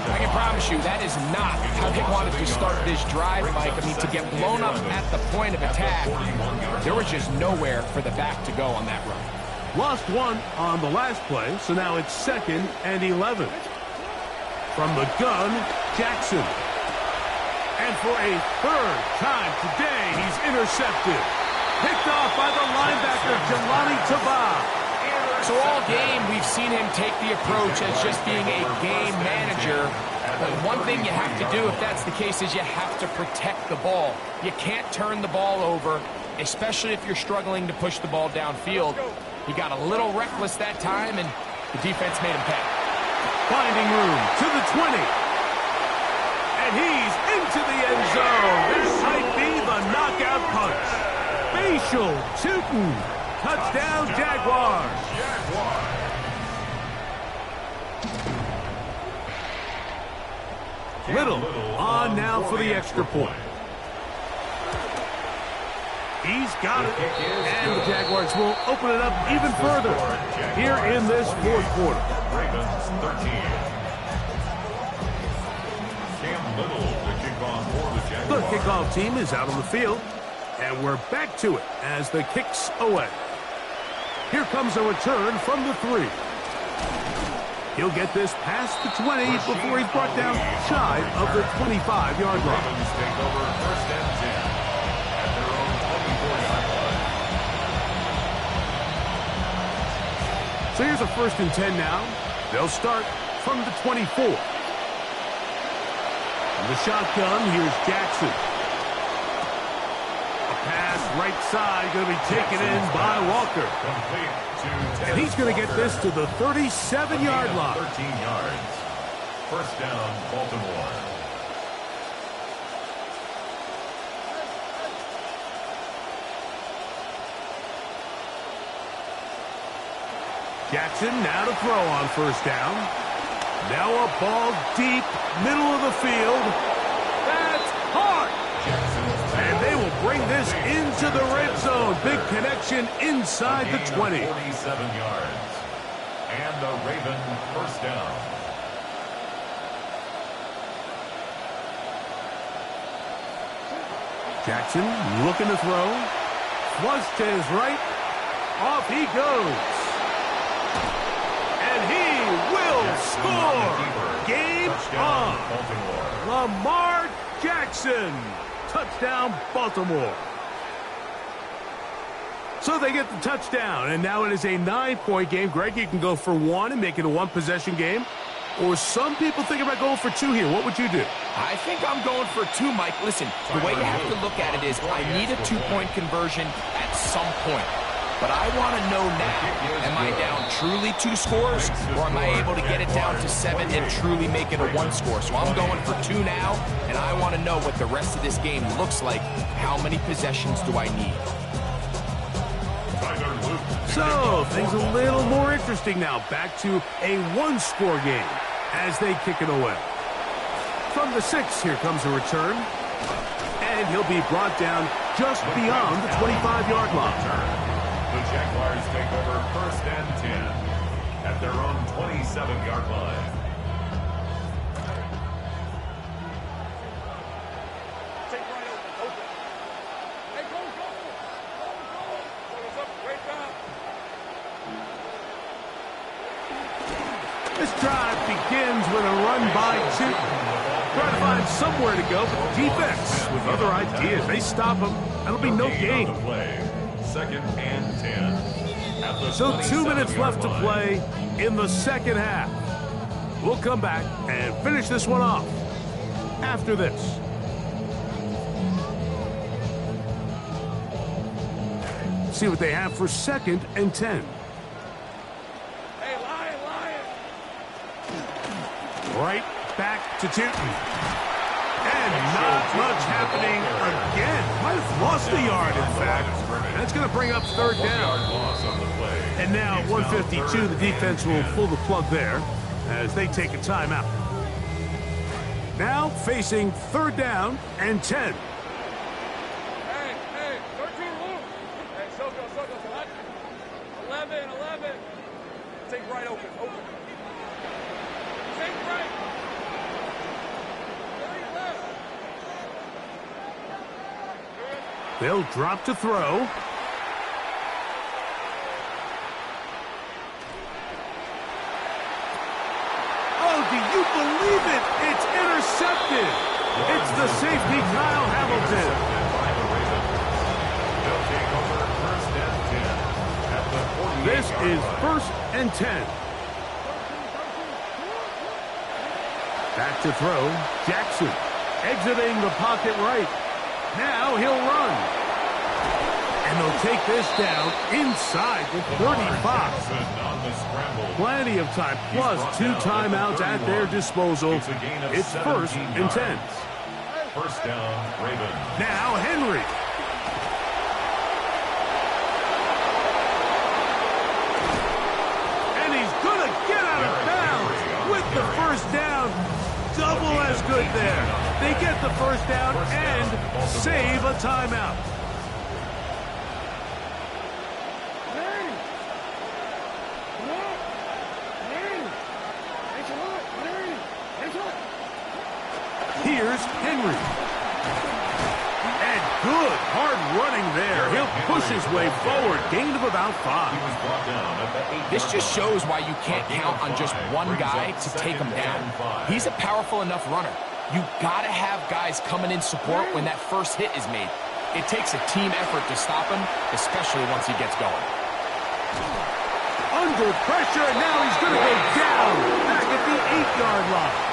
I can promise you that is not how they wanted to start this drive, Mike. I mean, to get blown up at the point of attack, there was just nowhere for the back to go on that run. Lost one on the last play, so now it's 2nd and 11. From the gun, Jackson. And for a 3rd time today, he's intercepted. Picked off by the linebacker, Jelani Tavah. So all game, we've seen him take the approach as just being a game manager. But one thing you have to do, if that's the case, is you have to protect the ball. You can't turn the ball over, especially if you're struggling to push the ball downfield. He got a little reckless that time, and the defense made him pay. Finding room to the 20. And he's into the end zone. This might be the knockout punch. Facial Tootin. Touchdown, Jaguars. Little on now for the extra point. He's got it. And the Jaguars will open it up even further here in this 4th quarter. Ravens 13. Cam Little, the kickoff for the Jaguars. The kickoff team is out on the field. And we're back to it as the kick's away. Here comes a return from the 3. He'll get this past the 20 before he's brought down shy of the 25-yard line. Ravens take over 1st and 10 at their own 24-yard line. So here's a 1st and 10 now. They'll start from the 24. In the shotgun, here's Jackson. Pass right side going to be taken in by Walker. And he's going to get this to the 37-yard line. 13 yards. 1st down, Baltimore. Jackson now to throw on 1st down. Now a ball deep, middle of the field. That's hard. And they will bring this into the red zone. Big connection inside the 20. 47 yards. And the Raven 1st down. Jackson looking to throw. Flush to his right. Off he goes. And he will score. Game on. Lamar Jackson. Touchdown, Baltimore. So they get the touchdown, and now it is a 9-point game. Greg, you can go for 1 and make it a 1-possession game. Or some people think about going for 2 here. What would you do? I think I'm going for 2, Mike. Listen, the way you have to look at it is I need a 2-point conversion at some point. But I want to know now, am I down truly 2 scores, or am I able to get it down to 7 and truly make it a 1 score? So I'm going for 2 now, and I want to know what the rest of this game looks like. How many possessions do I need? So things a little more interesting now. Back to a 1-score game as they kick it away. From the 6, here comes a return. And he'll be brought down just beyond the 25-yard line. The Jaguars take over 1st and 10 at their own 27-yard line. Take right open. Hey, go. Goes up, right down. This drive begins with a run by Tootin. Trying to find somewhere to go, but the defense with other ideas. They stop him. That'll be no gain. 2nd and 10 So 2 minutes left to play in the second half. We'll come back and finish this one off after this. See what they have for 2nd and 10. Hey, Lion. Right back to Tootin. And not much happening again. Might have lost a yard, in fact. That's going to bring up 3rd down. And now at 1:52, the defense will pull the plug there as they take a timeout. Now facing 3rd down and 10. Hey, 13 loose. Hey, so go. 11. Take right open. Take right. 30 left. They'll drop to throw. Oh, do you believe it? It's intercepted. It's the safety, Kyle Hamilton. This is 1st and 10. Back to throw. Jackson exiting the pocket right. Now he'll run. And they'll take this down inside the 35. Plenty of time, plus 2 timeouts at their disposal. It's 1st and 10. First down, Ravens. Now Henry. And he's going to get out of bounds with the 1st down. Double as good there. They get the 1st down and save a timeout. Here's Henry. And good hard running there. He'll push his way forward. Gain of about 5. This just shows why you can't count on just one guy to take him down. He's a powerful enough runner. You gotta have guys coming in support when that first hit is made. It takes a team effort to stop him, especially once he gets going. Under pressure, and now he's gonna go down back at the 8-yard line.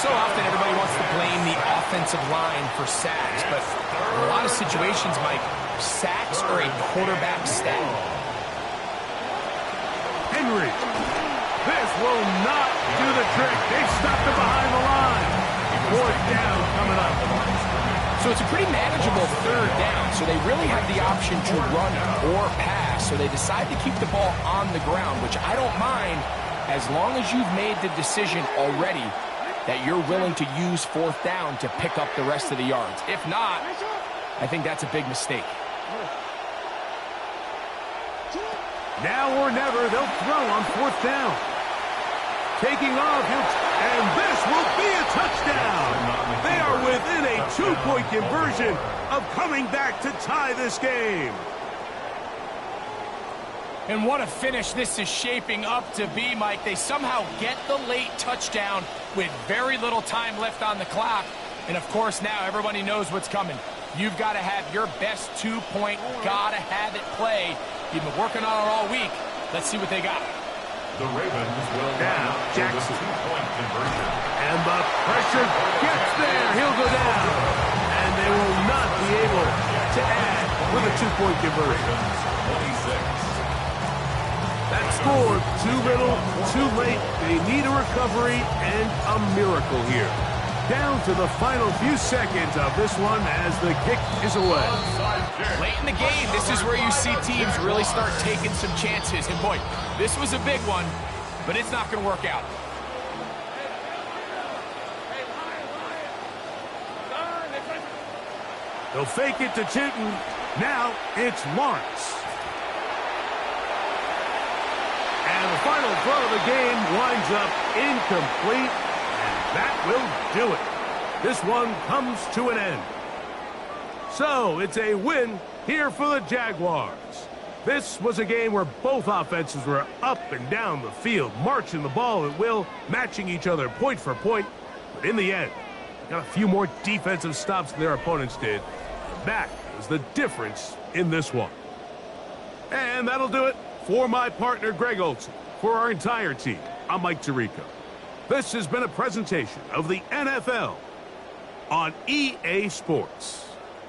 So often everybody wants to blame the offensive line for sacks, but in a lot of situations, Mike, sacks are a quarterback stat. Henry. This will not do the trick. They've stopped it behind the line. 4th down coming up. So it's a pretty manageable 3rd down, so they really have the option to run or pass, so they decide to keep the ball on the ground, which I don't mind as long as you've made the decision already that you're willing to use 4th down to pick up the rest of the yards. If not, I think that's a big mistake. Now or never, they'll throw on 4th down. Taking off, and this will be a touchdown. They are within a 2-point conversion of coming back to tie this game. And what a finish this is shaping up to be, Mike. They somehow get the late touchdown with very little time left on the clock. And, of course, now everybody knows what's coming. You've got to have your best 2-point, gotta have it play. You've been working on it all week. Let's see what they got. The Ravens will now Jackson. 2-point conversion. And the pressure gets there. He'll go down. And they will not be able to add with a 2-point conversion. 26. That score, too little, too late. They need a recovery and a miracle here. Down to the final few seconds of this one as the kick is away. Late in the game, this is where you see teams really start taking some chances. And boy, this was a big one, but it's not going to work out. They'll fake it to Tootin. Now it's Lawrence. And the final throw of the game winds up incomplete, and that will do it. This one comes to an end. So it's a win here for the Jaguars. This was a game where both offenses were up and down the field, marching the ball at will, matching each other point for point. But in the end, got a few more defensive stops than their opponents did. And that was the difference in this one. And that'll do it for my partner, Greg Olson. For our entire team, I'm Mike Tirico. This has been a presentation of the NFL on EA Sports.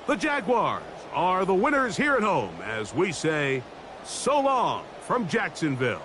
The Jaguars are the winners here at home as we say, so long from Jacksonville.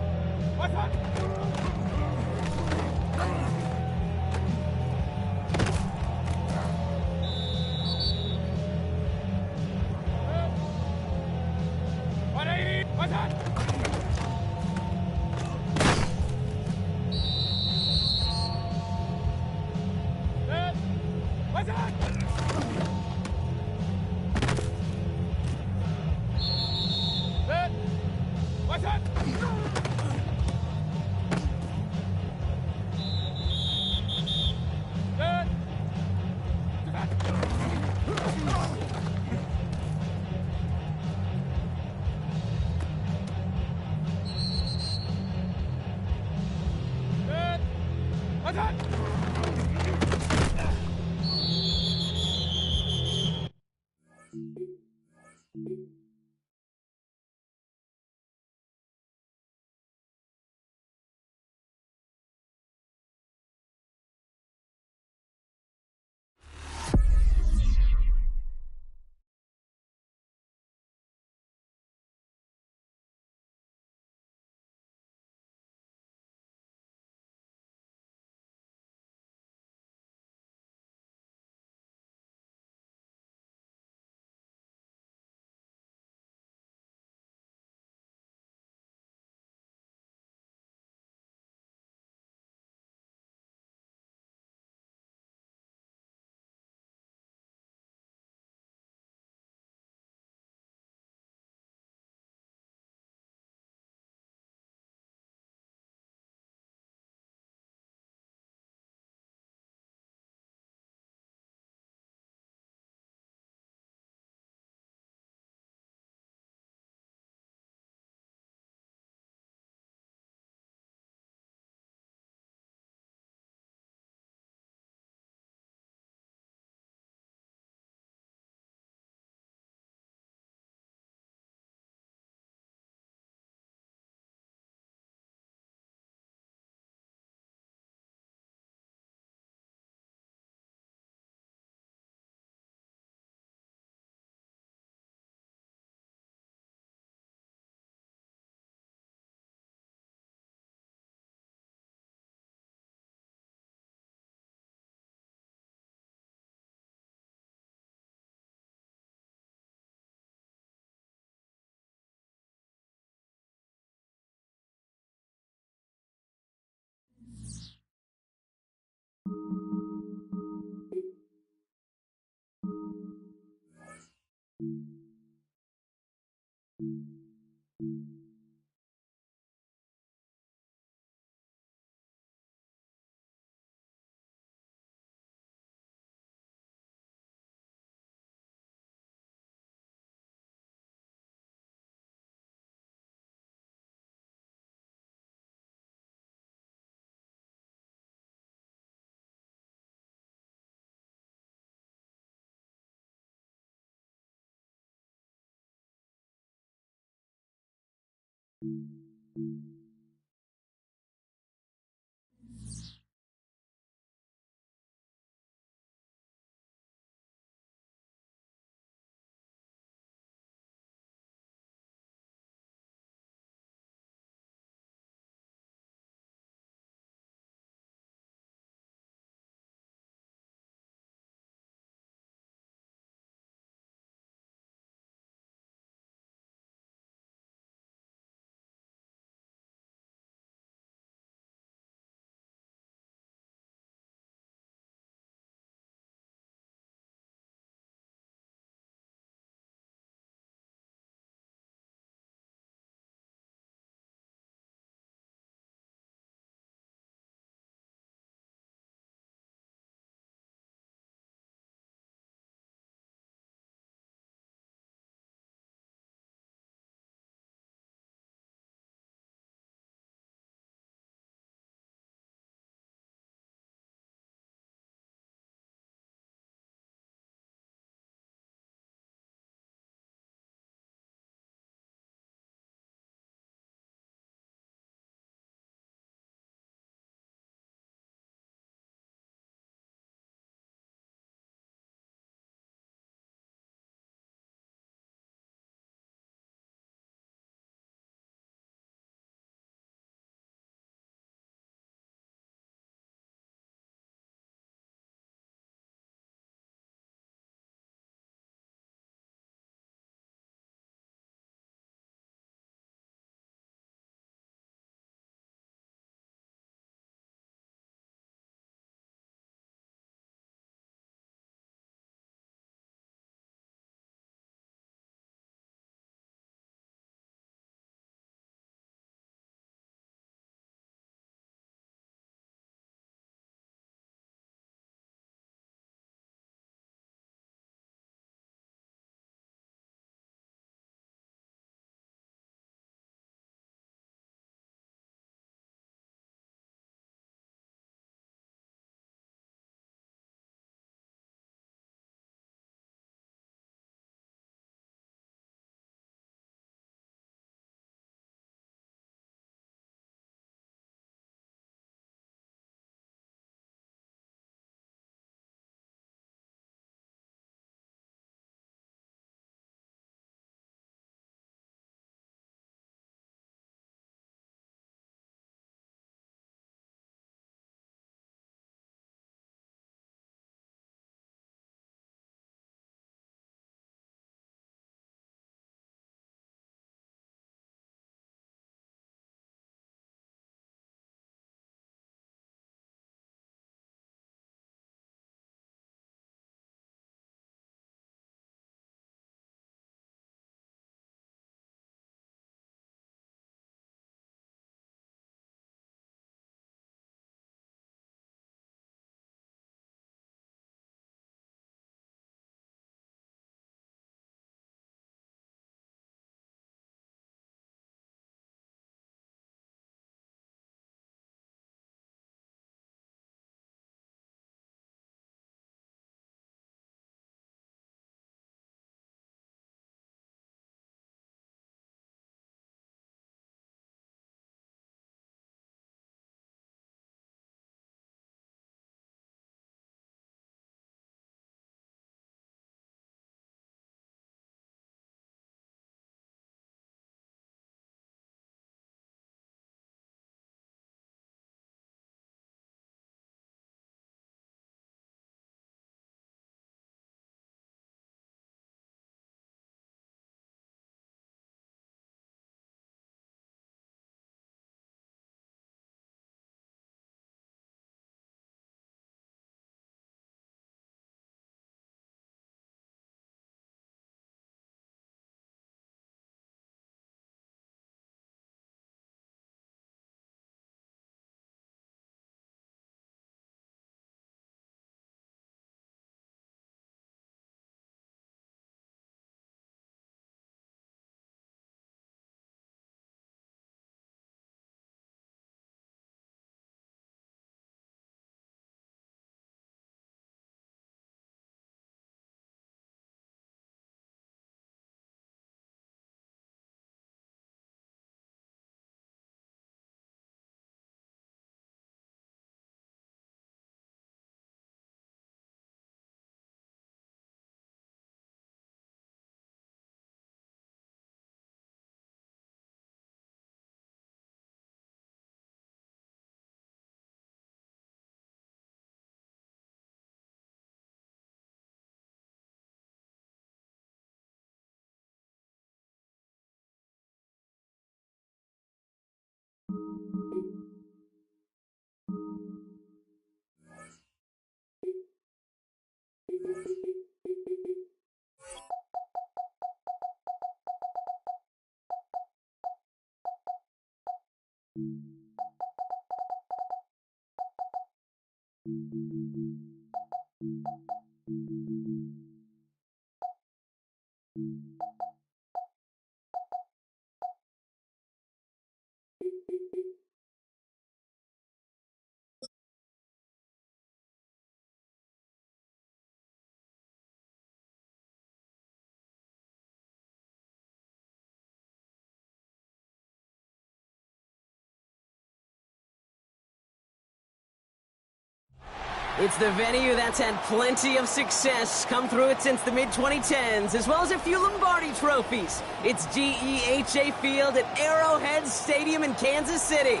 It's the venue that's had plenty of success come through it since the mid-2010s, as well as a few Lombardi trophies. It's GEHA Field at Arrowhead Stadium in Kansas City.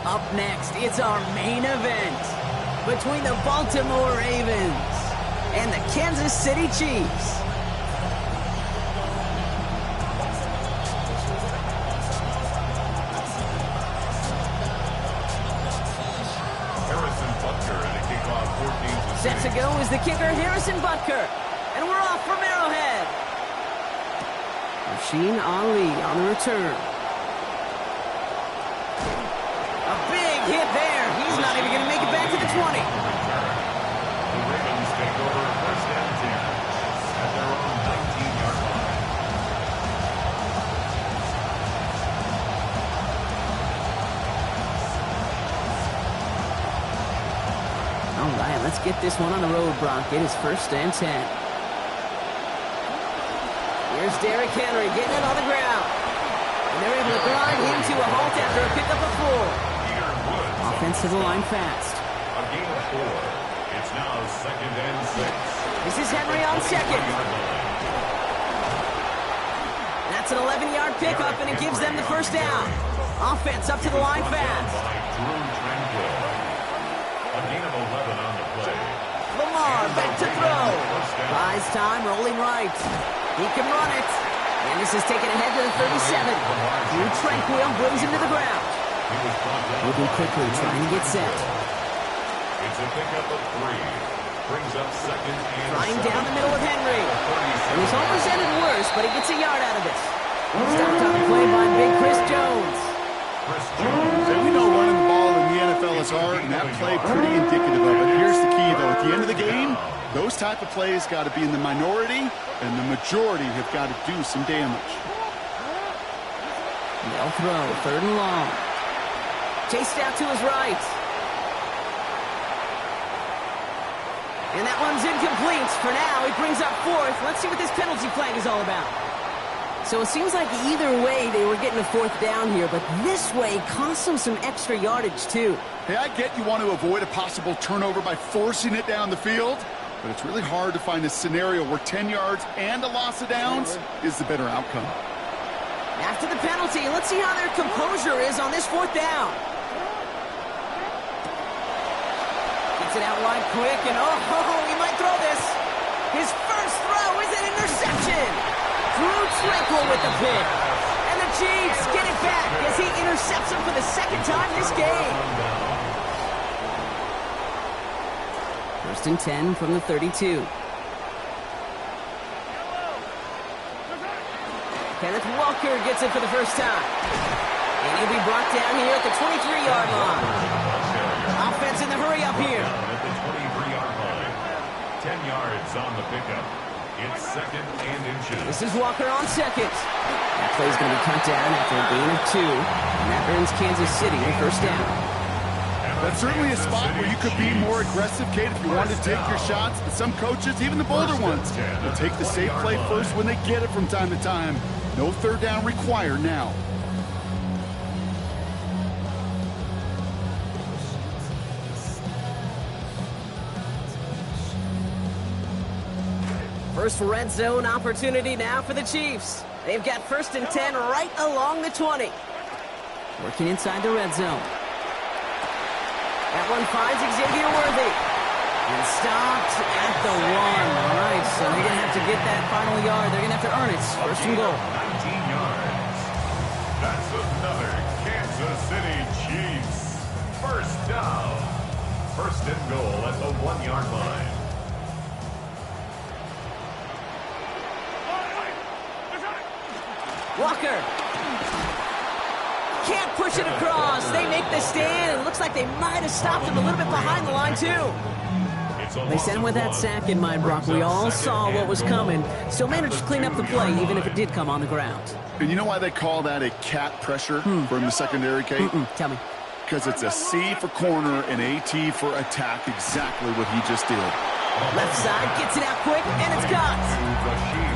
Up next, it's our main event between the Baltimore Ravens and the Kansas City Chiefs. Set to go is the kicker, Harrison Butker. And we're off from Arrowhead. Rasheen Ali on the return. A big hit there. He's not even going to make it back to the 20. The Ravens take over first and 10 at their own 19-yard line. All right, let's get this one on the road, Brock. It is first and 10. Here's Derrick Henry getting it on the ground. And they're able to grind him to a halt after a pickup of 4. Offensive line fast. A gain of 4. It's now second and 6. This is Henry on second. That's an 11-yard pickup, and it gives them the first down. Offense up to the line fast. A gain of 11 on the play. Lamar back to throw. Buys time, rolling right. He can run it. And this is taken ahead to the 37. Drew Tranquil brings him to the ground. Moving quickly, trying to get set. It's a pickup of 3. Brings up second and Flying down the middle of Henry. And this almost ended worse, but he gets a yard out of this. Stopped on the play by big Chris Jones. So we know running the ball in the NFL is hard, and that play pretty indicative of it. Here's the key, though. At the end of the game, those type of plays got to be in the minority, and the majority have got to do some damage. They'll throw, third and long. Chased out to his right. And that one's incomplete. For now, it brings up 4th. Let's see what this penalty flag is all about. So it seems like either way they were getting a 4th down here, but this way cost them some extra yardage too. Hey, I get you want to avoid a possible turnover by forcing it down the field, but it's really hard to find a scenario where 10 yards and a loss of downs is the better outcome. After the penalty, let's see how their composure is on this 4th down. Gets it out wide quick, and he might throw this. His first throw is an interception. Drew Tranquil with the pick. And the Chiefs get it back as he intercepts him for the second time this game. First and 10 from the 32. Kenneth Walker gets it for the first time. And he'll be brought down here at the 23-yard line. Offense in the hurry up here. At the 23-yard line. 10 yards on the pickup. It's second and inches. This is Walker on second. That play's going to be cut down after a gain of 2. And that earns Kansas City the first down. That's certainly a spot where you could be more aggressive, Kate, if you wanted to take your shots. But some coaches, even the bolder ones, will take the safe play first when they get it from time to time. No third down required now. First red zone opportunity now for the Chiefs. They've got first and 10 right along the 20. Working inside the red zone. That one finds Xavier Worthy. And stopped at the 1. All right, so they're going to have to get that final yard. They're going to have to earn it. First and goal. 19 yards. That's another Kansas City Chiefs. First down. First and goal at the 1-yard line. Walker. Can't push it across. They make the stand. It looks like they might have stopped him a little bit behind the line, too. It's They sent him with that sack in mind, Brock. We all saw what was coming. Still managed to clean up the play, even if it did come on the ground. And you know why they call that a cat pressure from the secondary, Kate? Tell me. Because it's a C for corner and a T for attack, exactly what he just did. Left side, gets it out quick, and it's got.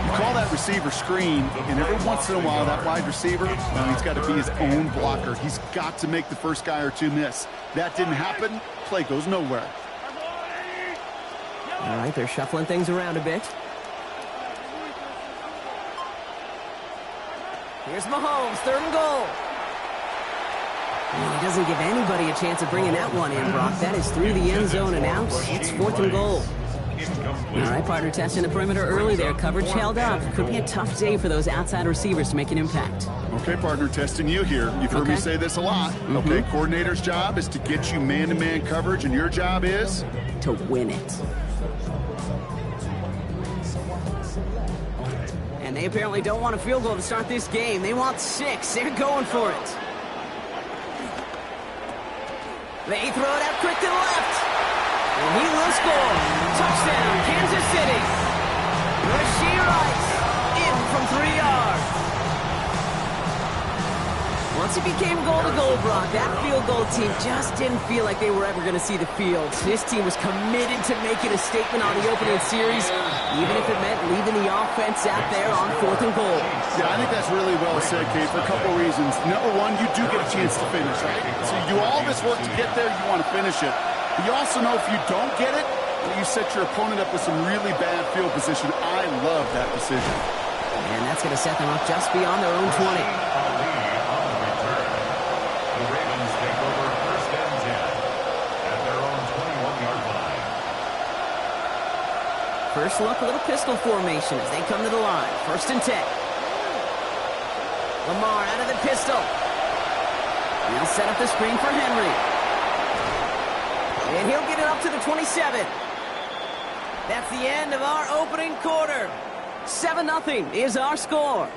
You call that receiver screen, and every once in a while, that wide receiver, he's got to be his own blocker. He's got to make the first guy or two miss. That didn't happen, play goes nowhere. All right, they're shuffling things around a bit. Here's Mahomes, 3rd and goal. And he doesn't give anybody a chance of bringing that one in, Brock. That is through the end zone and out. It's 4th and goal. All right, partner, testing the perimeter early there. Coverage held up. Could be a tough day for those outside receivers to make an impact. Okay, partner, testing you here. You've heard me say this a lot. Okay, coordinator's job is to get you man-to-man coverage, and your job is? To win it. And they apparently don't want a field goal to start this game. They want 6. They're going for it. They throw it out quick to the left. And he will score. Touchdown, Kansas City. Rashee Rice in from 3 yards. Once it became goal-to-goal, Brock, that field goal team just didn't feel like they were ever going to see the field. This team was committed to making a statement on the opening series, even if it meant leaving the offense out there on 4th and goal. Yeah, I think that's really well said, Kate, for a couple of reasons. Number one, you do get a chance to finish, right? So you do all this work to get there, you want to finish it. But you also know if you don't get it, you set your opponent up with some really bad field position. I love that decision. And that's going to set them up just beyond their own 20. First look, a little pistol formation as they come to the line. 1st and 10. Lamar out of the pistol. He'll set up the screen for Henry. And he'll get it up to the 27. That's the end of our opening quarter. 7-0 is our score.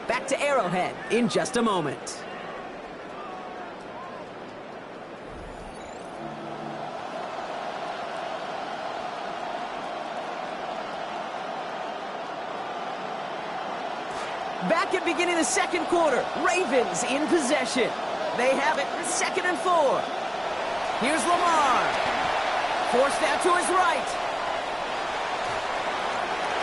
Back to Arrowhead in just a moment. Back at beginning of the 2nd quarter, Ravens in possession. They have it 2nd and 4. Here's Lamar. Forced out to his right.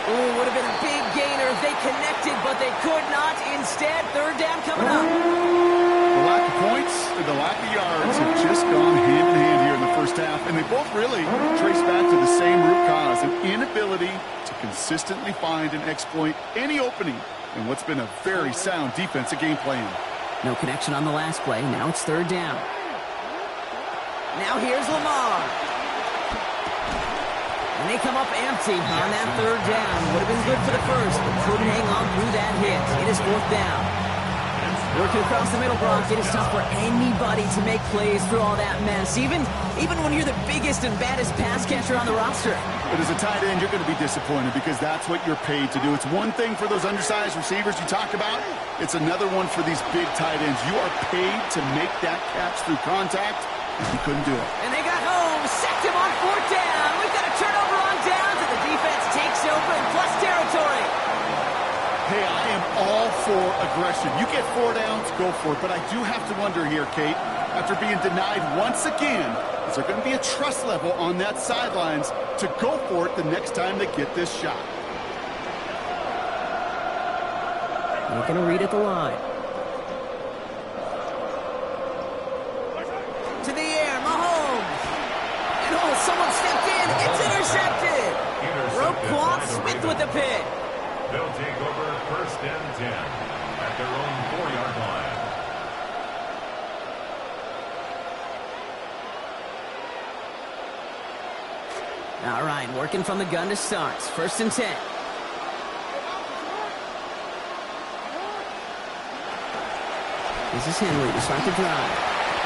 Ooh, would have been a big gainer if they connected, but they could not. Instead, 3rd down coming up. The lack of points and the lack of yards have just gone hand in hand here in the first half, and they both really trace back to the same root cause, an inability to consistently find and exploit any opening in what's been a very sound defensive game plan. No connection on the last play. Now it's 3rd down. Now here's Lamar. And they come up empty on that 3rd down. Would have been good for the first, but couldn't hang on through that hit. It is 4th down. Working across the middle, Brock, it is tough for anybody to make plays through all that mess, even when you're the biggest and baddest pass catcher on the roster. But as a tight end, you're going to be disappointed because that's what you're paid to do. It's one thing for those undersized receivers you talk about. It's another one for these big tight ends. You are paid to make that catch through contact, and you couldn't do it. And they got home, sacked him on 4th down. We've got a turnover on downs, and the defense takes over in plus territory. Hey, I am all for aggression. You get 4 downs, go for it. But I do have to wonder here, Kate, after being denied once again, is there going to be a trust level on that sidelines to go for it the next time they get this shot? They're going to read at the line. To the air, Mahomes. And someone stepped in. It's intercepted. Roquan Smith with the pick. They'll take over 1st and 10 at their own 4-yard line. All right, working from the gun to start. 1st and 10. This is Henry to start the drive.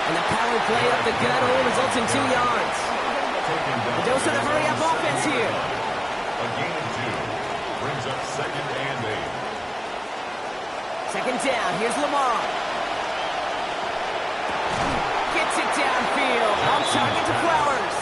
And the power play up the gut only results in 2 yards. The dose of the hurry-up offense here. A gain of 2. Brings up 2nd and 8. 2nd down. Here's Lamar. Gets it downfield. On target to Flowers.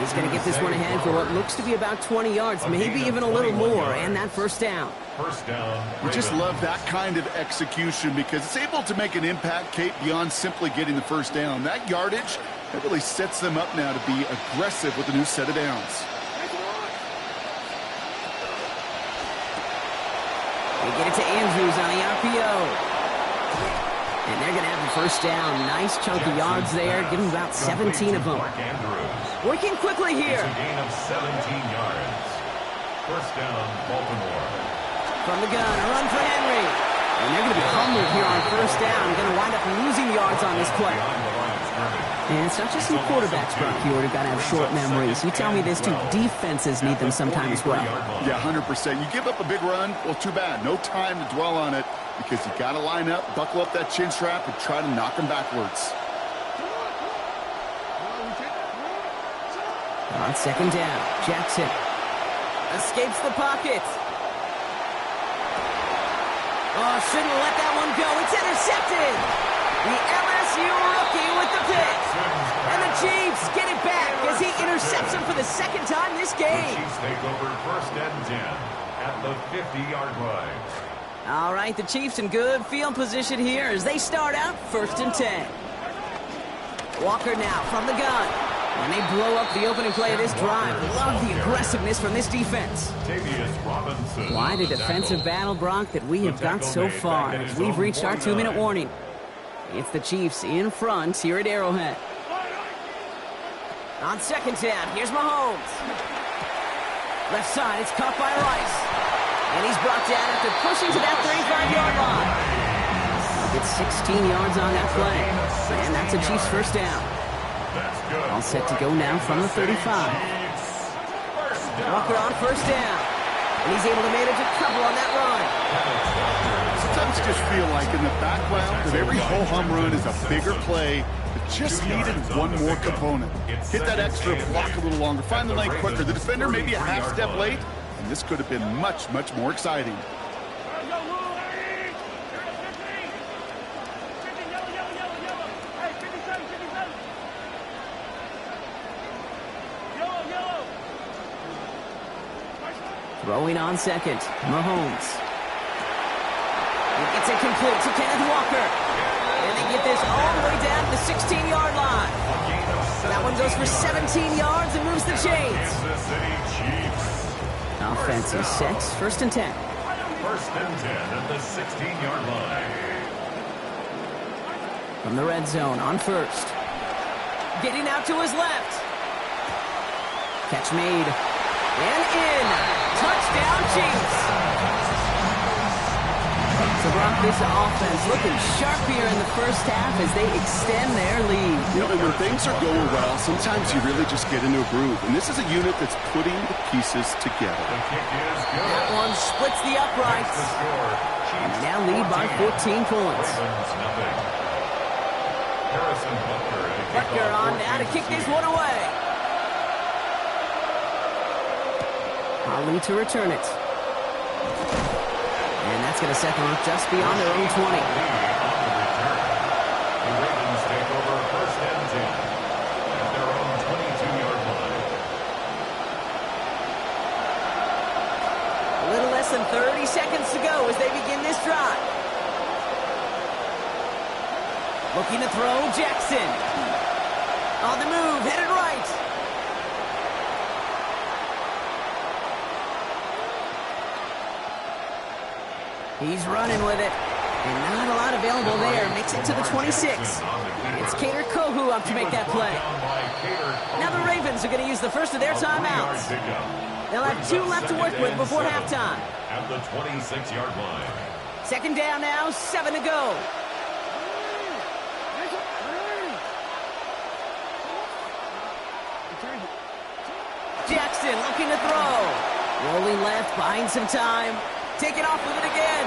He's going to get this one ahead for what looks to be about 20 yards, maybe even a little more, and that first down. First down. We just love that kind of execution because it's able to make an impact, Kate, beyond simply getting the first down. That yardage, that really sets them up now to be aggressive with a new set of downs. They get it to Andrews on the RPO. And they're going to have the first down. Nice chunk of yards there. Give them about 17 of them. Working quickly here. It's a gain of 17 yards. First down, Baltimore. From the gun, a run for Henry. And they're going to be humbled here on first down. Going to wind up losing yards on this play. And it's not just some quarterbacks, Brock. You already got to have short memories. You tell me this too. Defenses need them sometimes as well. Yeah, 100%. You give up a big run, well, too bad. No time to dwell on it because you got to line up, buckle up that chin strap, and try to knock them backwards. On second down, Jackson escapes the pocket. Oh, shouldn't let that one go. It's intercepted. The LSU rookie with the pick. And the Chiefs get it back as he intercepts him for the second time this game. The Chiefs take over first and 10 at the 50-yard line. All right, the Chiefs in good field position here as they start out first and 10. Walker now from the gun. And they blow up the opening play of this drive. Love the aggressiveness from this defense. Quite a defensive battle, Brock, that we have got so far as we've reached our 2-minute warning. It's the Chiefs in front here at Arrowhead. On second down, here's Mahomes. Left side, it's caught by Rice. And he's brought down after pushing to that 35-yard line. Gets 16 yards on that play. And that's a Chiefs first down. All set to go now from the 35. Walker on first down. And he's able to manage a couple on that run. Sometimes you just feel like in the background of every ho-hum run is a bigger play that just needed one more component. Hit that extra block a little longer. Find the lane quicker. The defender maybe a half step late. And this could have been much, much more exciting. Throwing on second, Mahomes. He gets it complete to Kenneth Walker. And they get this all the way down to the 16-yard line. That one goes for 17 yards and moves the chains. Offense is set, first and 10. First and 10 at the 16-yard line. From the red zone on first. Getting out to his left. Catch made. And in. Touchdown, Chiefs. So, Brock, this offense looking sharp here in the first half as they extend their lead. You know, and when things are going well, sometimes you really just get into a groove. And this is a unit that's putting the pieces together. That one splits the uprights. And they now lead by 14 points. Butker on now to kick this one away. Ali to return it. And that's going to set them up just beyond their own 20. The Ravens take over first and 10 at their own 22-yard line. A little less than 30 seconds to go as they begin this drive. Looking to throw, Jackson. On the move, headed right. He's running with it. And not a lot available there. Makes it to the 26. It's Kader Kohu up to make that play. Now the Ravens are going to use the first of their timeouts. They'll have 2 left to work with before halftime. At the 26-yard line. Second down now, 7 to go. Jackson looking to throw. Rolling left, buying some time. Taking off with it again.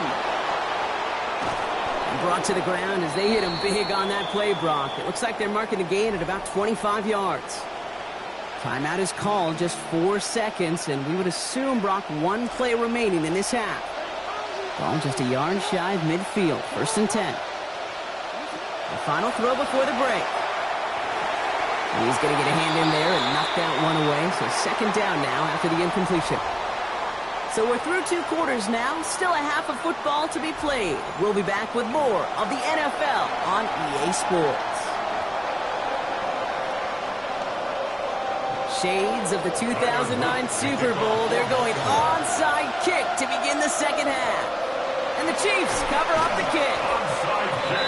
And brought to the ground as they hit him big on that play, Brock. It looks like they're marking the gain at about 25 yards. Timeout is called, just 4 seconds, and we would assume, Brock, 1 play remaining in this half. Ball just a yard shy of midfield, first and 10. The final throw before the break. And he's going to get a hand in there and knock that one away. So second down now after the incompletion. So we're through 2 quarters now. Still a half of football to be played. We'll be back with more of the NFL on EA Sports. Shades of the 2009 Super Bowl. They're going onside kick to begin the second half. And the Chiefs cover up the kick.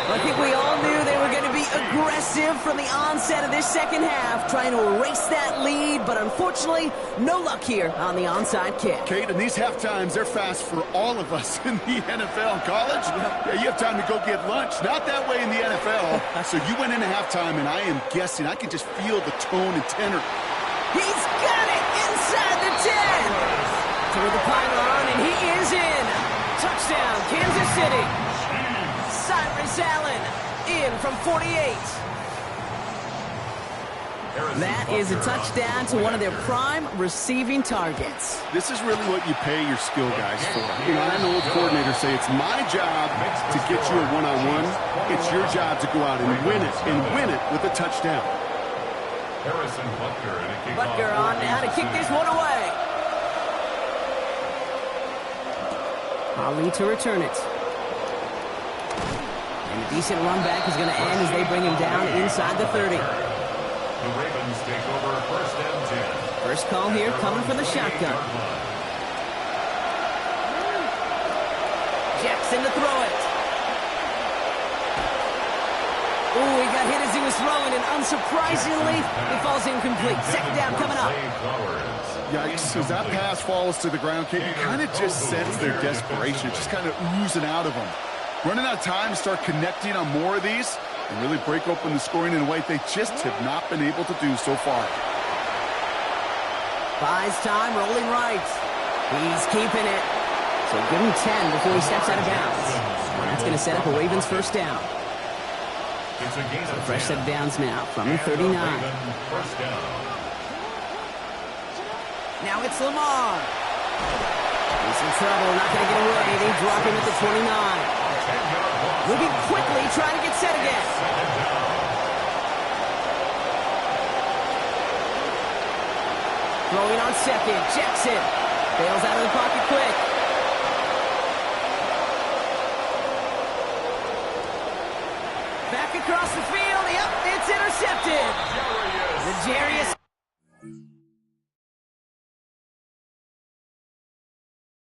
I think we all knew they were going to be aggressive from the onset of this second half, trying to erase that lead, but unfortunately, no luck here on the onside kick. Kate, and these half times, they're fast for all of us in the NFL and college. Yeah, you have time to go get lunch. Not that way in the NFL. So you went into halftime, and I am guessing, I can just feel the tone and tenor. He's got it inside the 10. Toward the pylon, and he is in. Touchdown, Kansas City. Cyrus Allen in from 48. That is a touchdown to one of their prime receiving targets. This is really what you pay your skill guys for. You know, I know old coordinators say it's my job to get you a one-on-one. It's your job to go out and win it with a touchdown. Butker on now to kick this one away. Ali to return it. And a decent run back is going to end as they bring him down inside the 30. The Ravens take over first and 10. First call here coming from the shotgun. Jackson to throw it. Ooh, he got hit as he was throwing, and unsurprisingly, he falls incomplete. Second down coming up. Yikes, as that pass falls to the ground, Kate, you kind of just sense their desperation. It's just kind of oozing out of them. Running out of time to start connecting on more of these and really break open the scoring in a way they just have not been able to do so far. Buys time, rolling right. He's keeping it. So give him 10 before he steps out of bounds. That's going to set up a Ravens first down. So fresh set of downs now from the 39. Now it's Lamar. He's in trouble, not going to get away. They drop him at the 29. Moving quickly, trying to get set again. Throwing on second, Jackson. Bails out of the pocket quick. Back across the field, yep, it's intercepted. The Jarius